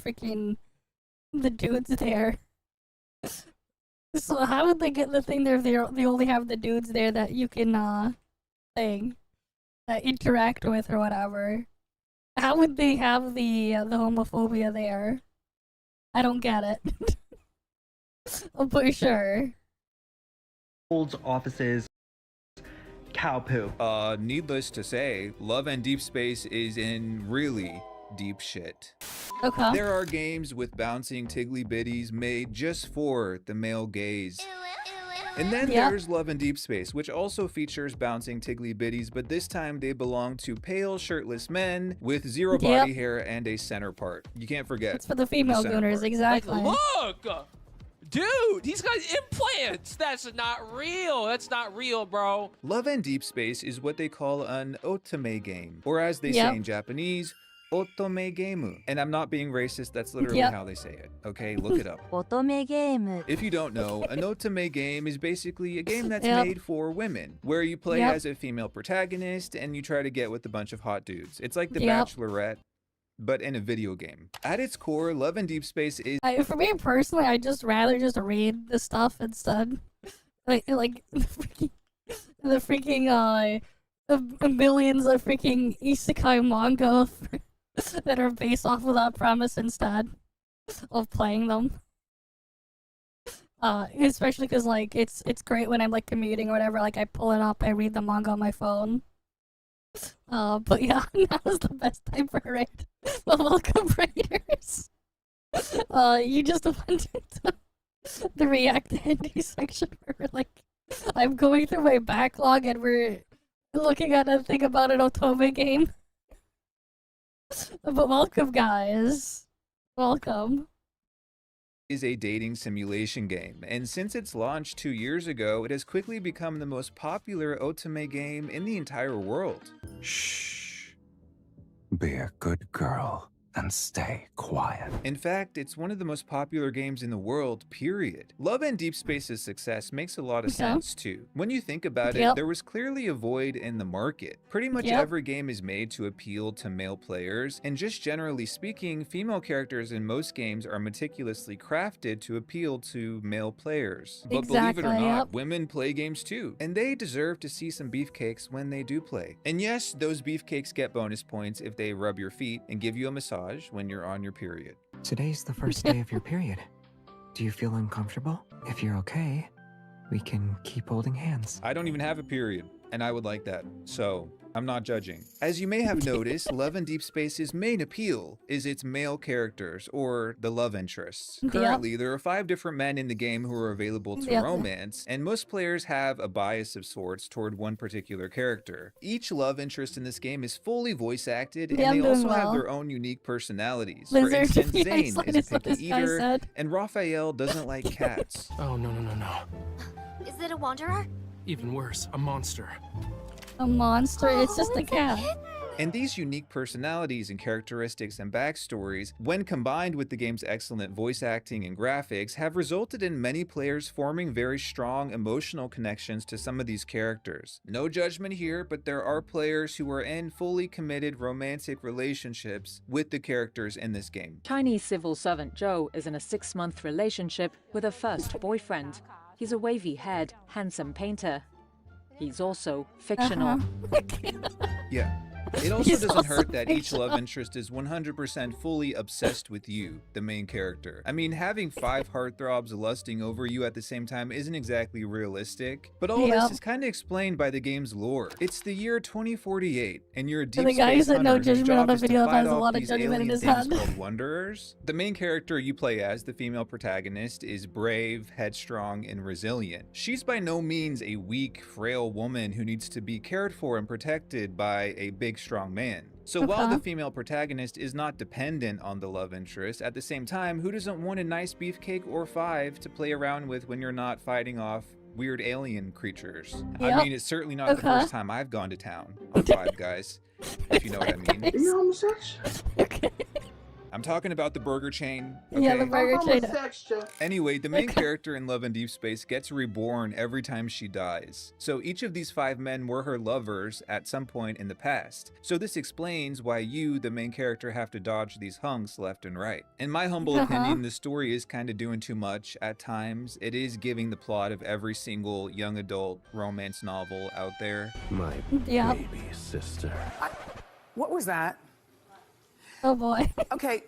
dudes there. So how would they get the thing there if they only have the dudes there that you can interact with or whatever? How would they have the homophobia there? I don't get it. For sure. Holds offices, cow poo. Needless to say, Love and Deep Space is in really deep shit. Okay. There are games with bouncing tiggly bitties made just for the male gaze. And then there's Love and Deep Space, which also features bouncing tiggly bitties, but this time they belong to pale, shirtless men with zero body hair and a center part. You can't forget. It's for the female center gooners, part. exactly. Like, look! Dude, he's got implants! That's not real! That's not real, bro! Love and Deep Space is what they call an otome game, or as they say in Japanese, otome game. And I'm not being racist, that's literally how they say it. Okay, look it up. Otome game. If you don't know, an otome game is basically a game that's made for women, where you play as a female protagonist and you try to get with a bunch of hot dudes. It's like The Bachelorette, but in a video game. At its core, Love and Deep Space is... For me personally, I'd just rather just read the stuff instead. Like the freaking millions of freaking isekai manga that are based off of that premise instead of playing them. Especially because like it's great when I'm like commuting or whatever. Like I pull it up, I read the manga on my phone. But yeah, now's the best time for a raid. Well, welcome, raiders. You just went into the React Indie section where we're like, I'm going through my backlog and we're looking at a thing about an otome game. But welcome, guys. Welcome. Is a dating simulation game, and since its launch 2 years ago, it has quickly become the most popular otome game in the entire world. Shh. Be a good girl. then stay quiet. In fact, it's one of the most popular games in the world, period. Love and Deep Space's success makes a lot of sense too. When you think about it, there was clearly a void in the market. Pretty much every game is made to appeal to male players, and just generally speaking, female characters in most games are meticulously crafted to appeal to male players. But believe it or not, women play games too, and they deserve to see some beefcakes when they do play. And yes, those beefcakes get bonus points if they rub your feet and give you a massage when you're on your period. Today's the first day of your period. Do you feel uncomfortable? If you're okay, we can keep holding hands. I don't even have a period, and I would like that, so I'm not judging. As you may have noticed, Love and Deep Space's main appeal is its male characters, or the love interests. Currently, there are 5 different men in the game who are available to romance, and most players have a bias of sorts toward one particular character. Each love interest in this game is fully voice acted, and they also have their own unique personalities. For instance, Zane is a picky eater, and Raphael doesn't like cats. Oh, no. Is it a wanderer? Even worse, a monster. A monster? It's just a cat. And these unique personalities and characteristics and backstories, when combined with the game's excellent voice acting and graphics, have resulted in many players forming very strong emotional connections to some of these characters. No judgment here, but there are players who are in fully committed romantic relationships with the characters in this game. Chinese civil servant Joe is in a 6-month relationship with a first boyfriend. He's a wavy-haired, handsome painter. He's also fictional. Yeah. It also doesn't hurt that each love interest is 100% fully obsessed with you, the main character. I mean, having 5 heartthrobs lusting over you at the same time isn't exactly realistic, but all this is kind of explained by the game's lore. It's the year 2048, and you're a deep space hunter whose job is to fight off these alien things called wanderers. The main character you play as, the female protagonist, is brave, headstrong, and resilient. She's by no means a weak, frail woman who needs to be cared for and protected by a big, strong man. So while the female protagonist is not dependent on the love interest, at the same time, who doesn't want a nice beefcake or 5 to play around with when you're not fighting off weird alien creatures? I mean, it's certainly not the first time I've gone to town on 5 guys, if you know what I mean. You're homosexual. I'm talking about the burger chain. Okay? Yeah, the burger chain. Anyway, the main character in Love and Deep Space gets reborn every time she dies. So each of these 5 men were her lovers at some point in the past. So this explains why you, the main character, have to dodge these hunks left and right. In my humble opinion, the story is kind of doing too much at times. It is giving the plot of every single young adult romance novel out there. My baby sister. What was that? Oh boy. Okay,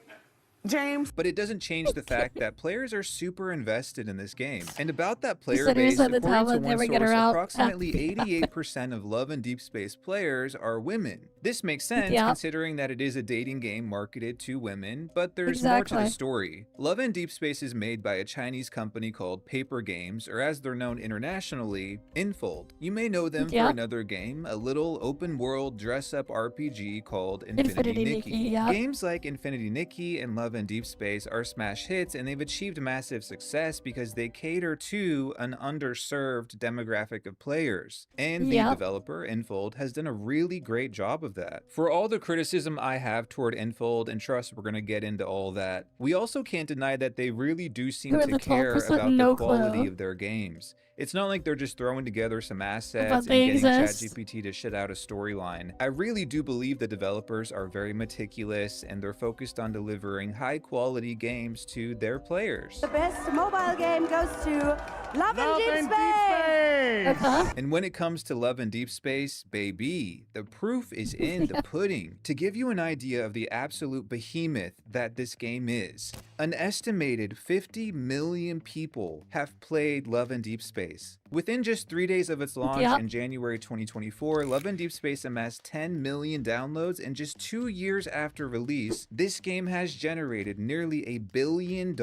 James. But it doesn't change the fact that players are super invested in this game. And about that player base, according to one source, approximately 88% of Love and Deep Space players are women. This makes sense considering that it is a dating game marketed to women, but there's more to the story. Love and Deep Space is made by a Chinese company called Paper Games, or as they're known internationally, EnVtuber. You may know them for another game, a little open-world dress-up RPG called Infinity Nikki. Games like Infinity Nikki and Love and Deep Space are smash hits, and they've achieved massive success because they cater to an underserved demographic of players. And the developer, EnVtuber, has done a really great job of that. For all the criticism I have toward EnVtuber, and trust we're going to get into all that, we also can't deny that they really do seem to care about the quality of their games. It's not like they're just throwing together some assets and getting ChatGPT to shit out a storyline. I really do believe the developers are very meticulous and they're focused on delivering high quality games to their players. The best mobile game goes to Love and Deep Space! And when it comes to Love and Deep Space, baby, the proof is in the pudding. To give you an idea of the absolute behemoth that this game is, an estimated 50 million people have played Love and Deep Space. Within just 3 days of its launch in January 2024, Love and Deep Space amassed 10 million downloads, and just 2 years after release, this game has generated nearly $1 billion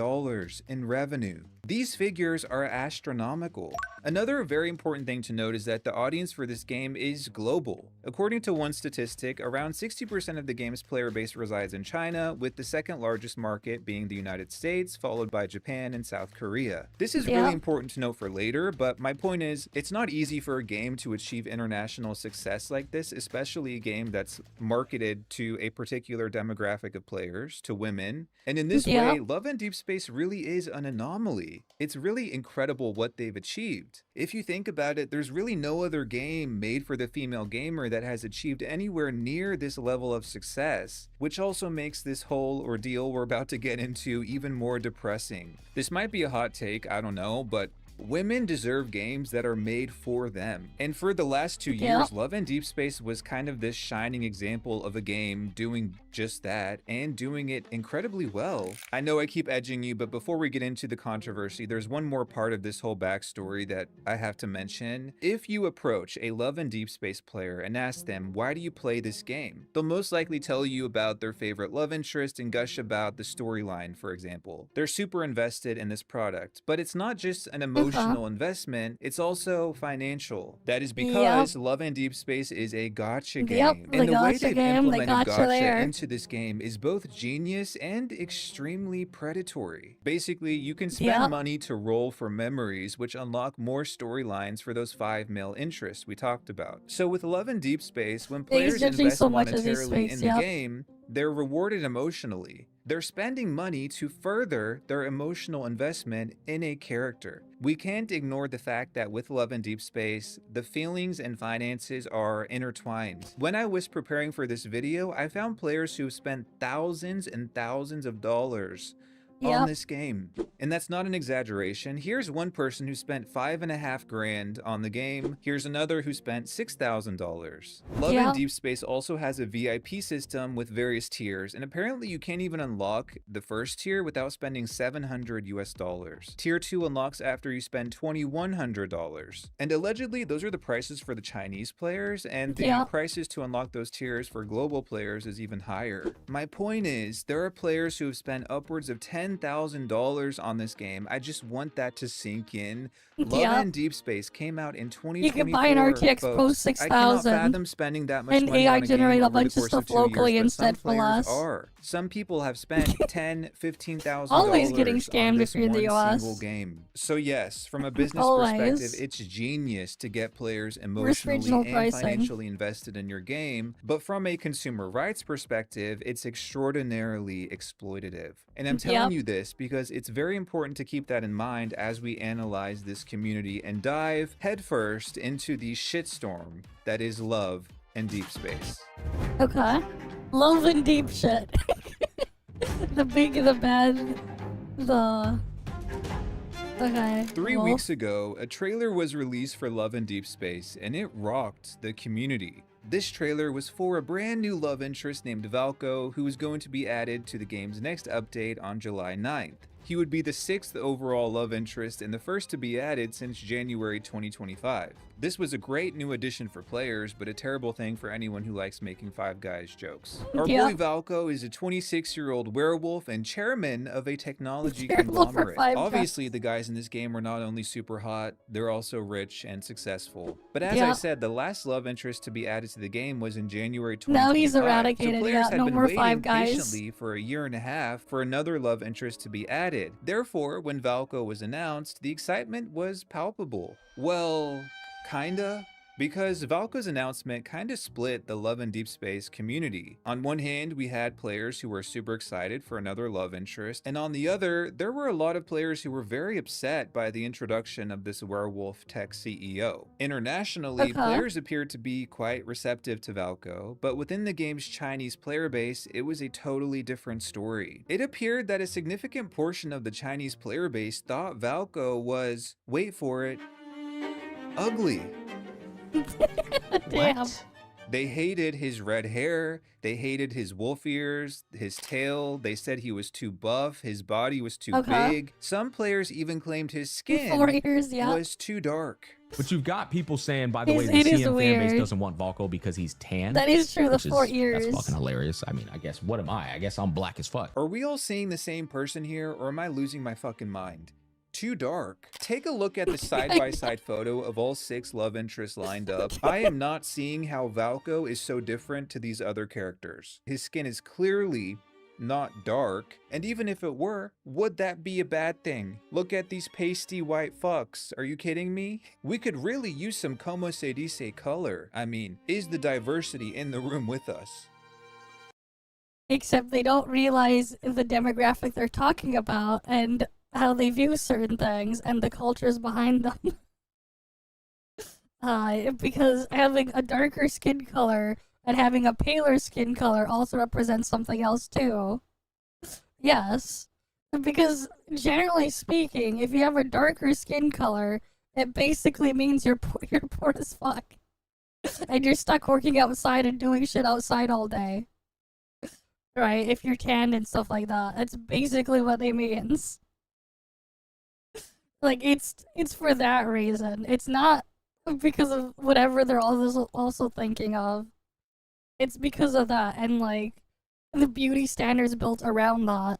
in revenue. These figures are astronomical. Another very important thing to note is that the audience for this game is global. According to one statistic, around 60% of the game's player base resides in China, with the second largest market being the United States, followed by Japan and South Korea. This is really important to note for later, but my point is, it's not easy for a game to achieve international success like this, especially a game that's marketed to a particular demographic of players, to women. And in this way, Love and Deep Space really is an anomaly. It's really incredible what they've achieved. If you think about it, there's really no other game made for the female gamer that has achieved anywhere near this level of success, which also makes this whole ordeal we're about to get into even more depressing. This might be a hot take, I don't know, but women deserve games that are made for them. And for the last 2 years, Love and Deep Space was kind of this shining example of a game doing just that and doing it incredibly well. I know I keep edging you, but before we get into the controversy, there's one more part of this whole backstory that I have to mention. If you approach a Love and Deep Space player and ask them, why do you play this game? They'll most likely tell you about their favorite love interest and gush about the storyline, for example. They're super invested in this product, but it's not just an emotional investment, it's also financial. That is because Love and Deep Space is a gacha game. And the way they've implemented gacha into this game is both genius and extremely predatory. Basically, you can spend money to roll for memories, which unlock more storylines for those 5 male interests we talked about. So with Love and Deep Space, when players invest monetarily in the game, they're rewarded emotionally. They're spending money to further their emotional investment in a character. We can't ignore the fact that with Love and Deep Space, the feelings and finances are intertwined. When I was preparing for this video, I found players who spent thousands and thousands of dollars on this game. And that's not an exaggeration. Here's one person who spent $5.5 grand on the game. Here's another who spent $6,000. Love and Deep Space also has a VIP system with various tiers, and apparently you can't even unlock the first tier without spending $700 US. Tier 2 unlocks after you spend $2,100. And allegedly, those are the prices for the Chinese players, and the prices to unlock those tiers for global players is even higher. My point is, there are players who have spent upwards of $10,000 on this game. I just want that to sink in. Love and Deep Space came out in 2024. You can buy an RTX Pro 6000. I cannot fathom spending that much money AI on a generate game a bunch of stuff locally instead for less. Some people have spent $10,000, $15,000 Always getting scammed on this if you're in the US. single game. So yes, from a business perspective, it's genius to get players emotionally and financially invested in your game. But from a consumer rights perspective, it's extraordinarily exploitative. And I'm telling you this because it's very important to keep that in mind as we analyze this community and dive headfirst into the shitstorm that is Love and Deep Space. Okay. Love and deep shit. The big, the bad, the... Okay. 3 weeks ago, a trailer was released for Love and Deep Space, and it rocked the community. This trailer was for a brand new love interest named Valko, who was going to be added to the game's next update on July 9th. He would be the 6th overall love interest and the first to be added since January 2025. This was a great new addition for players, but a terrible thing for anyone who likes making Five Guys jokes. Our boy Valko is a 26-year-old werewolf and chairman of a technology conglomerate. Obviously, the guys in this game are not only super hot, they're also rich and successful. But as I said, the last love interest to be added to the game was in January 2025. Now he's eradicated, so players had no been more waiting Five Guys. patiently for a year and a half for another love interest to be added. Therefore, when Valko was announced, the excitement was palpable. Well, kinda. Because Valko's announcement kinda split the Love and Deep Space community. On one hand, we had players who were super excited for another love interest, and on the other, there were a lot of players who were very upset by the introduction of this werewolf tech CEO. Internationally, players appeared to be quite receptive to Valko, but within the game's Chinese player base, it was a totally different story. It appeared that a significant portion of the Chinese player base thought Valko was, wait for it, ugly. Damn. They hated his red hair, they hated his wolf ears, his tail, they said he was too buff, his body was too big. Some players even claimed his skin was too dark. But you've got people saying, by the way, the CM fan base doesn't want Valko because he's tan. That is true, the 4 ears. That's fucking hilarious. I mean, I guess, what am I? I guess I'm black as fuck. Are we all seeing the same person here, or am I losing my fucking mind? too dark. Take a look at the side-by-side photo of all 6 love interests lined up. I am not seeing how Valko is so different to these other characters. His skin is clearly not dark, and even if it were, would that be a bad thing? Look at these pasty white fucks, are you kidding me? We could really use some como se dice color. I mean, is the diversity in the room with us? Except they don't realize the demographic they're talking about and how they view certain things and the cultures behind them. Because having a darker skin color and having a paler skin color also represents something else too. Yes, because generally speaking, if you have a darker skin color, it basically means you're poor as fuck. And you're stuck working outside and doing shit outside all day. Right, if you're tanned and stuff like that. That's basically what it means. Like, it's for that reason. It's not because of whatever they're also thinking of. It's because of that, and like, the beauty standards built around that.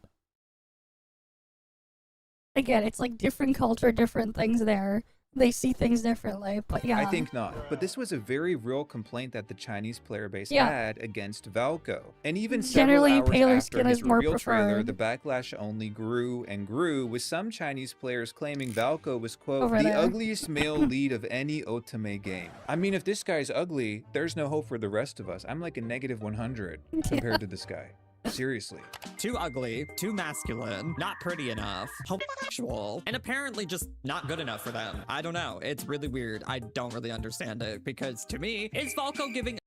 Again, it's like different culture, different things there. They see things differently, but yeah. I think not. But this was a very real complaint that the Chinese player base had against Valko. And even generally, several paler hours skin after his is more reveal trailer, preferred. the backlash only grew and grew, with some Chinese players claiming Valko was, quote, Over the there. ugliest male lead of any otome game. I mean, if this guy's ugly, there's no hope for the rest of us. I'm like a negative 100 compared to this guy. Seriously. Too ugly, too masculine, not pretty enough, homosexual, and apparently just not good enough for them. I don't know. It's really weird. I don't really understand it, because to me, is Valko giving...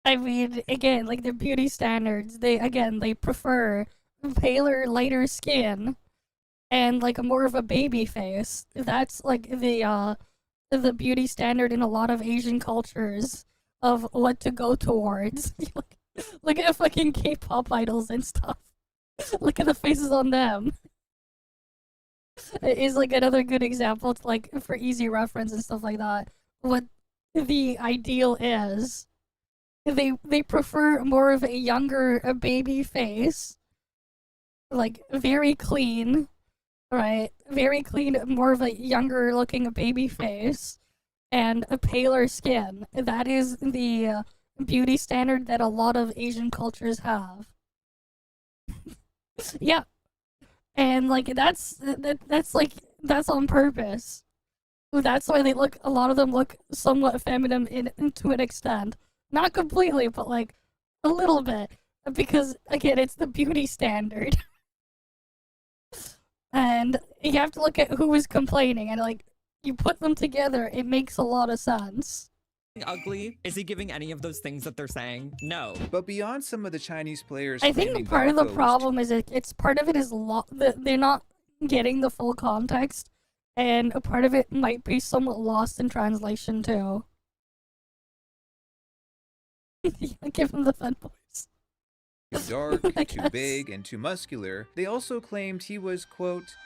I mean, again, like the beauty standards, they prefer paler, lighter skin and like a more of a baby face. That's like the beauty standard in a lot of Asian cultures of what to go towards. Look at fucking K-pop idols and stuff. Look at the faces on them. It is like another good example to, like, for easy reference and stuff like that. What the ideal is. They prefer more of a younger, a baby face. Like, very clean. Right? Very clean, more of a younger looking baby face. And a paler skin. That is the beauty standard that a lot of Asian cultures have. Yeah. And like that's on purpose. That's why a lot of them look somewhat feminine to an extent. Not completely, but like a little bit. Because again, it's the beauty standard. And you have to look at who is complaining, and like you put them together, it makes a lot of sense. Ugly? Is he giving any of those things that they're saying? No. But beyond some of the Chinese players, I think part of the problem is it's part of it is they're not getting the full context, and a part of it might be somewhat lost in translation too. Give him the fun voice. Too dark, too big, and too muscular. They also claimed he was, quote,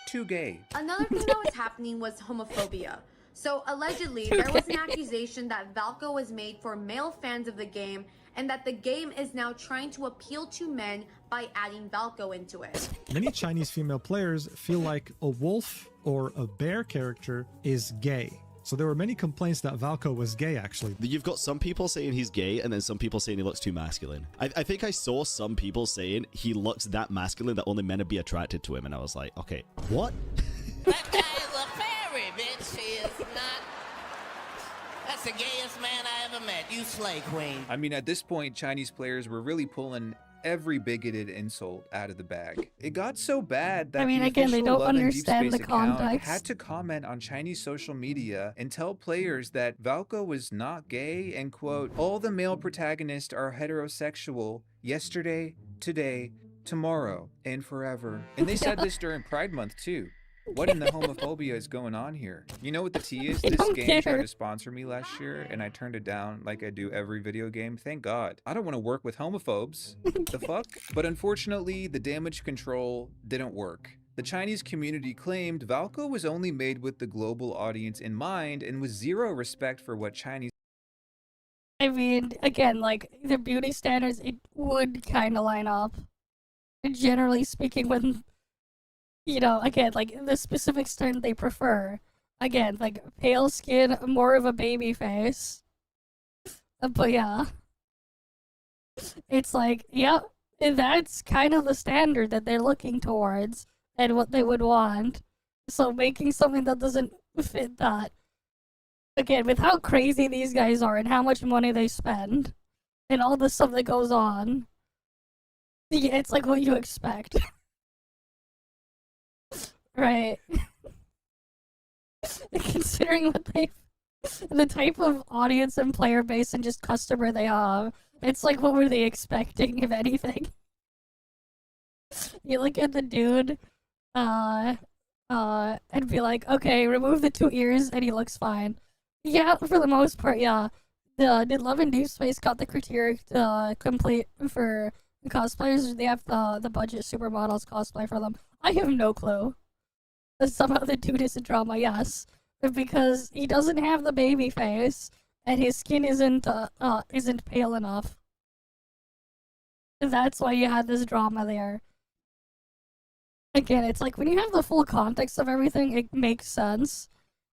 too gay. Another thing that was happening was homophobia. So allegedly, there was an accusation that Valko was made for male fans of the game, and that the game is now trying to appeal to men by adding Valko into it. Many Chinese female players feel like a wolf or a bear character is gay. So there were many complaints that Valko was gay, actually. You've got some people saying he's gay, and then some people saying he looks too masculine. I think I saw some people saying he looks that masculine that only men would be attracted to him, and I was like, okay, what? That guy is a fairy, bitch. He is not. That's the gayest man I ever met. You slay queen. I mean, at this point, Chinese players were really pulling every bigoted insult out of the bag. It got so bad that they don't Love and Deep understand Space the account context. had to comment on Chinese social media and tell players that Valko was not gay and, quote, all the male protagonists are heterosexual yesterday, today, tomorrow, and forever. And they said this during Pride Month too. What in the homophobia is going on here? You know what the tea is? This game tried to sponsor me last year, and I turned it down like I do every video game. Thank God. I don't want to work with homophobes. The fuck? But unfortunately, the damage control didn't work. The Chinese community claimed Valko was only made with the global audience in mind and with zero respect for what Chinese... I mean, again, like, the beauty standards, it would kind of line up. Generally speaking, when you know, again, like the specific skin they prefer. Again, like pale skin, more of a baby face. But yeah. It's like, yeah, that's kind of the standard that they're looking towards and what they would want. So making something that doesn't fit that. Again, with how crazy these guys are and how much money they spend and all the stuff that goes on, yeah, it's like what you expect. Right. Considering what the type of audience and player base and just customer they have, it's like, what were they expecting, if anything? You look at the dude, and be like, okay, remove the 2 ears and he looks fine. Yeah, for the most part, yeah. Did Love and Deep Space got the criteria complete for cosplayers? They have the budget supermodels cosplay for them. I have no clue. Somehow the dude is a drama, yes. Because he doesn't have the baby face, and his skin isn't pale enough. That's why you had this drama there. Again, it's like when you have the full context of everything, it makes sense.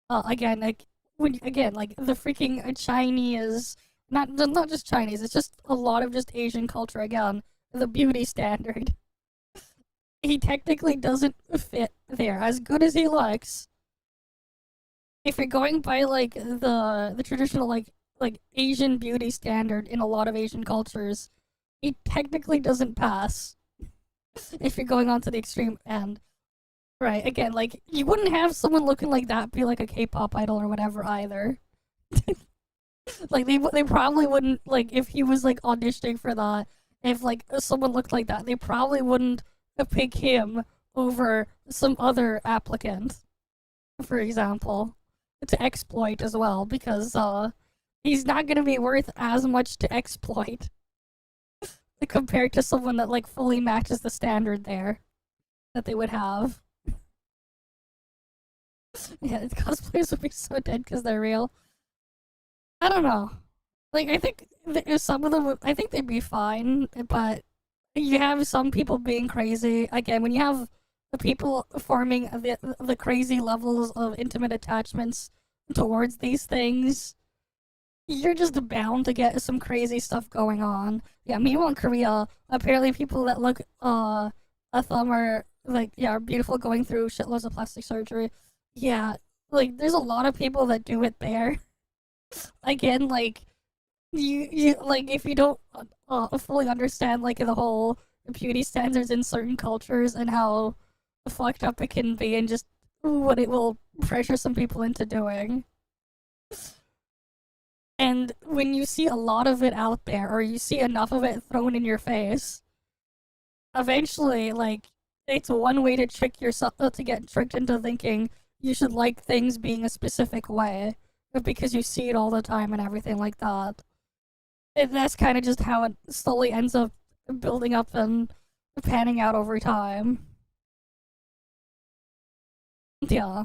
Again, like like the freaking Chinese, not just Chinese, it's just a lot of just Asian culture. Again, the beauty standard. He technically doesn't fit there. As good as he looks, if you're going by like the traditional like Asian beauty standard in a lot of Asian cultures, he technically doesn't pass. If you're going on to the extreme end. Right, again, like, you wouldn't have someone looking like that be like a K-pop idol or whatever either. Like, they probably wouldn't, like, if he was like auditioning for that, if like someone looked like that, they probably wouldn't pick him over some other applicant, for example, to exploit as well, because he's not gonna be worth as much to exploit compared to someone that like fully matches the standard there that they would have. Yeah, cosplayers would be so dead because they're real. I don't know. Like, I think some of them, I think they'd be fine, but you have some people being crazy. Again, when you have the people forming the crazy levels of intimate attachments towards these things, you're just bound to get some crazy stuff going on. Yeah, meanwhile in Korea, apparently people that look a thumb are like, yeah, are beautiful going through shitloads of plastic surgery. Yeah, like there's a lot of people that do it there. Again, like you like if you don't fully understand like the whole beauty standards in certain cultures and how fucked up it can be and just what it will pressure some people into doing. And when you see a lot of it out there, or you see enough of it thrown in your face, eventually, like, it's one way to trick yourself, to get tricked into thinking you should like things being a specific way, because you see it all the time and everything like that. And that's kind of just how it slowly ends up building up and panning out over time. Yeah.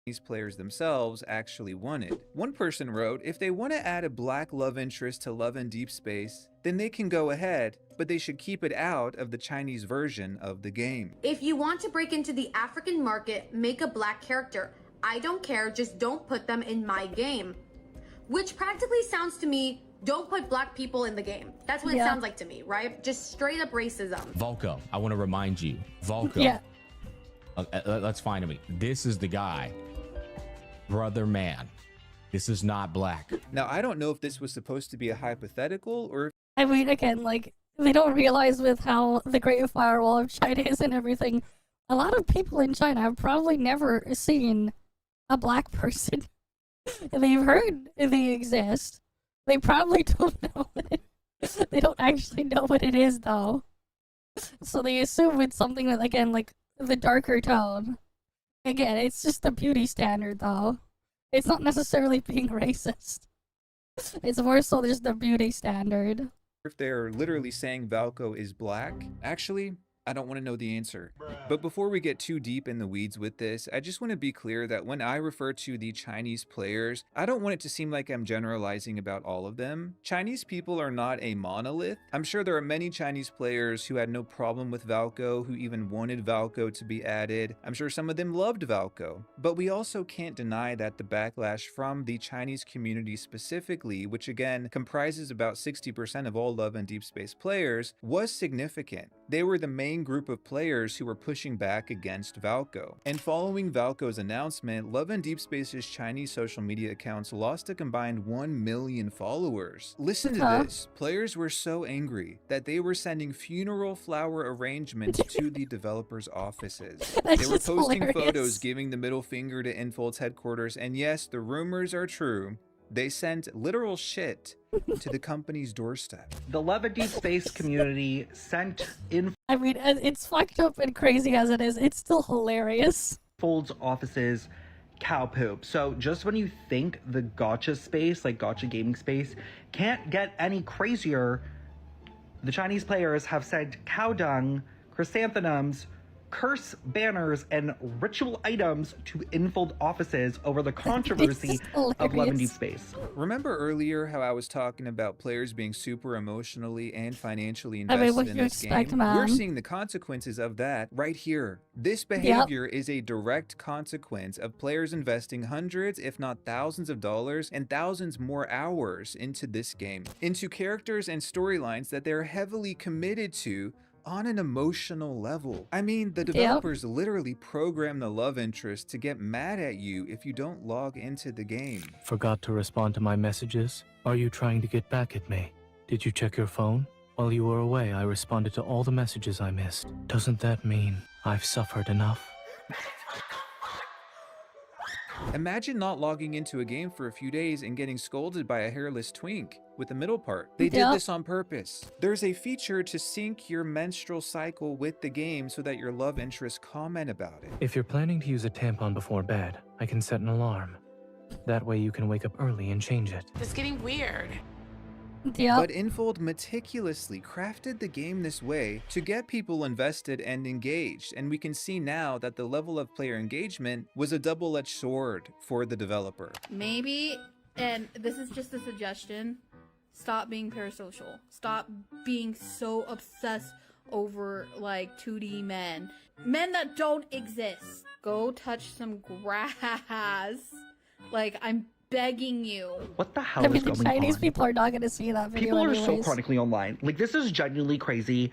These players themselves actually wanted. One person wrote, if they want to add a black love interest to Love in Deep Space, then they can go ahead, but they should keep it out of the Chinese version of the game. If you want to break into the African market, make a black character. I don't care, just don't put them in my game. Which practically sounds to me, don't put black people in the game. That's what it sounds like to me, right? Just straight up racism. Volko, I want to remind you, Volko. Yeah. Let's find him. This is the guy. Brother man. This is not black. Now, I don't know if this was supposed to be a hypothetical or... I mean, again, like, they don't realize with how the Great Firewall of China is and everything, a lot of people in China have probably never seen a black person. They've heard they exist. They probably don't know what it is. They don't actually know what it is, though. So they assume it's something with, again, like, the darker tone. Again, it's just the beauty standard, though. It's not necessarily being racist. It's more so just the beauty standard. If they're literally saying Valko is black, actually, I don't want to know the answer. But before we get too deep in the weeds with this, I just want to be clear that when I refer to the Chinese players, I don't want it to seem like I'm generalizing about all of them. Chinese people are not a monolith. I'm sure there are many Chinese players who had no problem with Valko, who even wanted Valko to be added. I'm sure some of them loved Valko. But we also can't deny that the backlash from the Chinese community specifically, which again comprises about 60% of all Love and Deep Space players, was significant. They were the main group of players who were pushing back against Valko. And following Valko's announcement, Love and Deep Space's Chinese social media accounts lost a combined 1 million followers. Listen to this. Players were so angry that they were sending funeral flower arrangements to the developers' offices. They were posting photos giving the middle finger to EnVtuber's headquarters, and yes, the rumors are true. They sent literal shit to the company's doorstep. The Love and Deep Space community sent in. I mean, it's fucked up and crazy as it is. It's still hilarious. Fold's offices cow poop. So just when you think the gacha space, like gacha gaming space, can't get any crazier, the Chinese players have sent cow dung, chrysanthemums, curse banners, and ritual items to EnVtuber offices over the controversy of Love and Deep Space. Remember earlier how I was talking about players being super emotionally and financially invested in this game? We're seeing the consequences of that right here. This behavior is a direct consequence of players investing hundreds, if not thousands of dollars and thousands more hours into this game, into characters and storylines that they're heavily committed to on an emotional level. I mean, the developers literally program the love interest to get mad at you if you don't log into the game. Forgot to respond to my messages? Are you trying to get back at me? Did you check your phone? While you were away, I responded to all the messages I missed. Doesn't that mean I've suffered enough? Imagine not logging into a game for a few days and getting scolded by a hairless twink with the middle part. They did this on purpose. There's a feature to sync your menstrual cycle with the game so that your love interests comment about it. If you're planning to use a tampon before bed, I can set an alarm. That way you can wake up early and change it. It's getting weird. But EnVtuber meticulously crafted the game this way to get people invested and engaged, and we can see now that the level of player engagement was a double-edged sword for the developer. Maybe, and this is just a suggestion, stop being parasocial. Stop being so obsessed over like 2D men. Men that don't exist. Go touch some grass. Like, I'm begging you. What the hell is going on? Chinese people are not going to see that video People are anyways. so chronically online. Like, this is genuinely crazy.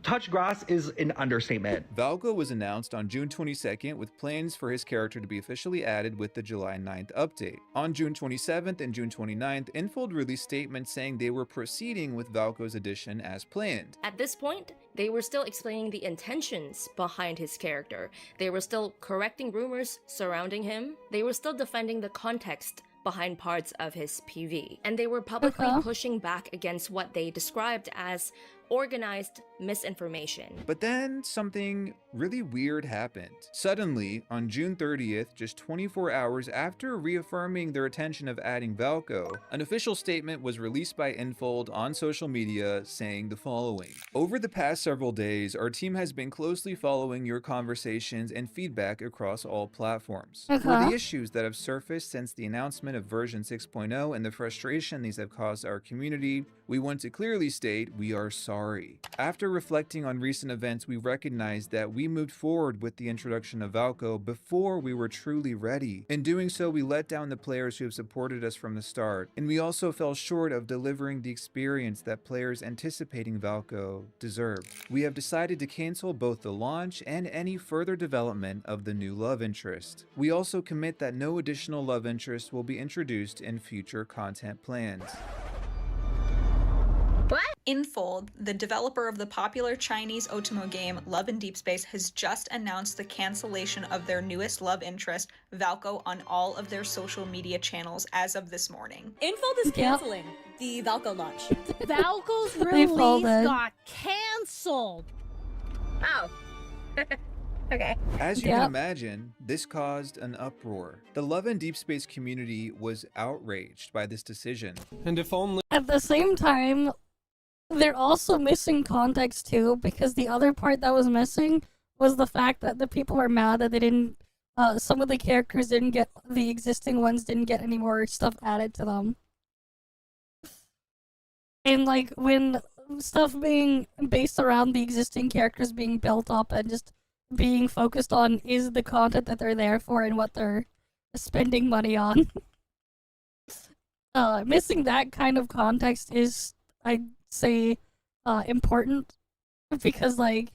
Touch grass is an understatement. Valko was announced on June 22nd with plans for his character to be officially added with the July 9th update. On June 27th and June 29th, EnVtuber released statements saying they were proceeding with Valko's addition as planned. At this point, they were still explaining the intentions behind his character. They were still correcting rumors surrounding him. They were still defending the context behind parts of his PV. And they were publicly pushing back against what they described as organized misinformation. But then something really weird happened. Suddenly, on June 30th, just 24 hours after reaffirming their intention of adding Valko, an official statement was released by EnVtuber on social media saying the following. Over the past several days, our team has been closely following your conversations and feedback across all platforms. For the issues that have surfaced since the announcement of version 6.0 and the frustration these have caused our community, we want to clearly state we are sorry. After reflecting on recent events, we recognized that we moved forward with the introduction of Valko before we were truly ready. In doing so, we let down the players who have supported us from the start, and we also fell short of delivering the experience that players anticipating Valko deserved. We have decided to cancel both the launch and any further development of the new love interest. We also commit that no additional love interest will be introduced in future content plans. EnVtuber, the developer of the popular Chinese Otimo game Love and Deep Space, has just announced the cancellation of their newest love interest, Valko, on all of their social media channels as of this morning. EnVtuber is canceling the Valko launch. Valko's release got canceled. Oh. Okay. As you can imagine, this caused an uproar. The Love and Deep Space community was outraged by this decision. And if only at the same time, they're also missing context too, because the other part that was missing was the fact that the people were mad that they didn't, some of the characters didn't get, the existing ones didn't get any more stuff added to them. And like, when stuff being based around the existing characters being built up and just being focused on is the content that they're there for and what they're spending money on. Missing that kind of context is, I'd say, important, because like,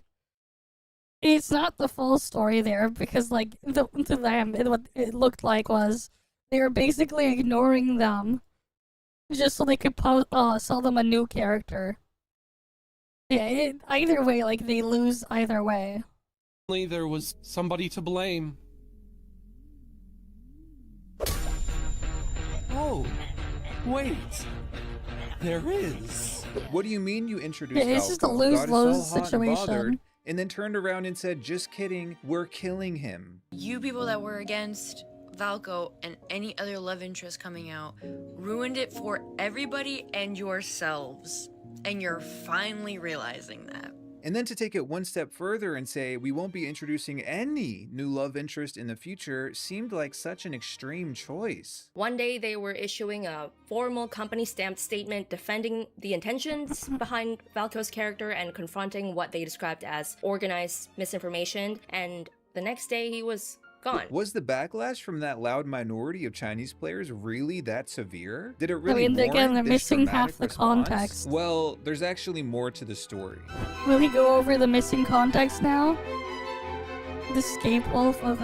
it's not the full story there, because like, to them, what it looked like was they were basically ignoring them just so they could sell them a new character. Yeah, either way, like, they lose either way. There was somebody to blame. Oh, wait. There is. What do you mean you introduced Yeah, it's just a Falco, lose-lose got us all hot and situation. bothered, and then turned around and said, just kidding, we're killing him. You people that were against Falco and any other love interest coming out ruined it for everybody and yourselves. And you're finally realizing that. And then to take it one step further and say we won't be introducing any new love interest in the future seemed like such an extreme choice. One day they were issuing a formal company stamped statement defending the intentions behind Falco's character and confronting what they described as organized misinformation, and the next day he was gone. Was the backlash from that loud minority of Chinese players really that severe? Did it really again, they're this missing half dramatic the response? context. Well, there's actually more to the story. Will he go over the missing context now? The escape wolf of,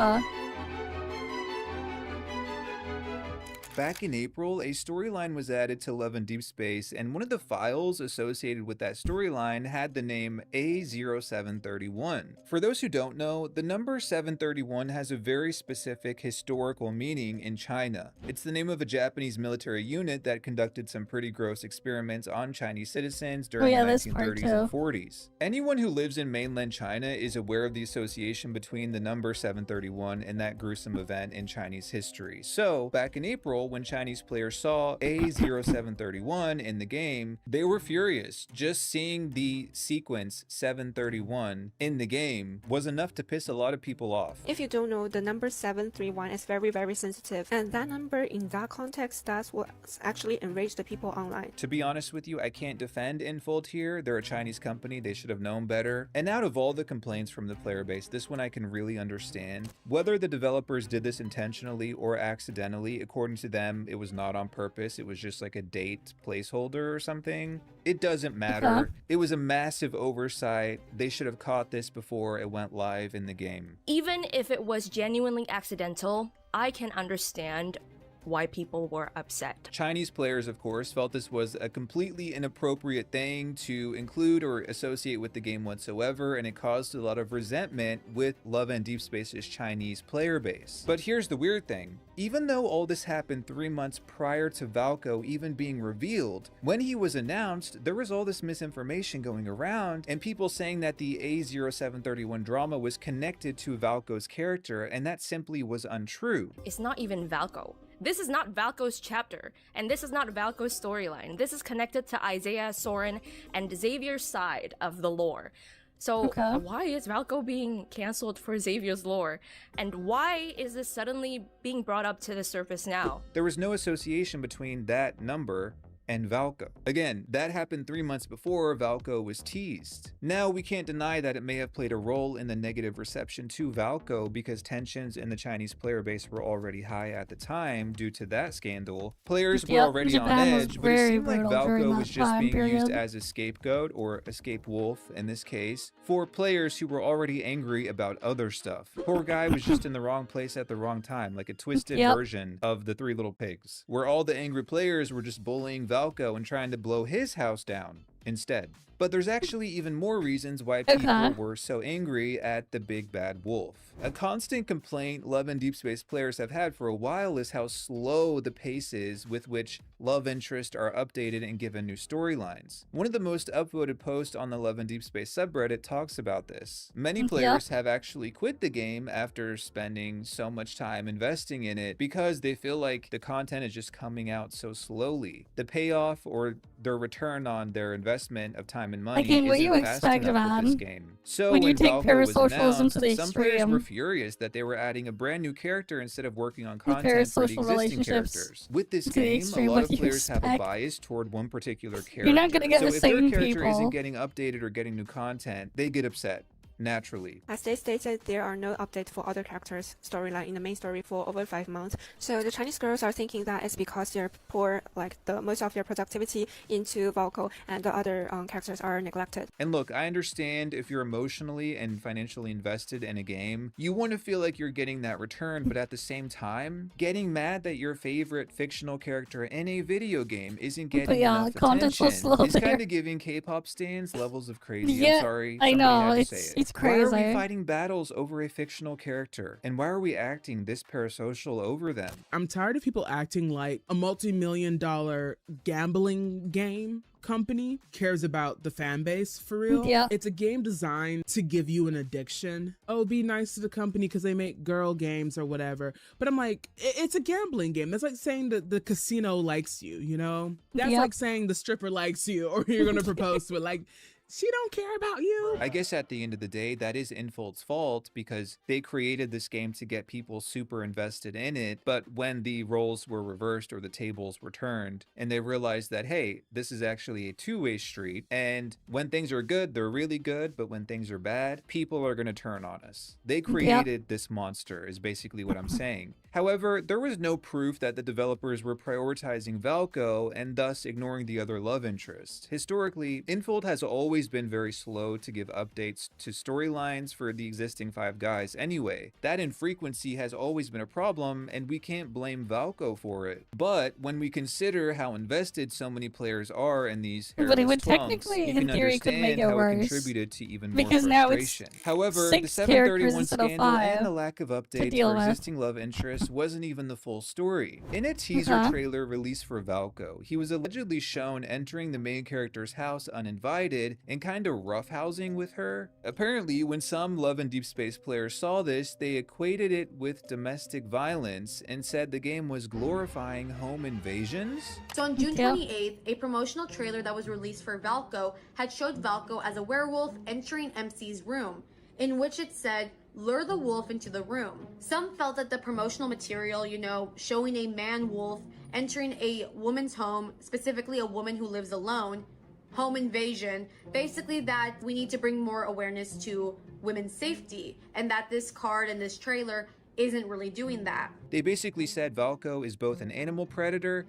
Back in April, a storyline was added to Love in Deep Space, and one of the files associated with that storyline had the name A0731. For those who don't know, the number 731 has a very specific historical meaning in China. It's the name of a Japanese military unit that conducted some pretty gross experiments on Chinese citizens during the 1930s and 40s. Anyone who lives in mainland China is aware of the association between the number 731 and that gruesome event in Chinese history. So, back in April, when Chinese players saw A0731 in the game, they were furious. Just seeing the sequence 731 in the game was enough to piss a lot of people off. If you don't know, the number 731 is very, very sensitive, and that number in that context, that's what actually enraged the people online. To be honest with you, I can't defend EnVtuber here. They're a Chinese company, they should have known better. And out of all the complaints from the player base, this one I can really understand. Whether the developers did this intentionally or accidentally, according to them, it was not on purpose, it was just like a date placeholder or something. It doesn't matter. It was a massive oversight. They should have caught this before it went live in the game. Even if it was genuinely accidental, I can understand why people were upset. Chinese players, of course, felt this was a completely inappropriate thing to include or associate with the game whatsoever, and it caused a lot of resentment with Love and Deep Space's Chinese player base. But here's the weird thing. Even though all this happened 3 months prior to Falco even being revealed, when he was announced, there was all this misinformation going around and people saying that the A0731 drama was connected to Falco's character, and that simply was untrue. It's not even Falco. This is not Valco's chapter, and this is not Valco's storyline. This is connected to Isaiah, Soren, and Xavier's side of the lore. So why is Falco being cancelled for Xavier's lore? And why is this suddenly being brought up to the surface now? There was no association between that number and Falco. Again, that happened 3 months before Falco was teased. Now, we can't deny that it may have played a role in the negative reception to Falco because tensions in the Chinese player base were already high at the time due to that scandal. Players were already on edge, but it seemed like Falco was just being used as a scapegoat, or escape wolf in this case, for players who were already angry about other stuff. Poor guy was just in the wrong place at the wrong time, like a twisted version of the Three Little Pigs, where all the angry players were just bullying Falco and trying to blow his house down instead. But there's actually even more reasons why people were so angry at the big bad wolf. A constant complaint Love and Deep Space players have had for a while is how slow the pace is with which love interests are updated and given new storylines. One of the most upvoted posts on the Love and Deep Space subreddit talks about this. Many players have actually quit the game after spending so much time investing in it because they feel like the content is just coming out so slowly. The payoff or their return on their investment of time and money Again, what isn't you fast expect, enough with this man? game. So When you take Valko was parasocialism to announced, the some players were extreme. furious that they were adding a brand new character instead of working on With content for the parasocial existing relationships characters. With this to the game, a extreme, lot what of do you players have a expect? bias toward one particular character. You're not gonna get so the if their same character isn't people. getting updated or getting new content, they get upset. Naturally. As they stated, there are no updates for other characters' storyline in the main story for over 5 months. So the Chinese girls are thinking that it's because they pour like the most of their productivity into Valko and the other characters are neglected. And look, I understand if you're emotionally and financially invested in a game, you want to feel like you're getting that return, but at the same time, getting mad that your favorite fictional character in a video game isn't getting enough attention is kind of giving K-pop stans levels of crazy. Yeah, I'm sorry, I somebody know, had to say it. it's crazy. Why are we fighting battles over a fictional character? And why are we acting this parasocial over them? I'm tired of people acting like a multi-million-dollar gambling game company cares about the fan base for real. Yeah. It's a game designed to give you an addiction. Oh, be nice to the company because they make girl games or whatever. But I'm like, it's a gambling game. That's like saying that the casino likes you, you know? That's like saying the stripper likes you or you're going to propose to it. Like, she don't care about you. I guess at the end of the day, that is Infold's fault because they created this game to get people super invested in it. But when the roles were reversed or the tables were turned and they realized that, hey, this is actually a two-way street. And when things are good, they're really good. But when things are bad, people are going to turn on us. They created this monster is basically what I'm saying. However, there was no proof that the developers were prioritizing Valko and thus ignoring the other love interests. Historically, Infold has always been very slow to give updates to storylines for the existing 5 guys anyway. That infrequency has always been a problem, and we can't blame Valko for it. But when we consider how invested so many players are in these But it would hairless technically, you in can theory, could make understand it how it worse. contributed to even more Because now it's frustration. However, 6 the 731 characters instead of scandal 5 and the lack of to updates deal for with. existing love interests wasn't even the full story. In a teaser trailer released for Valko, he was allegedly shown entering the main character's house uninvited and kind of roughhousing with her. Apparently, when some Love in Deep Space players saw this, they equated it with domestic violence and said the game was glorifying home invasions. So on June 28th, a promotional trailer that was released for Valko had showed Valko as a werewolf entering MC's room, in which it said, "Lure the wolf into the room." Some felt that the promotional material, you know, showing a man wolf entering a woman's home, specifically a woman who lives alone, home invasion, basically that we need to bring more awareness to women's safety, and that this card and this trailer isn't really doing that. They basically said Valko is both an animal predator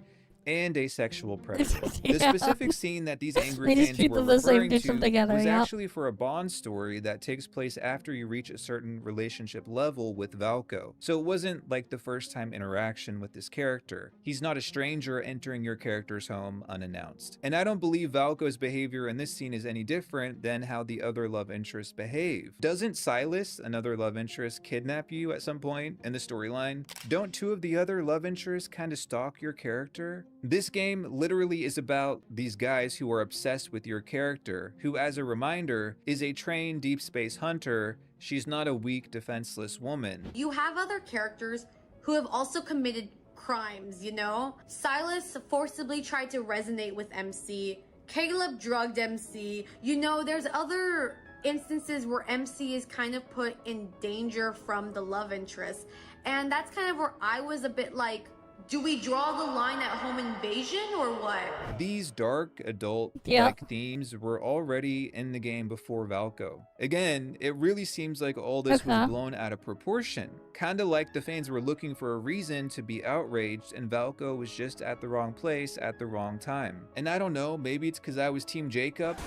and a sexual predator. The specific scene that these angry They just fans treat were them the same, referring dish to them together, was yeah. actually for a Bond story that takes place after you reach a certain relationship level with Valko. So it wasn't like the first time interaction with this character. He's not a stranger entering your character's home unannounced. And I don't believe Valko's behavior in this scene is any different than how the other love interests behave. Doesn't Silas, another love interest, kidnap you at some point in the storyline? Don't 2 of the other love interests kind of stalk your character? This game literally is about these guys who are obsessed with your character, who, as a reminder, is a trained deep space hunter. She's not a weak, defenseless woman. You have other characters who have also committed crimes, you know? Silas forcibly tried to resonate with MC. Caleb drugged MC. You know, there's other instances where MC is kind of put in danger from the love interest. And that's kind of where I was a bit like, do we draw the line at home invasion or what? These dark adult-like themes were already in the game before Valko. Again, it really seems like all this was blown out of proportion. Kinda like the fans were looking for a reason to be outraged and Valko was just at the wrong place at the wrong time. And I don't know, maybe it's because I was Team Jacob.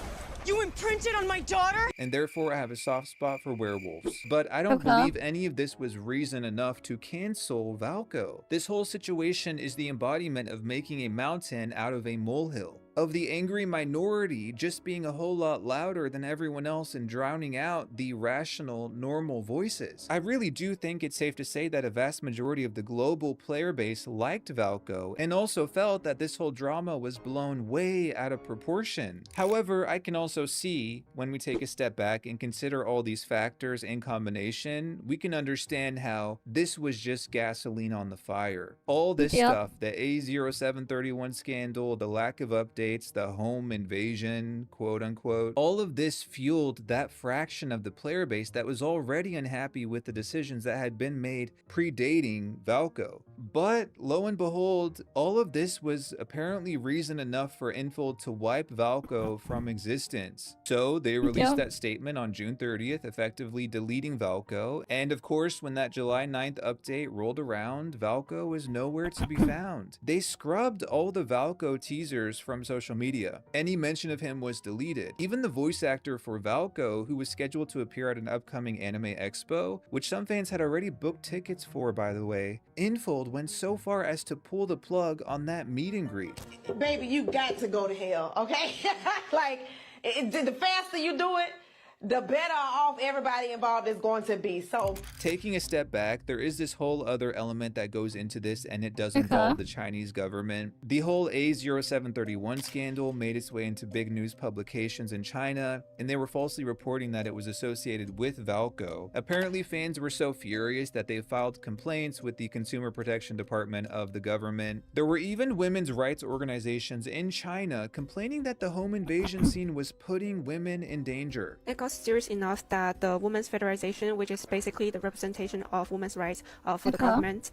You imprinted on my daughter? And therefore I have a soft spot for werewolves. But I don't believe any of this was reason enough to cancel Valko. This whole situation is the embodiment of making a mountain out of a molehill. Of the angry minority just being a whole lot louder than everyone else and drowning out the rational, normal voices. I really do think it's safe to say that a vast majority of the global player base liked Valko and also felt that this whole drama was blown way out of proportion. However, I can also see, when we take a step back and consider all these factors in combination, we can understand how this was just gasoline on the fire. All this stuff, the A0731 scandal, the lack of updates, updates, the home invasion, quote unquote. All of this fueled that fraction of the player base that was already unhappy with the decisions that had been made predating Valco. But lo and behold, all of this was apparently reason enough for EnVtuber to wipe Valco from existence. So they released that statement on June 30th, effectively deleting Valco. And of course, when that July 9th update rolled around, Valco was nowhere to be found. They scrubbed all the Valco teasers from social media. Any mention of him was deleted. Even the voice actor for Valco, who was scheduled to appear at an upcoming anime expo, which some fans had already booked tickets for, by the way, EnVtuber went so far as to pull the plug on that meet and greet. Baby, you got to go to hell, okay? Like, the faster you do it, the better off everybody involved is going to be. So, taking a step back, there is this whole other element that goes into this, and it does involve the Chinese government. The whole A0731 scandal made its way into big news publications in China, and they were falsely reporting that it was associated with Valco. Apparently, fans were so furious that they filed complaints with the Consumer Protection Department of the government. There were even women's rights organizations in China complaining that the home invasion scene was putting women in danger. It got serious enough that the Women's Federation, which is basically the representation of women's rights for the government,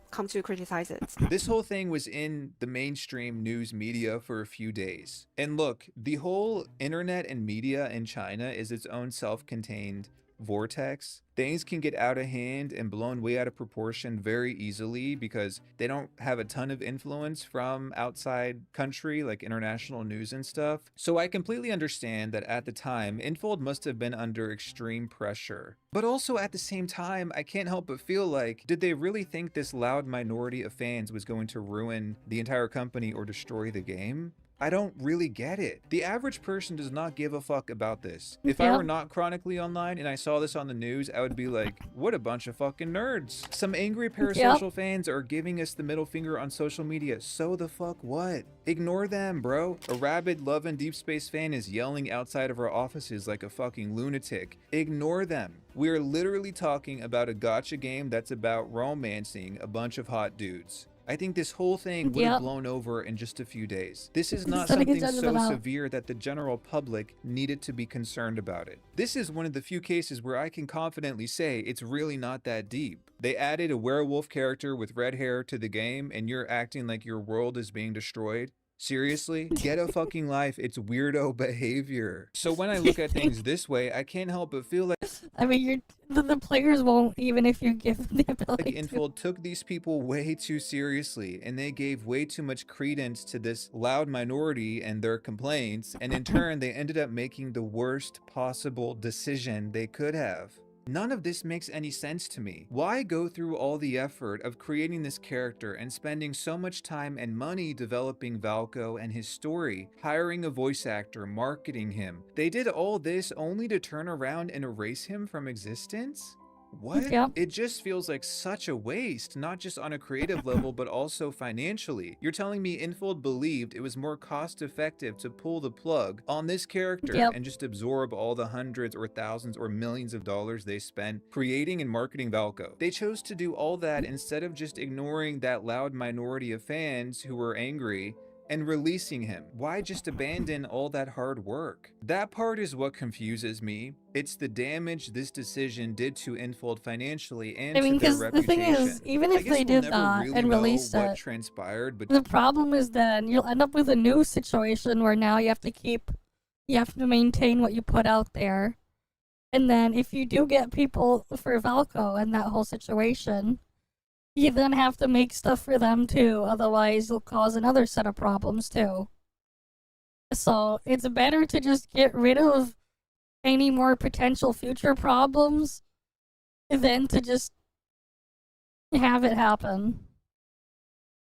come to criticize it. This whole thing was in the mainstream news media for a few days. And look, the whole internet and media in China is its own self-contained vortex. Things can get out of hand and blown way out of proportion very easily because they don't have a ton of influence from outside country like international news and stuff. So I completely understand that at the time, EnVtuber must have been under extreme pressure. But also at the same time, I can't help but feel like, did they really think this loud minority of fans was going to ruin the entire company or destroy the game? I don't really get it. The average person does not give a fuck about this. If I were not chronically online and I saw this on the news, I would be like, what a bunch of fucking nerds. Some angry parasocial fans are giving us the middle finger on social media. So the fuck what? Ignore them, bro. A rabid Love and Deep Space fan is yelling outside of our offices like a fucking lunatic. Ignore them. We are literally talking about a gacha game that's about romancing a bunch of hot dudes. I think this whole thing would have blown over in just a few days. This is not something so severe that the general public needed to be concerned about it. This is one of the few cases where I can confidently say it's really not that deep. They added a werewolf character with red hair to the game and you're acting like your world is being destroyed. Seriously? Get a fucking life. It's weirdo behavior. So when I look at things this way, I can't help but feel like I mean, the players won't, even if you give them the ability like EnVtuber took these people way too seriously, and they gave way too much credence to this loud minority and their complaints, and in turn, they ended up making the worst possible decision they could have. None of this makes any sense to me. Why go through all the effort of creating this character and spending so much time and money developing Valco and his story, hiring a voice actor, marketing him? They did all this only to turn around and erase him from existence? What? It just feels like such a waste, not just on a creative level, but also financially. You're telling me EnVtuber believed it was more cost effective to pull the plug on this character and just absorb all the hundreds or thousands or millions of dollars they spent creating and marketing Valco. They chose to do all that instead of just ignoring that loud minority of fans who were angry and releasing him. Why just abandon all that hard work? That part is what confuses me. It's the damage this decision did to EnVtuber financially and to their reputation. The thing is, even if they did that and released it, transpired, but the problem is then you'll end up with a new situation where now you have to maintain what you put out there. And then if you do get people for Valco and that whole situation, you then have to make stuff for them too, otherwise it'll cause another set of problems too. So it's better to just get rid of any more potential future problems than to just have it happen.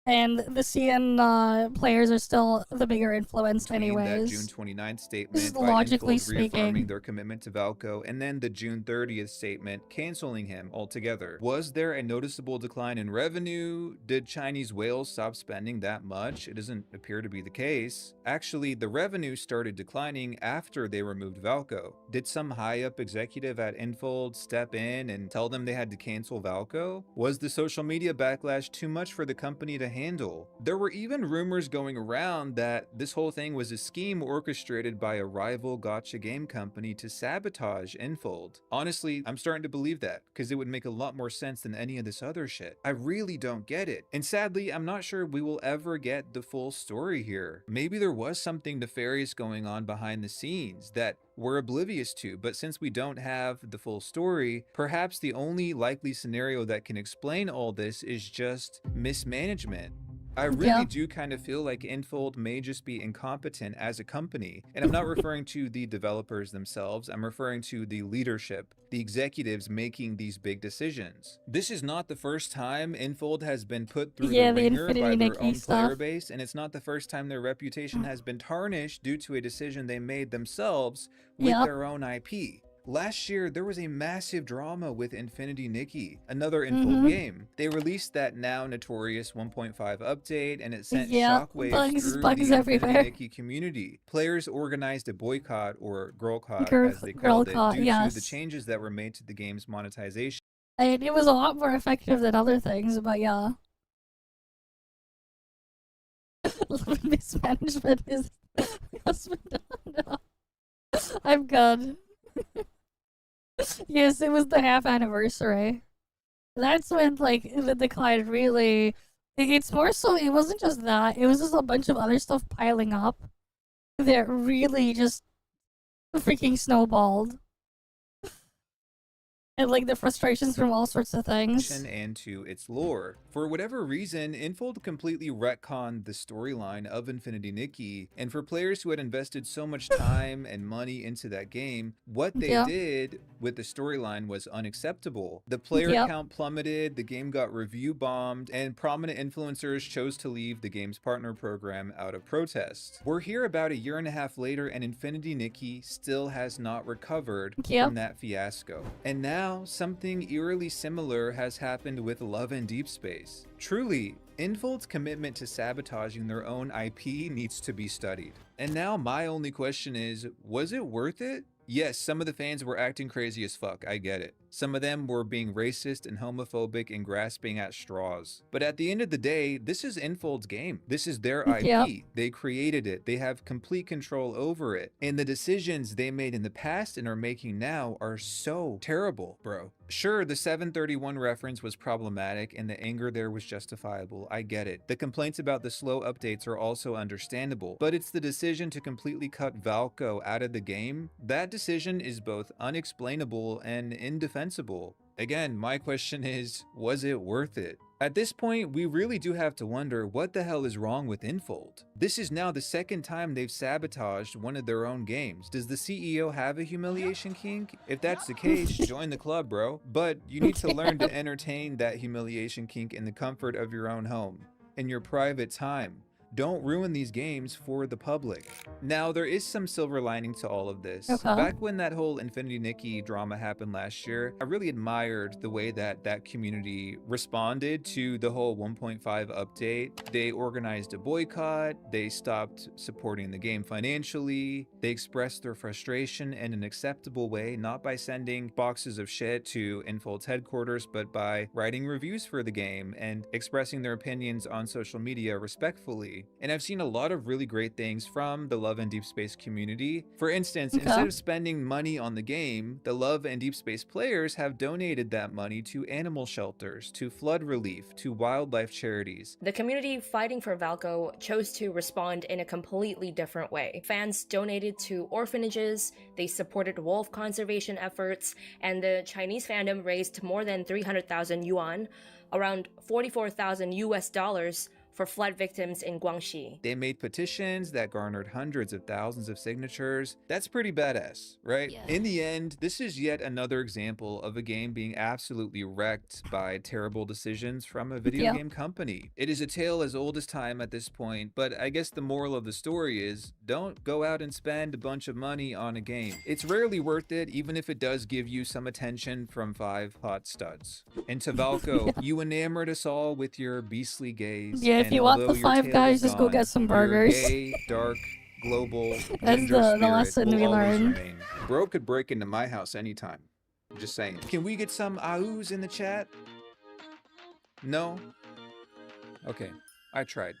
And the CN players are still the bigger influence anyways. That June 29th statement by logically EnVtuber speaking, reaffirming their commitment to Valco, and then the June 30th statement canceling him altogether. Was there a noticeable decline in revenue? Did Chinese whales stop spending that much? It doesn't appear to be the case. Actually, the revenue started declining after they removed Valco. Did some high-up executive at EnVtuber step in and tell them they had to cancel Valco? Was the social media backlash too much for the company to handle. There were even rumors going around that this whole thing was a scheme orchestrated by a rival gacha game company to sabotage EnVtuber. Honestly, I'm starting to believe that, because it would make a lot more sense than any of this other shit. I really don't get it. And sadly, I'm not sure we will ever get the full story here. Maybe there was something nefarious going on behind the scenes that we're oblivious to, but since we don't have the full story, perhaps the only likely scenario that can explain all this is just mismanagement. I really do kind of feel like EnVtuber may just be incompetent as a company. And I'm not referring to the developers themselves, I'm referring to the leadership, the executives making these big decisions. This is not the first time EnVtuber has been put through the ringer by their own player base, and it's not the first time their reputation has been tarnished due to a decision they made themselves with their own IP. Last year, there was a massive drama with Infinity Nikki, another EnVtuber game. They released that now notorious 1.5 update, and it sent shockwaves through the Infinity Nikki community. Players organized a boycott, or girlcott as they called it, due to the changes that were made to the game's monetization. And it was a lot more effective than other things, but yeah. Mismanagement is no. I'm good. Yes, it was the half anniversary. That's when, like, the decline really... It's more so, it wasn't just that, it was just a bunch of other stuff piling up that really just freaking snowballed. And, like, the frustrations from all sorts of things. And to its lore. For whatever reason, EnVtuber completely retconned the storyline of Infinity Nikki, and for players who had invested so much time and money into that game, what they did with the storyline was unacceptable. The player count plummeted, the game got review bombed, and prominent influencers chose to leave the game's partner program out of protest. We're here about 1.5 years later, and Infinity Nikki still has not recovered from that fiasco. And now, something eerily similar has happened with Love and Deep Space. Truly, EnVtuber's commitment to sabotaging their own IP needs to be studied. And now my only question is, was it worth it? Yes, some of the fans were acting crazy as fuck, I get it. Some of them were being racist and homophobic and grasping at straws. But at the end of the day, this is EnVtuber's game. This is their IP. They created it. They have complete control over it. And the decisions they made in the past and are making now are so terrible, bro. Sure, the 731 reference was problematic and the anger there was justifiable. I get it. The complaints about the slow updates are also understandable. But it's the decision to completely cut Valko out of the game. That decision is both unexplainable and indefensible. Again, my question is, was it worth it? At this point, we really do have to wonder what the hell is wrong with EnVtuber. This is now the second time they've sabotaged one of their own games. Does the CEO have a humiliation kink? If that's the case, join the club, bro. But you need to learn to entertain that humiliation kink in the comfort of your own home, in your private time. Don't ruin these games for the public. Now, there is some silver lining to all of this. Back when that whole Infinity Nikki drama happened last year, I really admired the way that that community responded to the whole 1.5 update. They organized a boycott, they stopped supporting the game financially, they expressed their frustration in an acceptable way, not by sending boxes of shit to EnVtuber's headquarters, but by writing reviews for the game and expressing their opinions on social media respectfully. And I've seen a lot of really great things from the Love and Deep Space community. For instance, instead of spending money on the game, the Love and Deep Space players have donated that money to animal shelters, to flood relief, to wildlife charities. The community fighting for Valko chose to respond in a completely different way. Fans donated to orphanages, they supported wolf conservation efforts, and the Chinese fandom raised more than 300,000 yuan, around $44,000 US, for flood victims in Guangxi. They made petitions that garnered hundreds of thousands of signatures. That's pretty badass, right? Yeah. In the end, this is yet another example of a game being absolutely wrecked by terrible decisions from a video game company. It is a tale as old as time at this point, but I guess the moral of the story is, don't go out and spend a bunch of money on a game. It's rarely worth it, even if it does give you some attention from 5 hot studs. And to Valko, you enamored us all with your beastly gaze. Yeah, if you want the 5 guys, just go get some burgers. Gay, dark, global, that's the lesson we learned. Bro could break into my house anytime. Just saying. Can we get some ahs in the chat? No? Okay. I tried.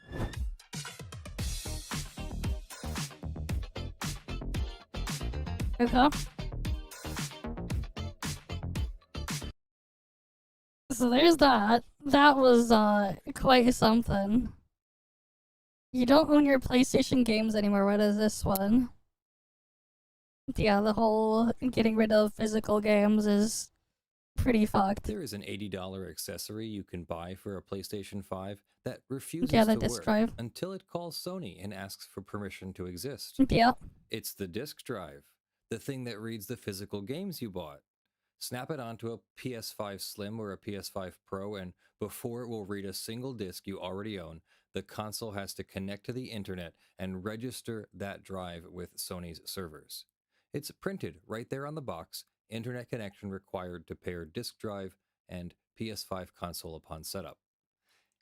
Okay. So there's that. That was quite something. You don't own your PlayStation games anymore. What is this one? Yeah, the whole getting rid of physical games is pretty fucked. There is an $80 accessory you can buy for a PlayStation 5 that refuses Yeah, the to disc work drive. until it calls Sony and asks for permission to exist. Yeah. It's the disc drive, the thing that reads the physical games you bought. Snap it onto a PS5 Slim or a PS5 Pro, and before it will read a single disc you already own, the console has to connect to the internet and register that drive with Sony's servers. It's printed right there on the box, internet connection required to pair disk drive and PS5 console upon setup.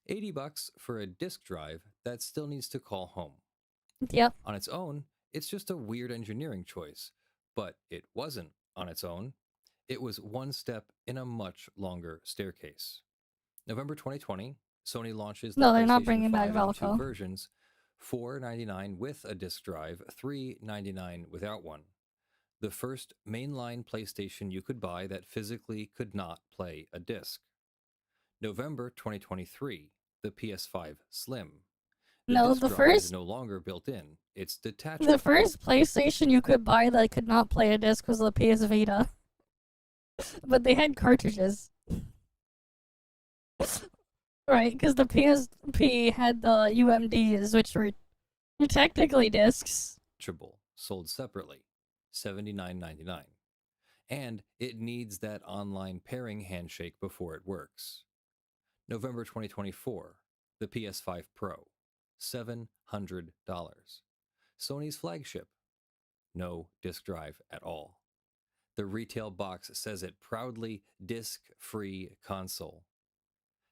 $80 for a disk drive that still needs to call home. Yep. On its own, it's just a weird engineering choice, but it wasn't on its own. It was one step in a much longer staircase. November 2020, Sony launches the No, they're PlayStation not bringing 5 back in two Valco. versions, $499 with a disc drive, $399 without one. The first mainline PlayStation you could buy that physically could not play a disc. November 2023, the PS5 Slim. No, disc the drive first- is no longer built in. It's detachable. The first PlayStation you could buy that could not play a disc was the PS Vita. But they had cartridges. Right, because the PSP had the UMDs, which were technically discs. Detachable, sold separately, $79.99. And it needs that online pairing handshake before it works. November 2024, the PS5 Pro, $700. Sony's flagship, no disk drive at all. The retail box says it proudly, disc-free console.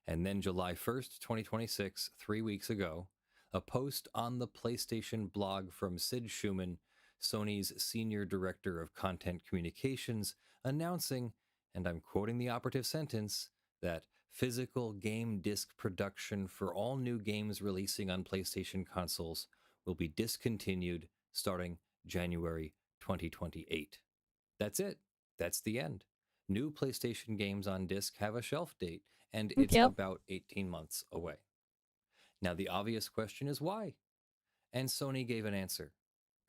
And then July 1st, 2026, 3 weeks ago, a post on the PlayStation blog from Sid Schumann, Sony's Senior Director of Content Communications, announcing, and I'm quoting the operative sentence, that physical game disc production for all new games releasing on PlayStation consoles will be discontinued starting January 2028. That's it. That's the end. New PlayStation games on disc have a shelf date, and it's about 18 months away. Now, the obvious question is why? And Sony gave an answer.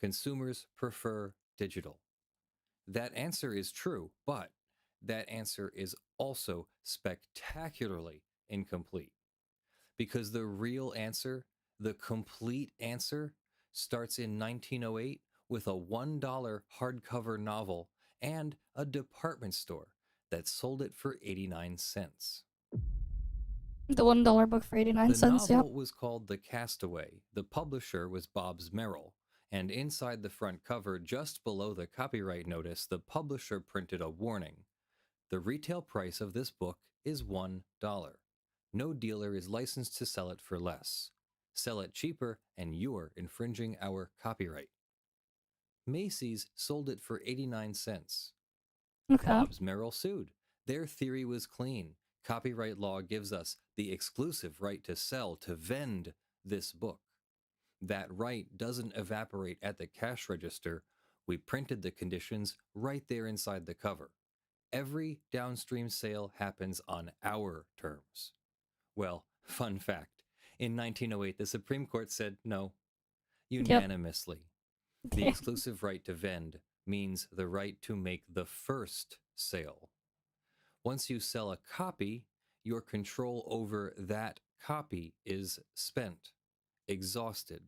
Consumers prefer digital. That answer is true, but that answer is also spectacularly incomplete. Because the real answer, the complete answer, starts in 1908 with a $1 hardcover novel and a department store that sold it for 89 cents. The $1 book for 89 The cents, novel yep. was called The Castaway. The publisher was Bobbs Merrill. And inside the front cover, just below the copyright notice, the publisher printed a warning. The retail price of this book is $1. No dealer is licensed to sell it for less. Sell it cheaper and you're infringing our copyright. Macy's sold it for 89 cents. Okay. Bobbs Merrill sued. Their theory was clean. Copyright law gives us the exclusive right to sell, to vend this book. That right doesn't evaporate at the cash register. We printed the conditions right there inside the cover. Every downstream sale happens on our terms. Well, fun fact. In 1908, the Supreme Court said no, unanimously. The exclusive right to vend means the right to make the first sale. Once you sell a copy, your control over that copy is spent, exhausted.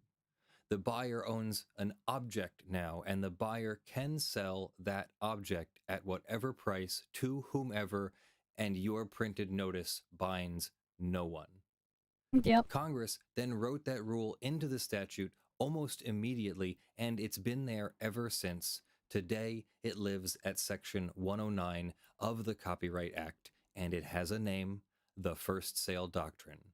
The buyer owns an object now, and the buyer can sell that object at whatever price to whomever, and your printed notice binds no one. Yep. Congress then wrote that rule into the statute almost immediately, and it's been there ever since. Today, it lives at Section 109 of the Copyright Act, and it has a name, the First Sale Doctrine.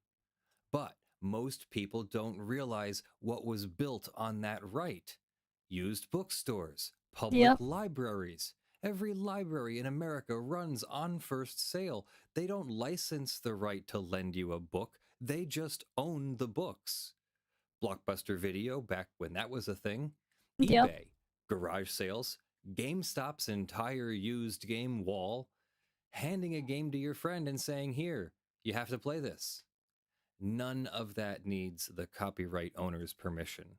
But most people don't realize what was built on that right. Used bookstores, public libraries. Every library in America runs on first sale. They don't license the right to lend you a book. They just own the books. Blockbuster Video, back when that was a thing. Yep. eBay, garage sales, GameStop's entire used game wall, handing a game to your friend and saying, here, you have to play this. None of that needs the copyright owner's permission.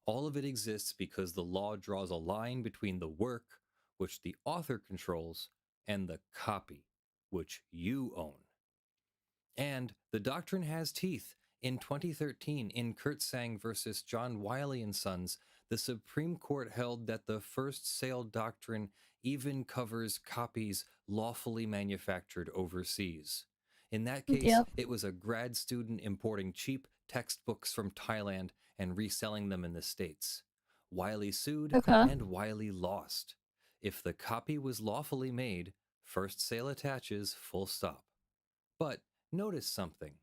All of it exists because the law draws a line between the work, which the author controls, and the copy, which you own. And the doctrine has teeth. In 2013, in Kurtzsang versus John Wiley and Sons, the Supreme Court held that the first sale doctrine even covers copies lawfully manufactured overseas. In that case, Yep. it was a grad student importing cheap textbooks from Thailand and reselling them in the States. Wiley sued, Okay. and Wiley lost. If the copy was lawfully made, first sale attaches, full stop. But notice something.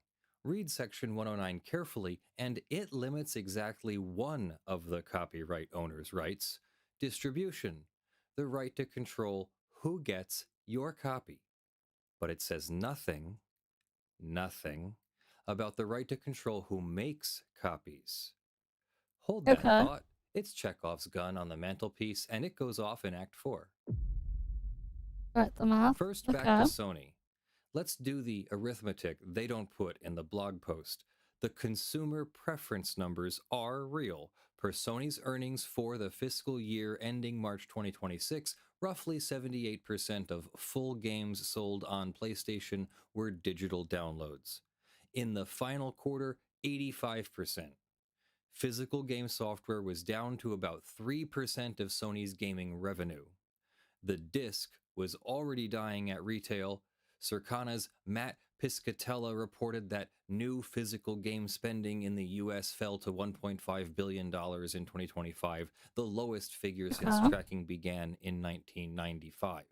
Read Section 109 carefully, and it limits exactly one of the copyright owner's rights: distribution, the right to control who gets your copy. But it says nothing about the right to control who makes copies. Hold that Okay. thought. It's Chekhov's gun on the mantelpiece, and it goes off in Act 4. Right, the math. First, Okay. back to Sony. Let's do the arithmetic they don't put in the blog post. The consumer preference numbers are real. Per Sony's earnings for the fiscal year ending March 2026, roughly 78% of full games sold on PlayStation were digital downloads. In the final quarter, 85%. Physical game software was down to about 3% of Sony's gaming revenue. The disc was already dying at retail. Circana's Matt Piscatella reported that new physical game spending in the US fell to $1.5 billion in 2025, the lowest figure since tracking began in 1995.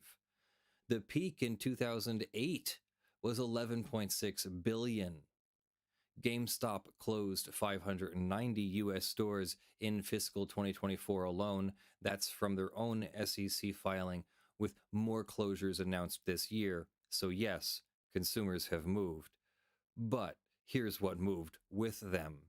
The peak in 2008 was $11.6 billion. GameStop closed 590 US stores in fiscal 2024 alone. That's from their own SEC filing, with more closures announced this year. So yes, consumers have moved. But here's what moved with them.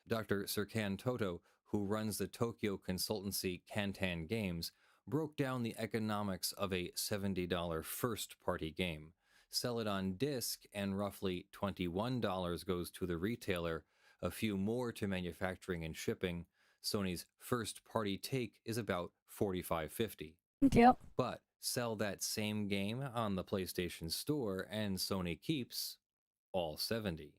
Dr. Serkan Toto, who runs the Tokyo consultancy Kantan Games, broke down the economics of a $70 first-party game. Sell it on disc, and roughly $21 goes to the retailer, a few more to manufacturing and shipping. Sony's first-party take is about $45.50. Yep. But sell that same game on the PlayStation Store, and Sony keeps all 70.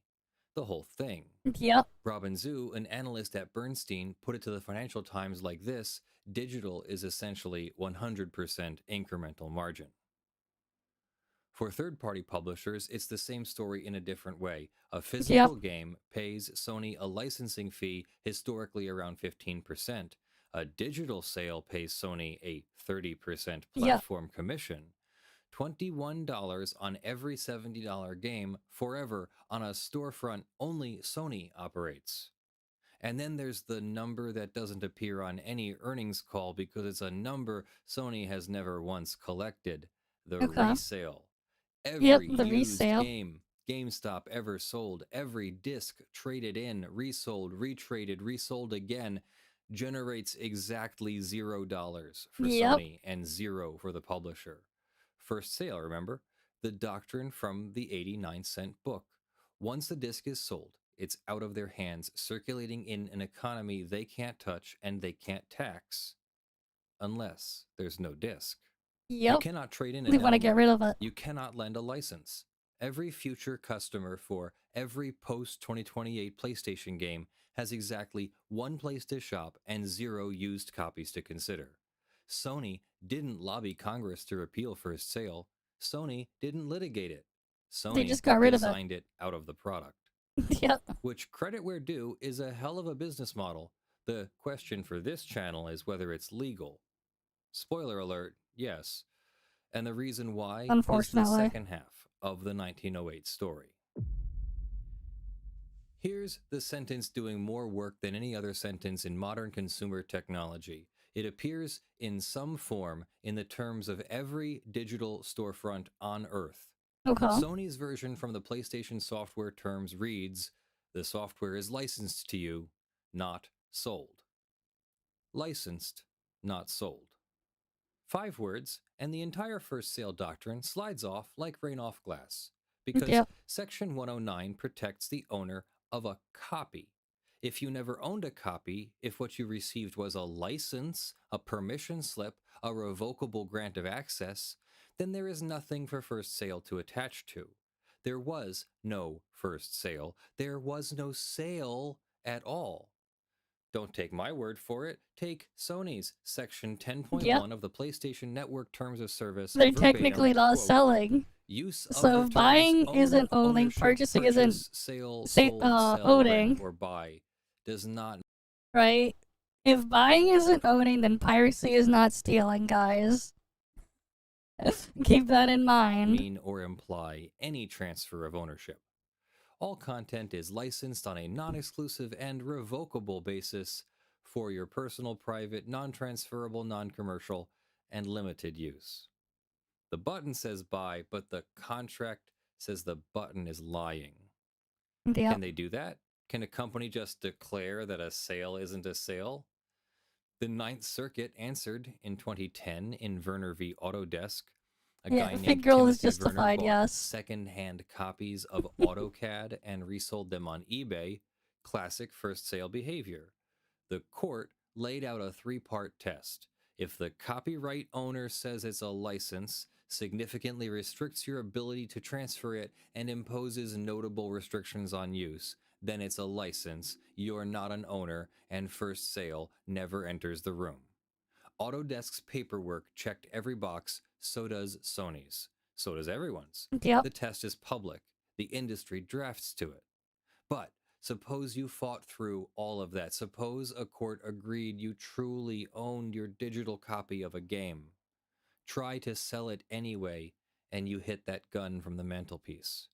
The whole thing. Yep. Robin Zhu, an analyst at Bernstein, put it to the Financial Times like this: digital is essentially 100% incremental margin. For third-party publishers, it's the same story in a different way. A physical game pays Sony a licensing fee, historically around 15%. A digital sale pays Sony a 30% platform commission. $21 on every $70 game forever on a storefront only Sony operates. And then there's the number that doesn't appear on any earnings call because it's a number Sony has never once collected: the resale. Every the used resale. game GameStop ever sold, every disc traded in, resold, retraded, resold again, generates exactly $0 for Sony and $0 for the publisher. First sale, remember? The doctrine from the 89-cent book. Once the disc is sold, it's out of their hands, circulating in an economy they can't touch and they can't tax unless there's no disc. Yep. You cannot trade in a They want to get rid of it. You cannot lend a license. Every future customer for every post-2028 PlayStation game has exactly one place to shop and 0 used copies to consider. Sony didn't lobby Congress to repeal first sale. Sony didn't litigate it. Sony just got rid of it. designed it out of the product. Yep. Which, credit where due, is a hell of a business model. The question for this channel is whether it's legal. Spoiler alert, yes. And the reason why is the Unfortunately. second half of the 1908 story. Here's the sentence doing more work than any other sentence in modern consumer technology. It appears in some form in the terms of every digital storefront on Earth. Okay. Sony's version from the PlayStation software terms reads: The software is licensed to you, not sold. Licensed, not sold. 5 words, and the entire first sale doctrine slides off like rain off glass, because Yep. Section 109 protects the owner of a copy. If you never owned a copy, if what you received was a license, a permission slip, a revocable grant of access, then there is nothing for first sale to attach to. There was no first sale. There was no sale at all. Don't take my word for it. Take Sony's Section 10.1 Yep. of the PlayStation Network Terms of Service. They're verbatim, technically not quote, selling. Use of So the if terms buying own, isn't owning, ownership, purchasing purchase, isn't sale, say, sold, sell, owning, rent, or buy does not right? If buying isn't owning, then piracy is not stealing, guys. Keep that in mind. mean or imply any transfer of ownership. All content is licensed on a non-exclusive and revocable basis for your personal, private, non-transferable, non-commercial, and limited use. The button says buy, but the contract says the button is lying. Yep. Can they do that? Can a company just declare that a sale isn't a sale? The Ninth Circuit answered in 2010 in Werner v. Autodesk. A guy named Figural is Timothy Werner justified, bought yes. second-hand copies of AutoCAD and resold them on eBay. Classic first sale behavior. The court laid out a 3-part test. If the copyright owner says it's a license, significantly restricts your ability to transfer it, and imposes notable restrictions on use, then it's a license, you're not an owner, and first sale never enters the room. Autodesk's paperwork checked every box, so does Sony's. So does everyone's. Yep. The test is public. The industry drafts to it. But suppose you fought through all of that. Suppose a court agreed you truly owned your digital copy of a game. Try to sell it anyway, and you hit that gun from the mantelpiece.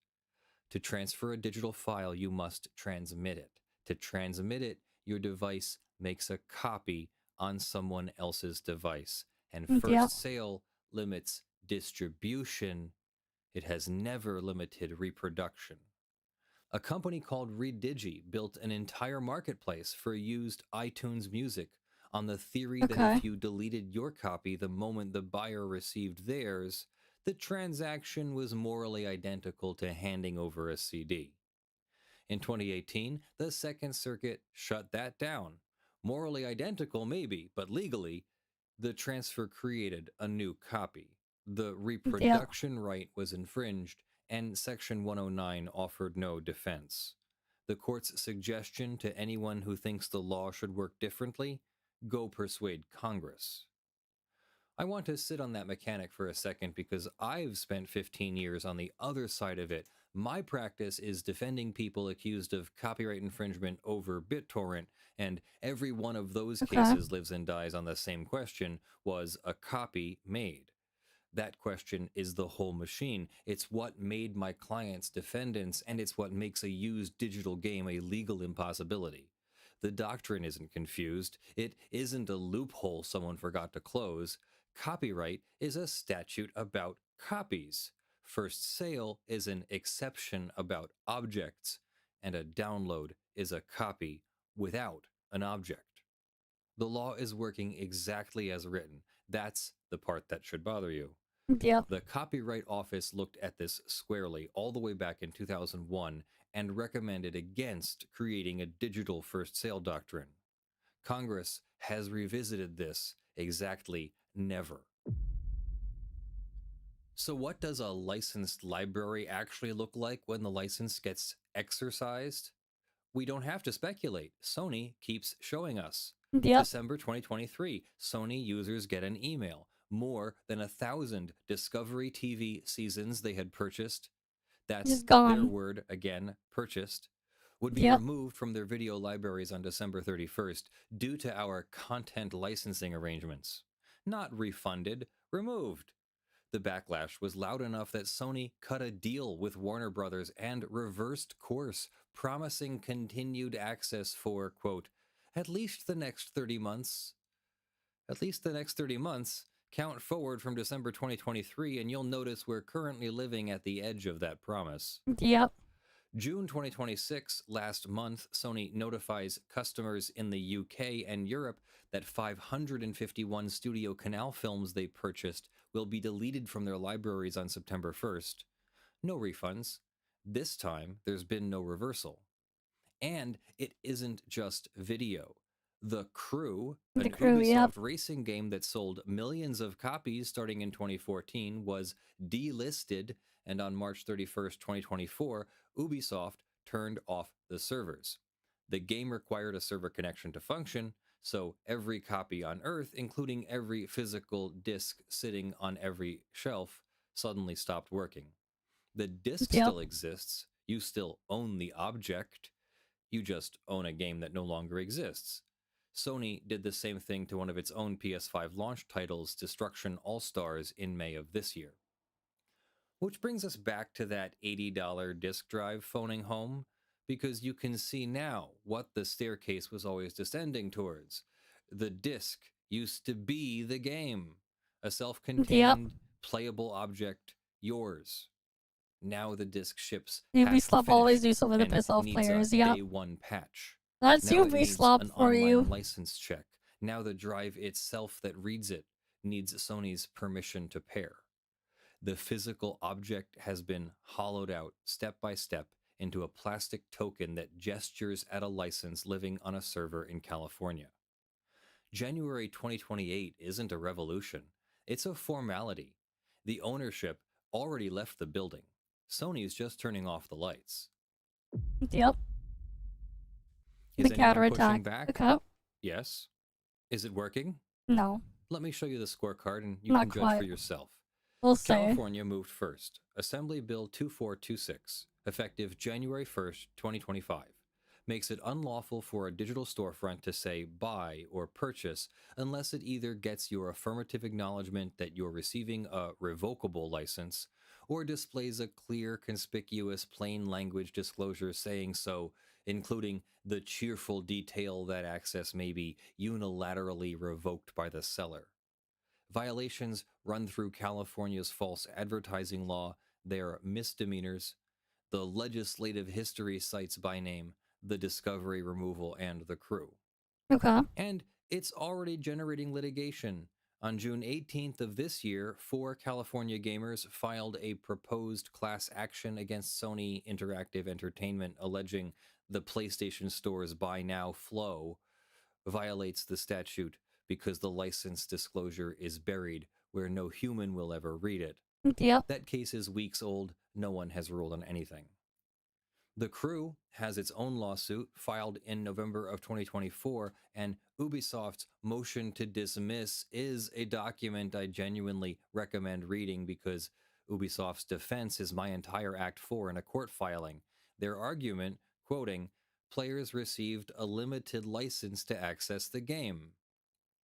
To transfer a digital file, you must transmit it. To transmit it, your device makes a copy on someone else's device. And first Yep. sale limits distribution. It has never limited reproduction. A company called Redigi built an entire marketplace for used iTunes music on the theory that Okay. if you deleted your copy the moment the buyer received theirs, the transaction was morally identical to handing over a CD. In 2018, the Second Circuit shut that down. Morally identical, maybe, but legally, the transfer created a new copy. The reproduction right was infringed, and Section 109 offered no defense. The court's suggestion to anyone who thinks the law should work differently: go persuade Congress. I want to sit on that mechanic for a second because I've spent 15 years on the other side of it. My practice is defending people accused of copyright infringement over BitTorrent, and every one of those cases lives and dies on the same question: was a copy made? That question is the whole machine. It's what made my clients defendants, and it's what makes a used digital game a legal impossibility. The doctrine isn't confused. It isn't a loophole someone forgot to close. Copyright is a statute about copies. First sale is an exception about objects, and a download is a copy without an object. The law is working exactly as written. That's the part that should bother you. Yep. The Copyright Office looked at this squarely all the way back in 2001 and recommended against creating a digital first sale doctrine. Congress has revisited this exactly never. So what does a licensed library actually look like when the license gets exercised? We don't have to speculate. Sony keeps showing us. Yep. December 2023, Sony users get an email. More than 1,000 Discovery TV seasons they had purchased, that's Just gone. their word again, purchased, would be Yep. removed from their video libraries on December 31st due to our content licensing arrangements. Not refunded, removed. The backlash was loud enough that Sony cut a deal with Warner Brothers and reversed course, promising continued access for, quote, at least the next 30 months. At least the next 30 months. Count forward from December 2023 and you'll notice we're currently living at the edge of that promise. Yep. June 2026, last month, Sony notifies customers in the UK and Europe that 551 Studio Canal films they purchased will be deleted from their libraries on September 1st. No refunds. This time, there's been no reversal. And it isn't just video. The Crew, an Ubisoft racing game that sold millions of copies starting in 2014, was delisted, and on March 31st, 2024, Ubisoft turned off the servers. The game required a server connection to function, so every copy on Earth, including every physical disc sitting on every shelf, suddenly stopped working. The disc still exists, you still own the object, you just own a game that no longer exists. Sony did the same thing to one of its own PS5 launch titles, Destruction All-Stars, in May of this year. Which brings us back to that $80 disk drive phoning home, because you can see now what the staircase was always descending towards. The disc used to be the game, a self-contained, playable object, yours. Now the disc ships Ubisoft always do some of the piss off players, yeah. Day one patch. That's now Ubisoft for you. License check. Now the drive itself that reads it needs Sony's permission to pair. The physical object has been hollowed out step by step into a plastic token that gestures at a license living on a server in California. January 2028 isn't a revolution. It's a formality. The ownership already left the building. Sony's just turning off the lights. Yep. Is The anyone counterattack. pushing back? Okay. Yes. Is it working? No. Let me show you the scorecard and you Not can judge quite. for yourself. We'll see. California moved first. Assembly Bill 2426, effective January 1st, 2025, makes it unlawful for a digital storefront to say buy or purchase unless it either gets your affirmative acknowledgement that you're receiving a revocable license or displays a clear, conspicuous, plain language disclosure saying so, including the cheerful detail that access may be unilaterally revoked by the seller. Violations run through California's false advertising law, their misdemeanors. The legislative history cites by name the Discovery Removal and the Crew. Okay. And it's already generating litigation. On June 18th of this year, 4 California gamers filed a proposed class action against Sony Interactive Entertainment, alleging the PlayStation Store's buy now flow violates the statute because the license disclosure is buried where no human will ever read it. Yep. That case is weeks old. No one has ruled on anything. The Crew has its own lawsuit filed in November of 2024, and Ubisoft's motion to dismiss is a document I genuinely recommend reading because Ubisoft's defense is my entire Act 4 in a court filing. Their argument, quoting, players received a limited license to access the game.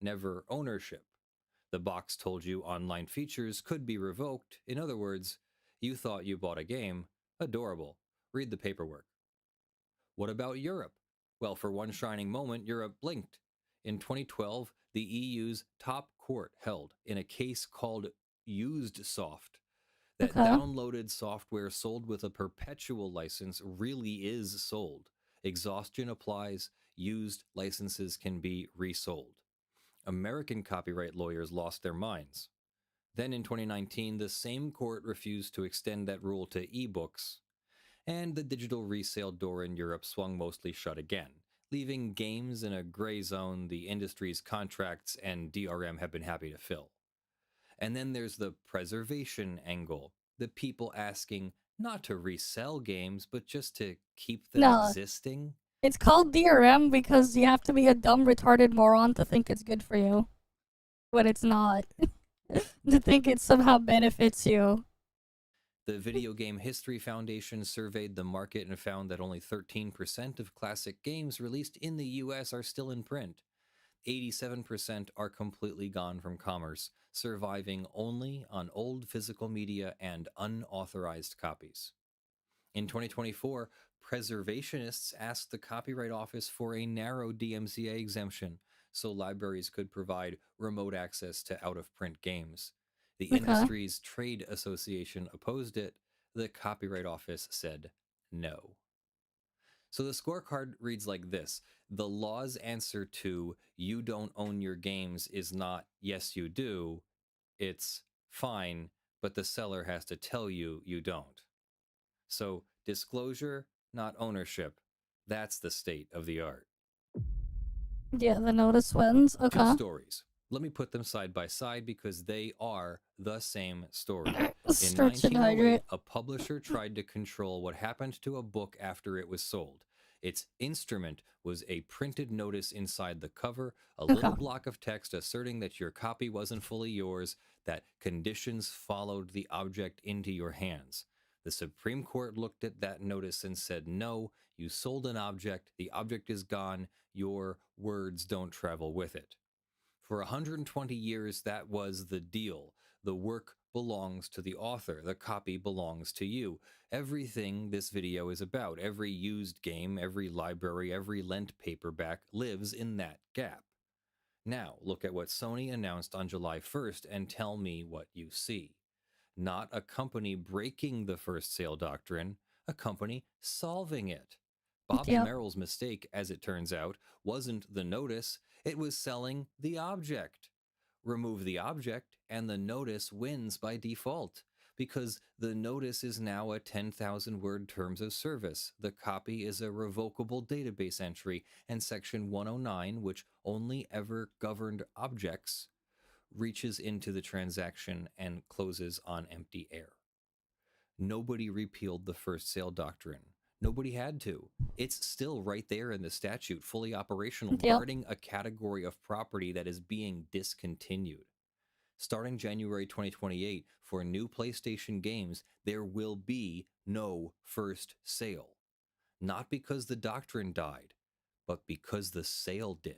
Never ownership. The box told you online features could be revoked. In other words, you thought you bought a game. Adorable. Read the paperwork. What about Europe? Well, for one shining moment, Europe blinked. In 2012, the EU's top court held in a case called Used Soft that downloaded software sold with a perpetual license really is sold. Exhaustion applies. Used licenses can be resold. American copyright lawyers lost their minds. Then in 2019, the same court refused to extend that rule to ebooks, and the digital resale door in Europe swung mostly shut again, leaving games in a gray zone the industry's contracts and DRM have been happy to fill. And then there's the preservation angle, the people asking not to resell games, but just to keep them existing. It's called DRM because you have to be a dumb, retarded moron to think it's good for you. But it's not. To think it somehow benefits you. The Video Game History Foundation surveyed the market and found that only 13% of classic games released in the US are still in print. 87% are completely gone from commerce, surviving only on old physical media and unauthorized copies. In 2024, preservationists asked the Copyright Office for a narrow DMCA exemption so libraries could provide remote access to out-of-print games. The industry's trade association opposed it. The Copyright Office said no. So the scorecard reads like this. The law's answer to you don't own your games is not yes you do, it's fine, but the seller has to tell you you don't. So disclosure, not ownership. That's the state of the art. Yeah, the notice wins. Two Okay. stories. Let me put them side by side because they are the same story. In Stretch and 1908, hydrate. a publisher tried to control what happened to a book after it was sold. Its instrument was a printed notice inside the cover, a little block of text asserting that your copy wasn't fully yours, that conditions followed the object into your hands. The Supreme Court looked at that notice and said, no, you sold an object, the object is gone, your words don't travel with it. For 120 years, that was the deal. The work belongs to the author. The copy belongs to you. Everything this video is about, every used game, every library, every lent paperback lives in that gap. Now, look at what Sony announced on July 1st and tell me what you see. Not a company breaking the first sale doctrine, a company solving it. Bobby Merrill's mistake, as it turns out, wasn't the notice, it was selling the object. Remove the object, and the notice wins by default, because the notice is now a 10,000-word terms of service. The copy is a revocable database entry, and Section 109, which only ever governed objects, reaches into the transaction and closes on empty air. Nobody repealed the first sale doctrine. Nobody had to. It's still right there in the statute, fully operational, guarding a category of property that is being discontinued. Starting January 2028, for new PlayStation games, there will be no first sale. Not because the doctrine died, but because the sale did.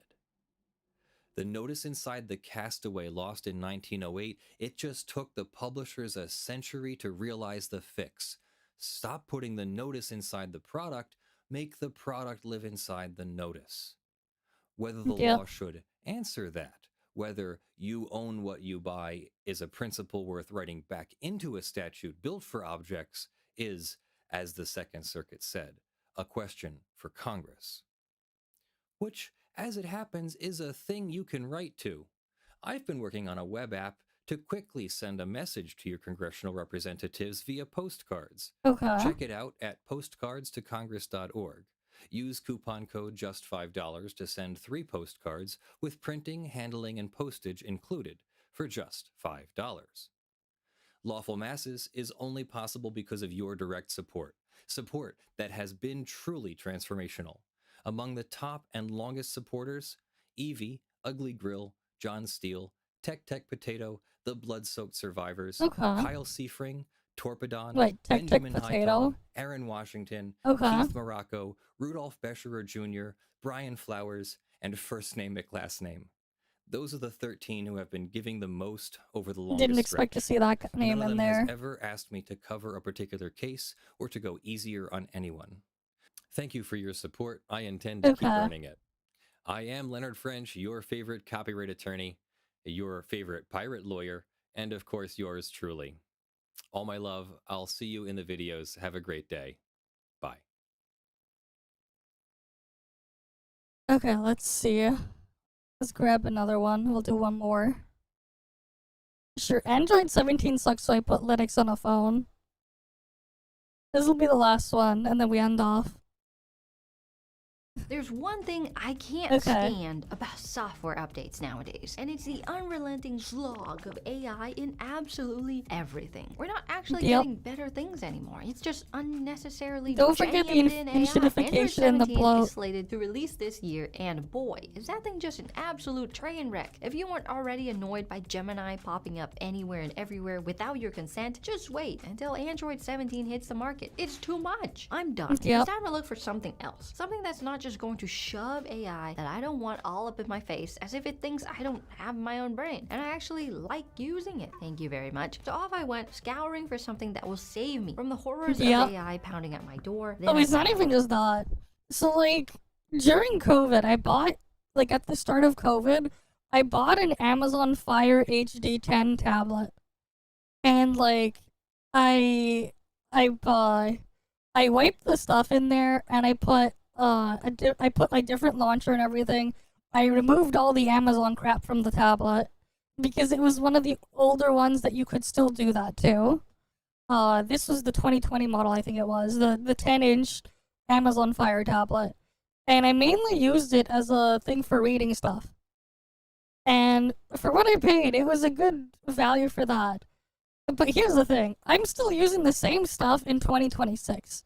The notice inside the Castaway lost in 1908, it just took the publishers a century to realize the fix. Stop putting the notice inside the product, make the product live inside the notice. Whether the law should answer that, whether you own what you buy is a principle worth writing back into a statute built for objects, is, as the Second Circuit said, a question for Congress. Which, as it happens, is a thing you can write to. I've been working on a web app to quickly send a message to your congressional representatives via postcards. Check it out at postcardstocongress.org. Use coupon code JUST5 to send 3 postcards with printing, handling, and postage included for just $5. Lawful Masses is only possible because of your direct support. Support that has been truly transformational. Among the top and longest supporters, Evie, Ugly Grill, John Steele, Tech Potato, The Blood-Soaked Survivors, Kyle Seafring, Torpedon, Benjamin Hightower, Aaron Washington, Keith Morocco, Rudolph Bescherer Jr., Brian Flowers, and First Name McLast Name. Those are the 13 who have been giving the most over the longest Didn't expect to see that name in there. None of them there. has ever asked me to cover a particular case or to go easier on anyone. Thank you for your support. I intend to keep earning it. I am Leonard French, your favorite copyright attorney, your favorite pirate lawyer, and of course yours truly. All my love. I'll see you in the videos. Have a great day. Bye. Okay, let's see. Let's grab another one. We'll do one more. Sure, Android 17 sucks, so I put Linux on a phone. This will be the last one, and then we end off. There's one thing I can't stand about software updates nowadays, and it's the unrelenting slog of AI in absolutely everything. We're not actually getting better things anymore. It's just unnecessarily Don't forget the infinitification and the bloat. Is slated to release this year, and boy, is that thing just an absolute train wreck. If you weren't already annoyed by Gemini popping up anywhere and everywhere without your consent, just wait until Android 17 hits the market. It's too much. I'm done. It's time to look for something else. Something that's not just going to shove AI that I don't want all up in my face as if it thinks I don't have my own brain and I actually like using it. Thank you very much. So off I went, scouring for something that will save me from the horrors of AI pounding at my door. Oh, it's not even just that. So, like, during COVID, I bought, like, at the start of COVID, I bought an Amazon Fire HD 10 tablet. And, like, I I wiped the stuff in there, and I put I put my different launcher and everything. I removed all the Amazon crap from the tablet because it was one of the older ones that you could still do that too. This was the 2020 model, I think it was, the 10-inch Amazon Fire tablet. And I mainly used it as a thing for reading stuff. And for what I paid, it was a good value for that. But here's the thing, I'm still using the same stuff in 2026.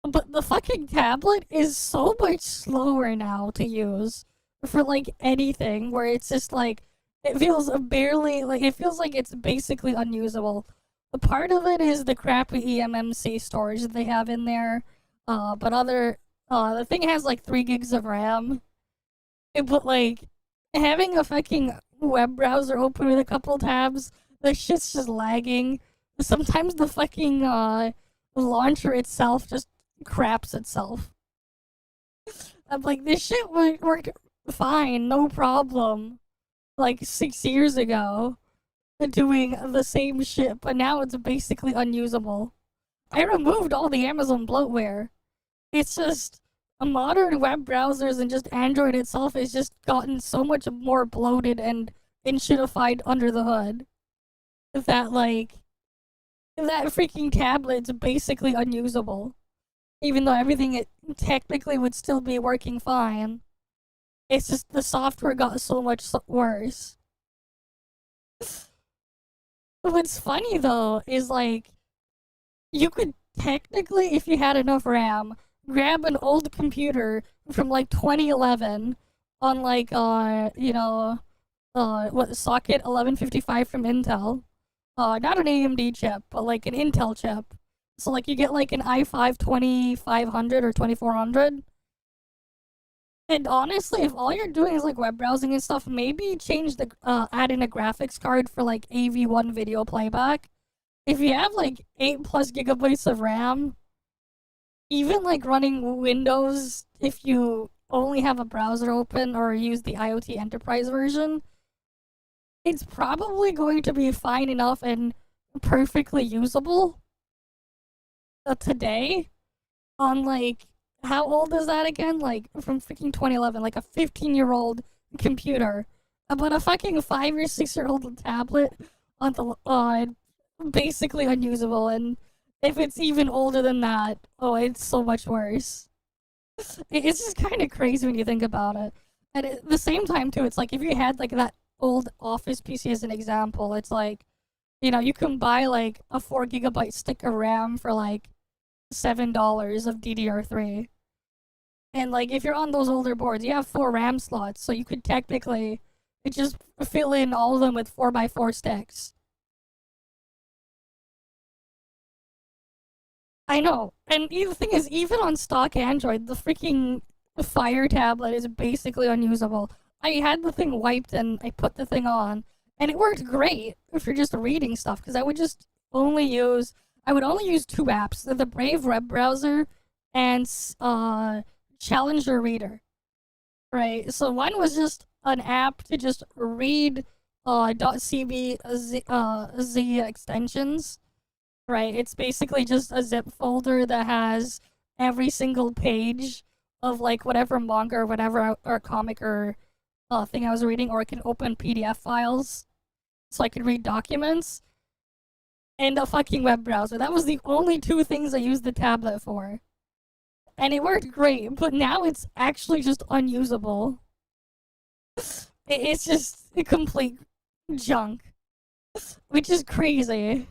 But the fucking tablet is so much slower now to use for like anything, where it's just like, it feels barely, like, it feels like it's basically unusable. A part of it is the crappy eMMC storage that they have in there, but the thing has like 3 gigs of RAM. But like, having a fucking web browser open with a couple tabs, the shit's just lagging. Sometimes the fucking launcher itself just craps itself. I'm like, this shit worked fine, no problem, like 6 years ago, doing the same shit, but now it's basically unusable. I removed all the Amazon bloatware. It's just, modern web browsers and just Android itself has just gotten so much more bloated and shitified under the hood that, like, that freaking tablet's basically unusable. Even though everything it technically would still be working fine. It's just the software got so much worse. What's funny though is, like, you could technically, if you had enough RAM, grab an old computer from like 2011 on like what, socket 1155 from Intel. Not an AMD chip, but like an Intel chip. So like you get like an i5 2500 or 2400. And honestly, if all you're doing is like web browsing and stuff, maybe change the add in a graphics card for like AV1 video playback. If you have like 8+ gigabytes of RAM, even like running Windows, if you only have a browser open or use the IoT Enterprise version, it's probably going to be fine enough and perfectly usable today on, like, how old is that again? Like, from freaking 2011, like a 15-year-old computer. But a fucking 5 or 6-year-old tablet on the basically unusable, and if it's even older than that, oh, it's so much worse. It's just kind of crazy when you think about it. And at the same time, too, it's like, if you had, like, that old Office PC as an example, it's like, you know, you can buy, like, a 4 gigabyte stick of RAM for, like, $7 of DDR3. And, like, if you're on those older boards, you have 4 RAM slots, so you could technically just fill in all of them with 4x4 sticks. I know, and the thing is, even on stock Android, the freaking Fire tablet is basically unusable. I had the thing wiped and I put the thing on, and it worked great if you're just reading stuff, because I would only use 2 apps, the Brave web browser and Challenger Reader. Right, so one was just an app to just read .cb extensions. Right, it's basically just a zip folder that has every single page of, like, whatever manga or whatever, or comic or thing I was reading, or I can open PDF files so I can read documents, and a fucking web browser. That was the only 2 things I used the tablet for. And it worked great, but now it's actually just unusable. It's just a complete junk, which is crazy.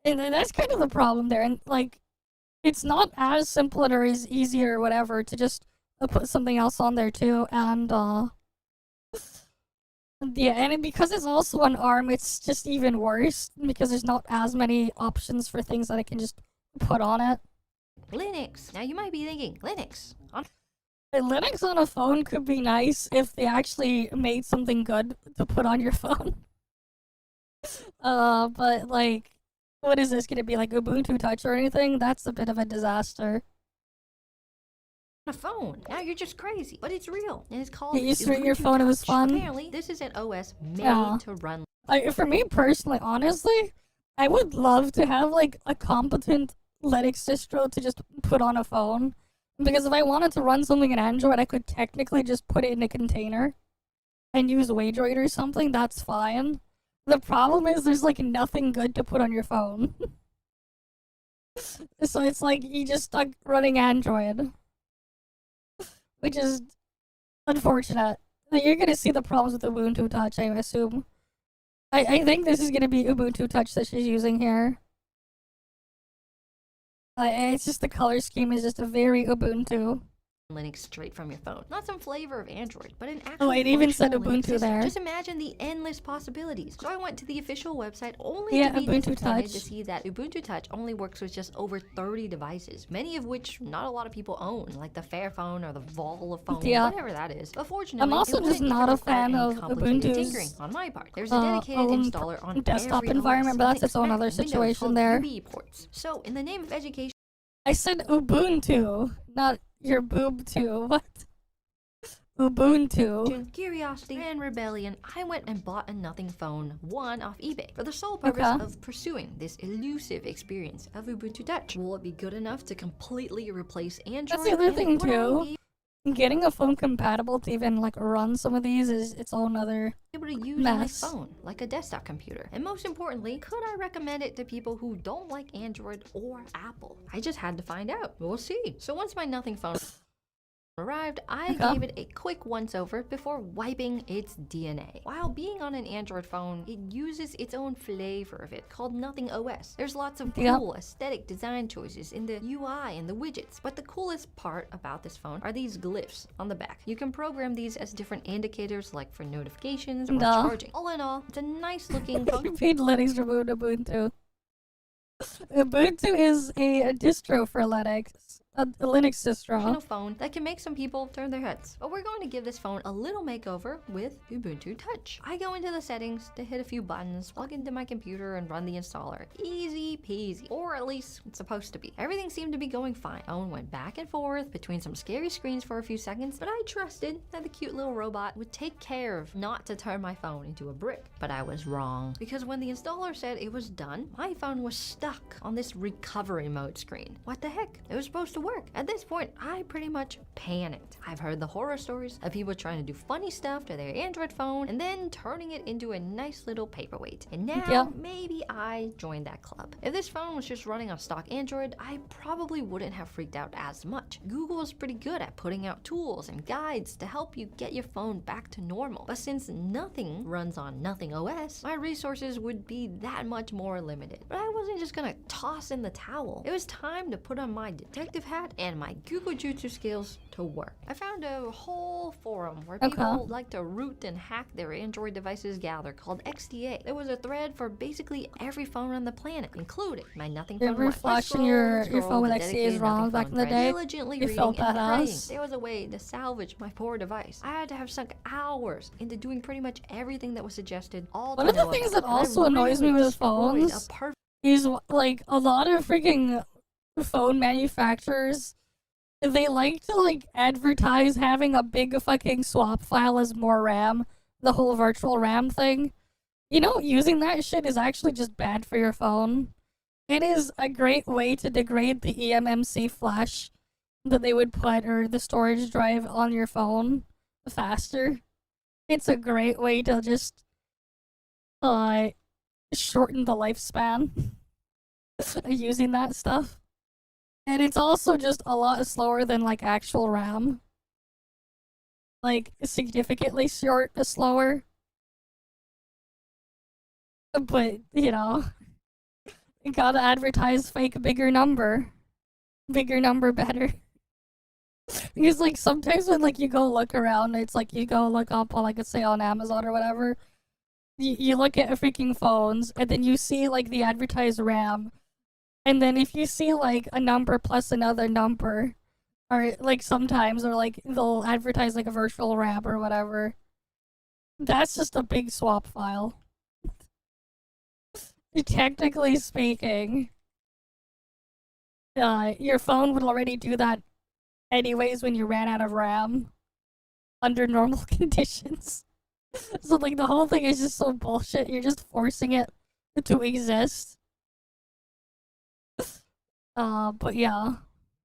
And that's kind of the problem there, and, like, it's not as simple or as easy or whatever to just put something else on there too, and yeah, and because it's also on ARM, it's just even worse, because there's not as many options for things that I can just put on it. Linux. Now you might be thinking, Linux. Linux on a phone could be nice if they actually made something good to put on your phone. But, like, what is this gonna be, like Ubuntu Touch or anything? That's a bit of a disaster. A phone. Now you're just crazy, but it's real, and it's called. You used to read your phone, it was fun. Apparently, this is an OS made Yeah. to run. For me personally, honestly, I would love to have like a competent Linux distro to just put on a phone. Because if I wanted to run something in Android, I could technically just put it in a container and use Waydroid or something. That's fine. The problem is there's like nothing good to put on your phone. So it's like you just stuck running Android. Which is unfortunate. You're gonna see the problems with Ubuntu Touch, I assume. I think this is gonna be Ubuntu Touch that she's using here. It's just the color scheme is just a very Ubuntu. Linux straight from your phone. Not some flavor of Android, but an actual it even said functional Linux Ubuntu system. there. Just imagine the endless possibilities. So I went to the official website only Yeah, to be Ubuntu disappointed Touch. to see that Ubuntu Touch only works with just over 30 devices, many of which not a lot of people own, like the Fairphone or the Vol phone, Yeah. whatever that is. But fortunately, I'm also it just wouldn't not a require fan any of complicated Ubuntu's tinkering on my part. There's a dedicated own installer on desktop every environment, OS, but that's its Linux, own Mac, other and Windows situation called there. UB ports. So in the name of education, I said Ubuntu, not your boob too. What? Ubuntu. curiosity, and rebellion, I went and bought a nothing phone 1 off eBay for the sole purpose Okay. of pursuing this elusive experience of Ubuntu Touch. Will it be good enough to completely replace Android? That's the other And thing would I too. be Getting a phone compatible to even like run some of these is its own other able to use mess. my phone like a desktop computer? And most importantly, could I recommend it to people who don't like Android or Apple? I just had to find out. We'll see. So once my nothing phone arrived, I Okay. gave it a quick once-over before wiping its DNA. While being on an Android phone, it uses its own flavor of it, called Nothing OS. There's lots of Yep. cool aesthetic design choices in the UI and the widgets, but the coolest part about this phone are these glyphs on the back. You can program these as different indicators, like for notifications or Duh. charging. All in all, it's a nice looking phone. You paid Linux remove Ubuntu. Ubuntu is a distro for Linux. A Linux distro. Phone that can make some people turn their heads. But we're going to give this phone a little makeover with Ubuntu Touch. I go into the settings to hit a few buttons, plug into my computer, and run the installer. Easy peasy, or at least it's supposed to be. Everything seemed to be going fine. Phone went back and forth between some scary screens for a few seconds, but I trusted that the cute little robot would take care of not to turn my phone into a brick. But I was wrong, because when the installer said it was done, my phone was stuck on this recovery mode screen. What the heck? It was supposed to work. At this point, I pretty much panicked. I've heard the horror stories of people trying to do funny stuff to their Android phone and then turning it into a nice little paperweight. And now, Yep. maybe I joined that club. If this phone was just running on stock Android, I probably wouldn't have freaked out as much. Google is pretty good at putting out tools and guides to help you get your phone back to normal. But since nothing runs on Nothing OS, my resources would be that much more limited. But I wasn't just gonna toss in the towel. It was time to put on my detective hat and my Google Jutsu skills to work. I found a whole forum where people like to root and hack their Android devices gather called XDA. There was a thread for basically every phone on the planet, including my Nothing phone. Remember flashing your phone with XDA's ROM back in the day? Diligently You reading felt and that praying ass. there was a way to salvage my poor device. I had to have sunk hours into doing pretty much everything that was suggested. All One to of the no things avail. that And I also annoys me really with destroyed a phones perfect is like a lot of freaking phone manufacturers, they like to like advertise having a big fucking swap file as more RAM, the whole virtual RAM thing. You know, using that shit is actually just bad for your phone. It is a great way to degrade the eMMC flash that they would put, or the storage drive on your phone faster. It's a great way to just shorten the lifespan using that stuff. And it's also just a lot slower than like actual RAM. Like significantly slower. But, you know, you gotta advertise fake bigger number. Bigger number better. Because like sometimes when like you go look around, it's like you go look up on like, let's say on Amazon or whatever, you look at freaking phones and then you see like the advertised RAM. And then if you see like a number plus another number, or like sometimes, or like they'll advertise like a virtual RAM or whatever, that's just a big swap file. Technically speaking, your phone would already do that anyways when you ran out of RAM under normal conditions. So like the whole thing is just so bullshit. You're just forcing it to exist. But yeah.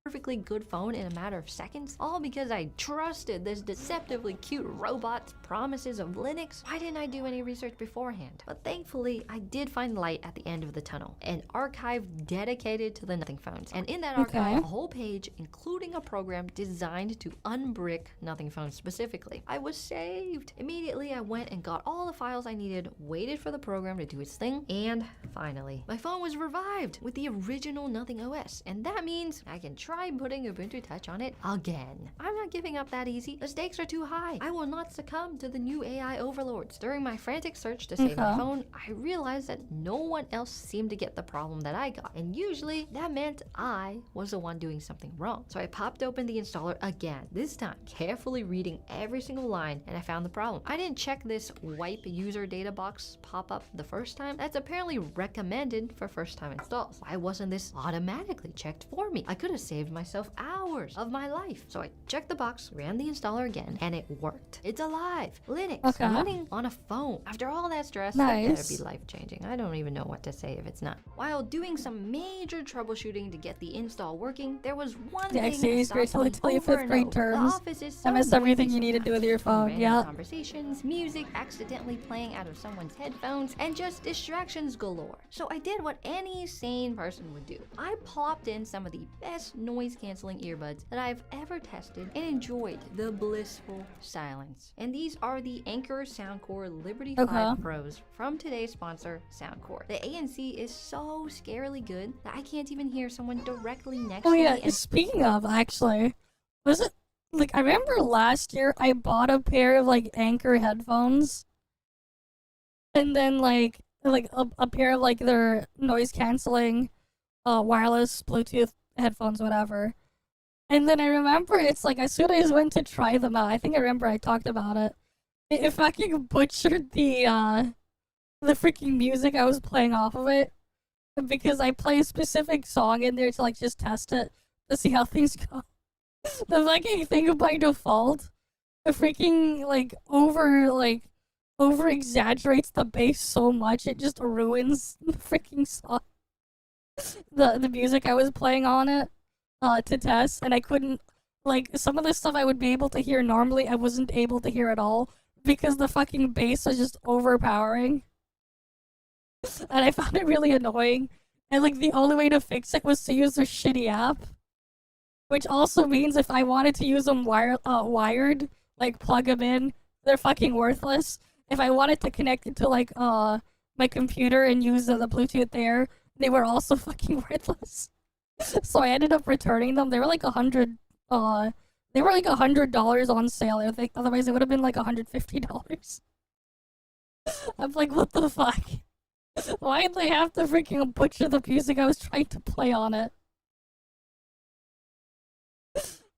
Perfectly good phone in a matter of seconds, all because I trusted this deceptively cute robot's promises of Linux. Why didn't I do any research beforehand? But thankfully, I did find light at the end of the tunnel, an archive dedicated to the Nothing phones. And in that archive, a whole page including a program designed to unbrick Nothing phones specifically. I was saved. Immediately, I went and got all the files I needed, waited for the program to do its thing, and finally, my phone was revived with the original Nothing OS. And that means I can try putting Ubuntu Touch on it again. I'm not giving up that easy. The stakes are too high. I will not succumb to the new AI overlords. During my frantic search to save my phone, I realized that no one else seemed to get the problem that I got. And usually that meant I was the one doing something wrong. So I popped open the installer again, this time carefully reading every single line, and I found the problem. I didn't check this wipe user data box pop up the first time. That's apparently recommended for first time installs. Why wasn't this automatically checked for me? I could have saved myself hours of my life. So I checked the box, ran the installer again, and it worked. It's alive. Linux running on a phone. After all that stress, that better be life-changing. I don't even know what to say if it's not. While doing some major troubleshooting to get the install working, there was one thing that stopped me over and over. The Office is so I missed everything you need to do with your phone. Random conversations, music accidentally playing out of someone's headphones, and just distractions galore. So I did what any sane person would do. I plopped in some of the best noise canceling earbuds that I've ever tested and enjoyed the blissful silence. And these are the Anker Soundcore Liberty 5 Pros from today's sponsor, Soundcore. The ANC is so scarily good that I can't even hear someone directly next to me. Oh yeah, speaking of, actually, was it, like, I remember last year I bought a pair of, like, Anker headphones, and then, like a pair of, like, their noise canceling, wireless Bluetooth headphones, whatever. And then I remember it's like, as soon as I went to try them out, I think I remember I talked about it, it fucking butchered the freaking music I was playing off of it, because I play a specific song in there to, like, just test it to see how things go. The fucking thing by default, the freaking, like, over exaggerates the bass so much it just ruins the freaking song. The music I was playing on it to test, and I couldn't, like, some of the stuff I would be able to hear normally I wasn't able to hear at all because the fucking bass was just overpowering. And I found it really annoying, and, like, the only way to fix it was to use their shitty app, which also means if I wanted to use them wired, like, plug them in, they're fucking worthless. If I wanted to connect it to, like, my computer and use the Bluetooth there, they were also fucking worthless. So I ended up returning them. They were like $100 on sale. Otherwise it would have been like $150. I'm like, what the fuck? Why did they have to freaking butcher the music I was trying to play on it?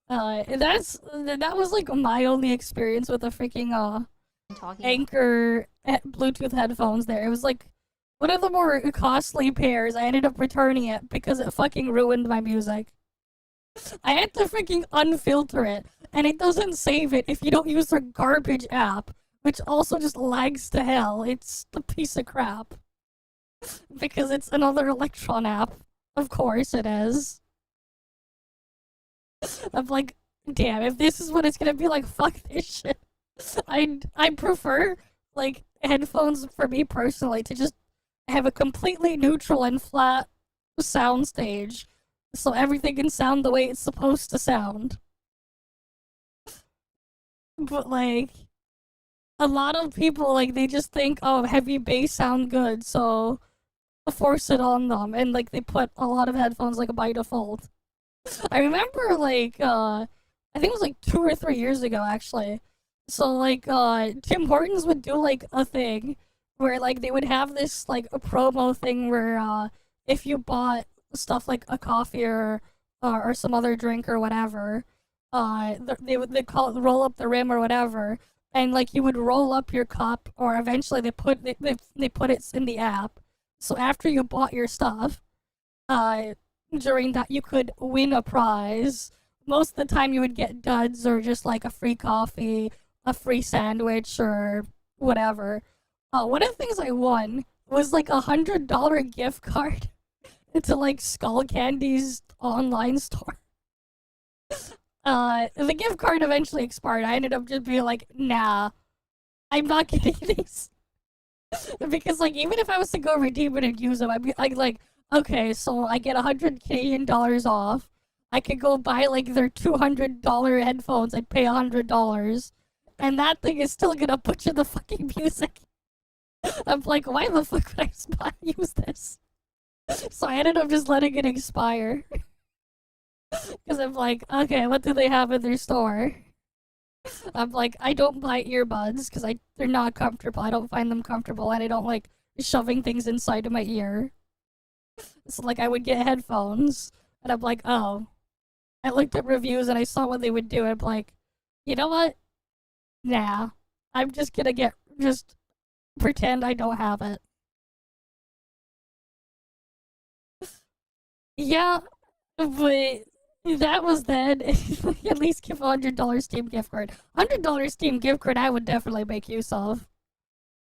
That was like my only experience with the freaking Anker Bluetooth headphones there. It was like one of the more costly pairs. I ended up returning it because it fucking ruined my music. I had to freaking unfilter it, and it doesn't save it if you don't use their garbage app, which also just lags to hell. It's a piece of crap. Because it's another Electron app. Of course it is. I'm like, damn, if this is what it's gonna be like, fuck this shit. I prefer, like, headphones for me personally to just have a completely neutral and flat sound stage, so everything can sound the way it's supposed to sound. But, like, a lot of people, like, they just think, oh, heavy bass sound good, so force it on them, and, like, they put a lot of headphones, like, by default. I remember, like, I think it was, like, 2 or 3 years ago, actually. So, like, Tim Hortons would do, like, a thing where, like, they would have this, like, a promo thing where, if you bought stuff like a coffee or some other drink or whatever, they call it roll up the rim or whatever, and, like, you would roll up your cup, or eventually they put it in the app. So after you bought your stuff, during that you could win a prize. Most of the time you would get duds or just, like, a free coffee, a free sandwich, or whatever. One of the things I won was, like, $100 gift card to like Skull Candy's online store. The gift card eventually expired. I ended up just being like, nah, I'm not getting these. Because like, even if I was to go redeem it and use them, I'd be like, okay, so I get $100 Canadian off. I could go buy like their $200 headphones. I'd pay $100. And that thing is still gonna butcher the fucking music. I'm like, why the fuck would I use this? So I ended up just letting it expire. Because I'm like, okay, what do they have in their store? I'm like, I don't buy earbuds because they're not comfortable. I don't find them comfortable, and I don't like shoving things inside of my ear. So like, I would get headphones, and I'm like, oh. I looked at reviews and I saw what they would do, and I'm like, you know what? Nah. I'm just gonna just pretend I don't have it. Yeah, but that was then. At least give a $100 Steam gift card. $100 Steam gift card I would definitely make use of.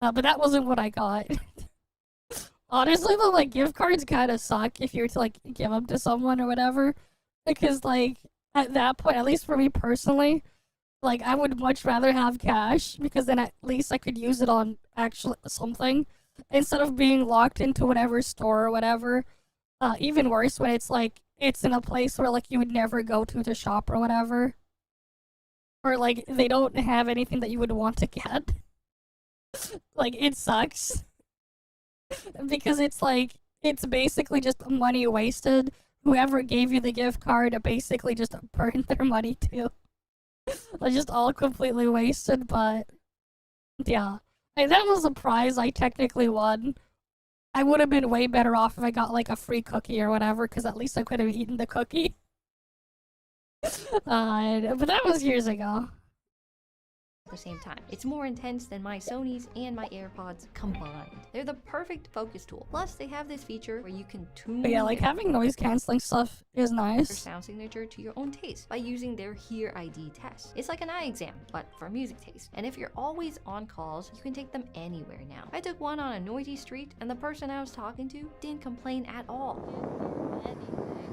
But that wasn't what I got. Honestly though, like, gift cards kind of suck if you were to like give them to someone or whatever. Because like, at that point, at least for me personally, like, I would much rather have cash, because then at least I could use it on actually something, instead of being locked into whatever store or whatever. Even worse when it's like, it's in a place where like you would never go to shop or whatever. Or like, they don't have anything that you would want to get. Like, it sucks. Because it's like, it's basically just money wasted. Whoever gave you the gift card basically just burned their money too. Like, just all completely wasted, but yeah. Like, that was a prize I technically won. I would have been way better off if I got like a free cookie or whatever, because at least I could have eaten the cookie. But that was years ago. At the same time, it's more intense than my Sony's and my AirPods combined. They're the perfect focus tool. Plus, they have this feature where you can tune But yeah, like, having noise canceling stuff is your nice. sound signature to your own taste by using their Hear ID test. It's like an eye exam, but for music taste. And if you're always on calls, you can take them anywhere now. I took one on a noisy street, and the person I was talking to didn't complain at all.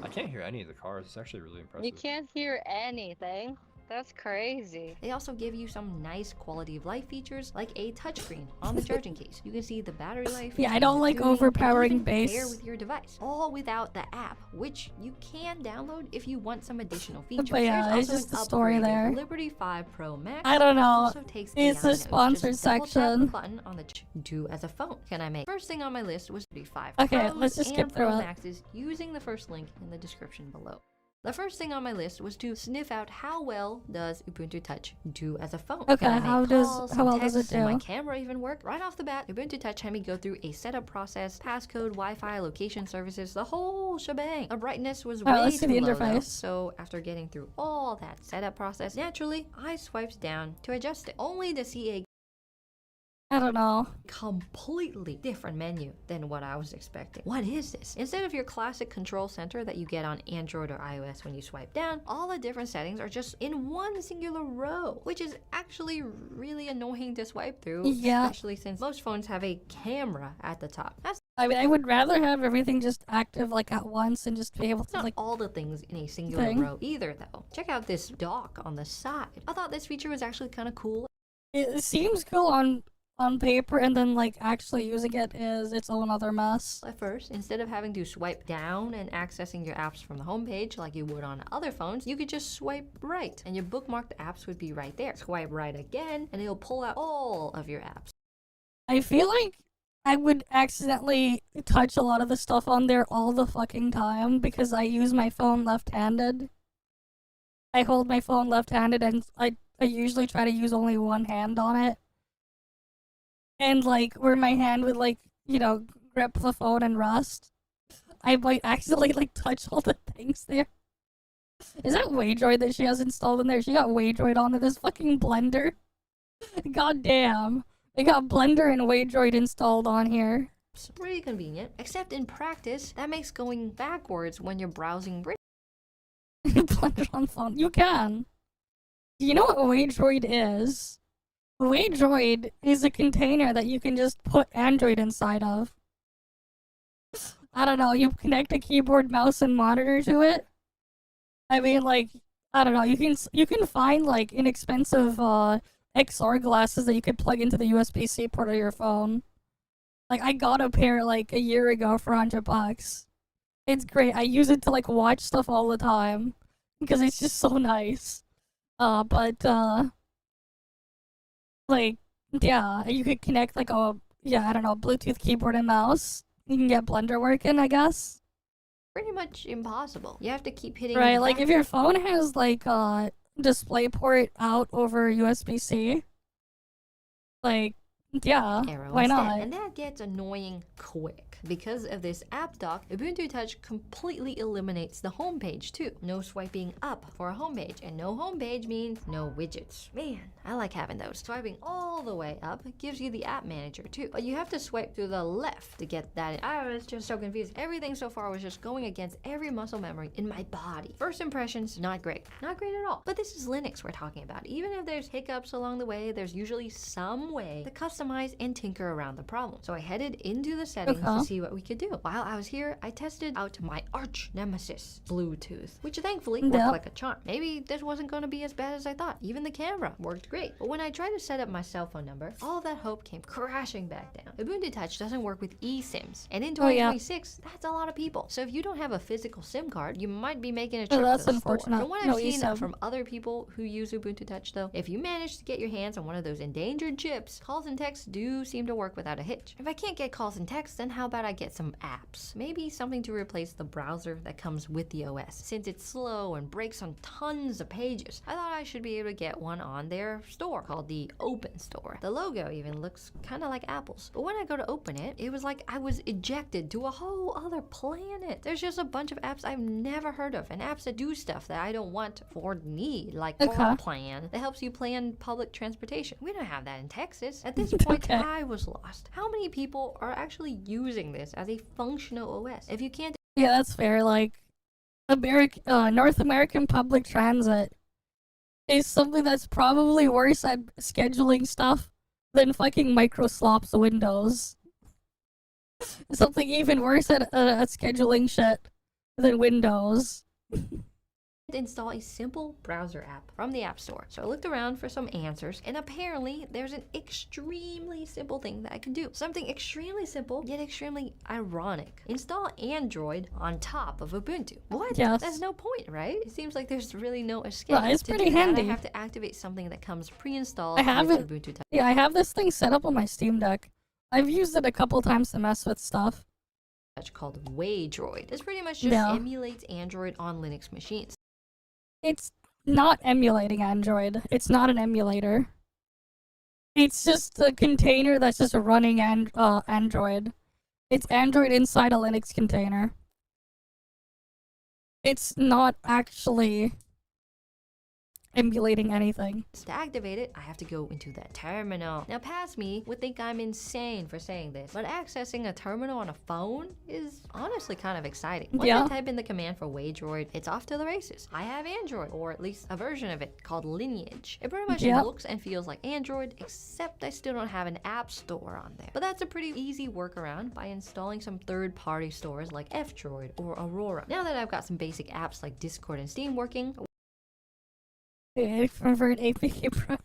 I can't hear any of the cars. It's actually really impressive. You can't hear anything. That's crazy. They also give you some nice quality of life features, like a touchscreen on the charging case. You can see the battery life. Yeah, I don't like tuning, overpowering and even bass. pair with your device, all without the app, which you can download if you want some additional features. But yeah, There's it's also just an the story upgraded there. Liberty 5 Pro Max. I don't know. Also takes It's AI the notes. sponsored Just double tap section. the button on the do as a phone. Can I make? First thing on my list was 35 Okay, Pros let's just skip and through Pro it. Maxes using the first link in the description below. The first thing on my list was to sniff out how well does Ubuntu Touch do as a phone. Okay, Can I make how well does it texts? Does my do? camera even work? Right off the bat, Ubuntu Touch had me go through a setup process, passcode, Wi-Fi, location services, the whole shebang. The brightness was way let's see too the low though. interface. So after getting through all that setup process, naturally, I swiped down to adjust it, only to see a I don't know. completely different menu than what I was expecting. What is this? Instead of your classic control center that you get on Android or iOS when you swipe down, all the different settings are just in one singular row, which is actually really annoying to swipe through, Yeah. especially since most phones have a camera at the top. That's I mean, I would rather have everything just active like at once and just be able to not like all the things in a singular thing. row either though. Check out this dock on the side. I thought this feature was actually kind of cool. It seems cool on paper, and then like actually using it is its own other mess. At first, instead of having to swipe down and accessing your apps from the homepage like you would on other phones, you could just swipe right and your bookmarked apps would be right there. Swipe right again and it'll pull out all of your apps. I feel like I would accidentally touch a lot of the stuff on there all the fucking time because I use my phone left-handed. I hold my phone left-handed and I usually try to use only one hand on it. And like, where my hand would like, you know, grip the phone and rust, I might accidentally like touch all the things there. Is that Waydroid that she has installed in there? She got Waydroid onto this fucking Blender. God damn. They got Blender and Waydroid installed on here. It's pretty convenient, except in practice, that makes going backwards when you're browsing Blender on phone. You can. You know what Waydroid is? Waydroid is a container that you can just put Android inside of. I don't know, you connect a keyboard, mouse, and monitor to it. I mean, like, I don't know, you can find, like, inexpensive, XR glasses that you could plug into the USB-C port of your phone. Like, I got a pair, like, a year ago for $100. It's great. I use it to, like, watch stuff all the time. Because it's just so nice. Like, yeah, you could connect, like, I don't know, Bluetooth keyboard and mouse. You can get Blender working, I guess. Pretty much impossible. You have to keep hitting Right, the like, back if your phone has, like, DisplayPort out over USB-C, like, yeah, arrow why instead. not? And that gets annoying quick. Because of this app dock, Ubuntu Touch completely eliminates the home page too. No swiping up for a home page, and no home page means no widgets. Man, I like having those. Swiping all the way up gives you the app manager too, but you have to swipe to the left to get that. I was just so confused. Everything so far was just going against every muscle memory in my body. First impressions, not great. Not great at all. But this is Linux we're talking about. Even if there's hiccups along the way, there's usually some way to customize and tinker around the problem. So I headed into the settings to see what we could do. While I was here, I tested out my arch nemesis, Bluetooth, which thankfully worked like a charm. Maybe this wasn't going to be as bad as I thought. Even the camera worked great. But when I tried to set up my cell phone number, all of that hope came crashing back down. Ubuntu Touch doesn't work with eSIMs, and in 2026, that's a lot of people. So if you don't have a physical SIM card, you might be making a trip to the store. From what I've seen from other people who use Ubuntu Touch though, if you manage to get your hands on one of those endangered chips, calls and texts do seem to work without a hitch. If I can't get calls and texts, then how about I get some apps? Maybe something to replace the browser that comes with the OS. Since it's slow and breaks on tons of pages, I thought I should be able to get one on their store called the Open Store. The logo even looks kind of like Apple's. But when I go to open it, it was like I was ejected to a whole other planet. There's just a bunch of apps I've never heard of, and apps that do stuff that I don't want or need, like Car Plan that helps you plan public transportation. We don't have that in Texas. At this point, I was lost. How many people are actually using this as a functional OS? If you can't... Yeah, that's fair. Like, North American public transit is something that's probably worse at scheduling stuff than fucking Microsoft's Windows. Something even worse at scheduling shit than Windows. Install a simple browser app from the App Store. So I looked around for some answers, and apparently there's an extremely simple thing that I can do. Something extremely simple, yet extremely ironic. Install Android on top of Ubuntu. What? Yes. That's no point, right? It seems like there's really no escape. Well, it's to pretty do that, handy. I have to activate something that comes pre-installed I have with it. Ubuntu Touch. Yeah, I have this thing set up on my Steam Deck. I've used it a couple times to mess with stuff. Called Waydroid. This pretty much just emulates Android on Linux machines. It's not emulating Android. It's not an emulator. It's just a container that's just running Android. It's Android inside a Linux container. It's not actually emulating anything. To activate it, I have to go into that terminal. Now, past me would think I'm insane for saying this, but accessing a terminal on a phone is honestly kind of exciting. Once I type in the command for Waydroid, it's off to the races. I have Android, or at least a version of it called Lineage. It pretty much looks and feels like Android, except I still don't have an app store on there. But that's a pretty easy workaround by installing some third-party stores like F-Droid or Aurora. Now that I've got some basic apps like Discord and Steam working, convert APK Pro.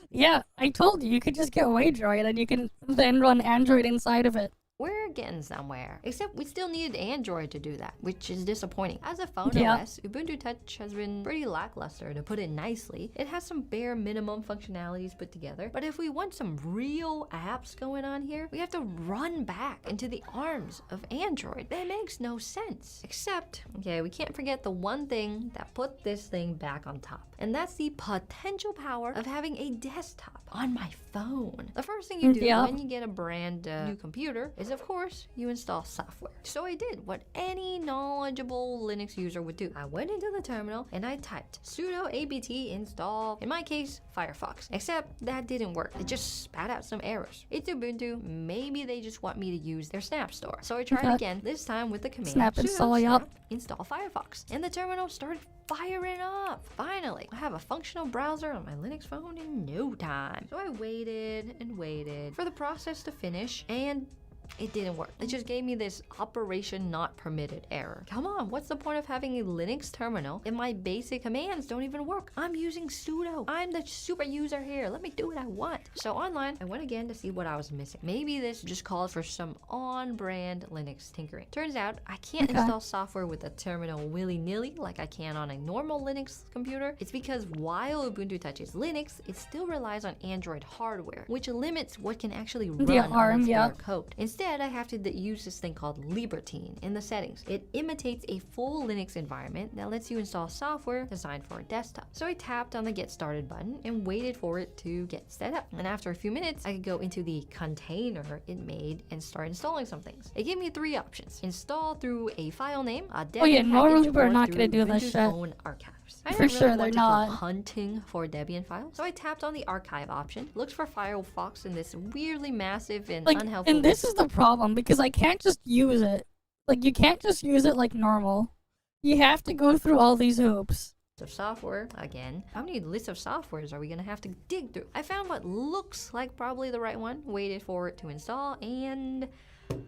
Yeah, I told you, you could just get Waydroid and you can then run Android inside of it. we're getting somewhere. Except we still needed Android to do that, which is disappointing. As a phone Yeah. OS, Ubuntu Touch has been pretty lackluster, to put it nicely. It has some bare minimum functionalities put together, but if we want some real apps going on here, we have to run back into the arms of Android. That makes no sense. Except, okay, we can't forget the one thing that put this thing back on top, and that's the potential power of having a desktop on my phone. The first thing you do when you get a brand new computer is, of course, you install software. So I did what any knowledgeable Linux user would do. I went into the terminal and I typed sudo apt install, in my case, Firefox. Except that didn't work. It just spat out some errors. It's Ubuntu. Maybe they just want me to use their Snap store. So I tried again, this time with the command Snap install, snap install Firefox. And the terminal started firing up. Finally, I have a functional browser on my Linux phone in no time. So I waited and waited for the process to finish, and It didn't work. It just gave me this operation not permitted error. Come on, what's the point of having a Linux terminal if my basic commands don't even work? I'm using sudo. I'm the super user here. Let me do what I want. So online, I went again to see what I was missing. Maybe this just calls for some on-brand Linux tinkering. Turns out I can't install software with a terminal willy-nilly like I can on a normal Linux computer. It's because while Ubuntu touches Linux, it still relies on Android hardware, which limits what can actually run on its code. Instead, I have to use this thing called Libertine in the settings. It imitates a full Linux environment that lets you install software designed for a desktop. So I tapped on the Get Started button and waited for it to get set up. And after a few minutes, I could go into the container it made and start installing some things. It gave me 3 options: install through a file name, a Debian normally package, we're or not through gonna do this Ubuntu's shit. own archives. I For didn't sure really they're want to go not. hunting for Debian files, so I tapped on the archive option, looked for Firefox in this weirdly massive and unhelpful. And this is the problem, because I can't just use it. Like, you can't just use it like normal. You have to go through all these hoops. Of software again. How many lists of softwares are we gonna have to dig through? I found what looks like probably the right one, waited for it to install, and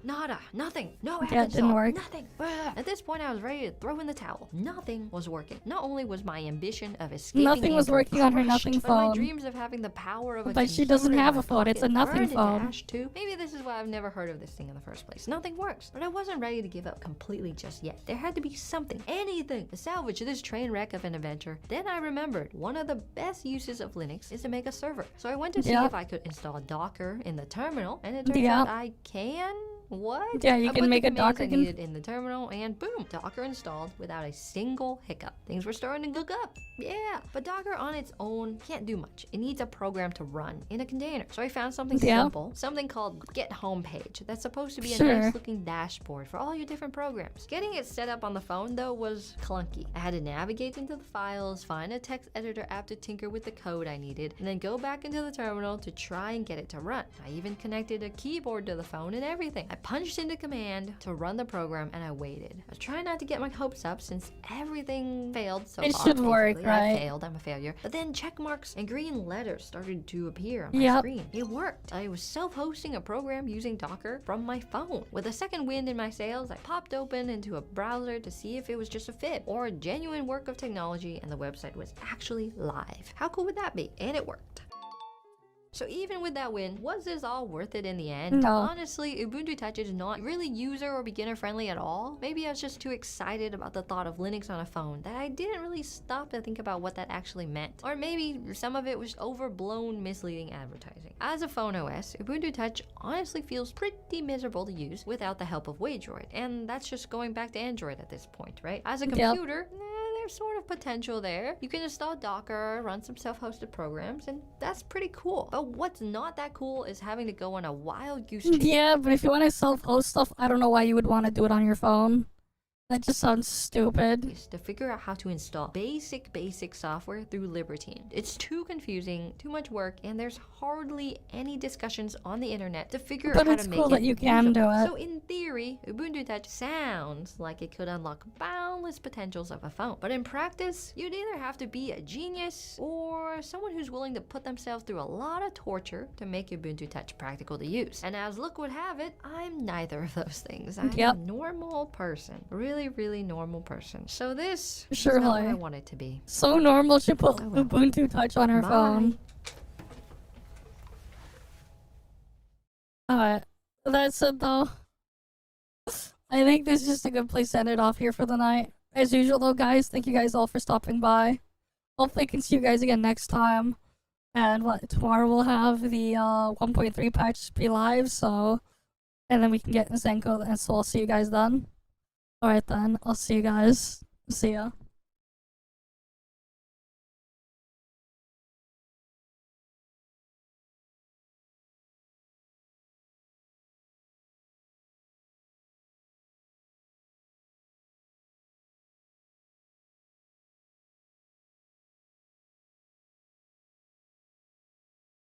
nada, nothing, no app Yeah, it install, didn't work. nothing. At this point, I was ready to throw in the towel. Nothing was working. Not only was my ambition of escaping Nothing was Android working on her crushed, nothing but my phone. dreams of having the power of a But she doesn't computer in have my a phone, it's a pocket nothing burned into phone. ash too. Maybe this is why I've never heard of this thing in the first place. Nothing works, but I wasn't ready to give up completely just yet. There had to be something, anything, to salvage this train wreck of an adventure. Then I remembered one of the best uses of Linux is to make a server. So I went to see if I could install Docker in the terminal, and it turns out I can. What? Yeah, you I can put make the a commands Docker I needed in the terminal, and boom, Docker installed without a single hiccup. Things were starting to cook up. Yeah, but Docker on its own can't do much. It needs a program to run in a container. So I found something simple, something called Get Homepage. That's supposed to be a nice looking dashboard for all your different programs. Getting it set up on the phone though was clunky. I had to navigate into the files, find a text editor app to tinker with the code I needed, and then go back into the terminal to try and get it to run. I even connected a keyboard to the phone and everything. I punched into command to run the program, and I waited. I was trying not to get my hopes up since everything failed so far. It should work, basically. right? I failed, I'm a failure. But then check marks and green letters started to appear on my screen. It worked. I was self-hosting a program using Docker from my phone. With a second wind in my sails, I popped open into a browser to see if it was just a fib or a genuine work of technology, and the website was actually live. How cool would that be? And it worked. So even with that win, was this all worth it in the end? No. Honestly, Ubuntu Touch is not really user or beginner friendly at all. Maybe I was just too excited about the thought of Linux on a phone that I didn't really stop to think about what that actually meant. Or maybe some of it was overblown, misleading advertising. As a phone OS, Ubuntu Touch honestly feels pretty miserable to use without the help of Waydroid. And that's just going back to Android at this point, right? As a computer, there's sort of potential there. You can install Docker, run some self-hosted programs, and that's pretty cool. But what's not that cool is having to go on a wild goose chase. Yeah, but if you want to self-host stuff, I don't know why you would want to do it on your phone. That just sounds stupid. To figure out how to install basic software through Libertine. It's too confusing, too much work, and there's hardly any discussions on the internet to figure out how to make it. But it's cool that you can do it. So in theory, Ubuntu Touch sounds like it could unlock boundless potentials of a phone. But in practice, you'd either have to be a genius or someone who's willing to put themselves through a lot of torture to make Ubuntu Touch practical to use. And as luck would have it, I'm neither of those things. I'm a normal person. Really normal person. So this is not what I want it to be. So normal she put Ubuntu Touch on her phone. Alright, that's it though. I think this is just a good place to end it off here for the night. As usual though guys, thank you guys all for stopping by. Hopefully I can see you guys again next time. And tomorrow we'll have the 1.3 patch be live, so and then we can get in Zenko, and so I'll see you guys then. Alright then, I'll see you guys. See ya.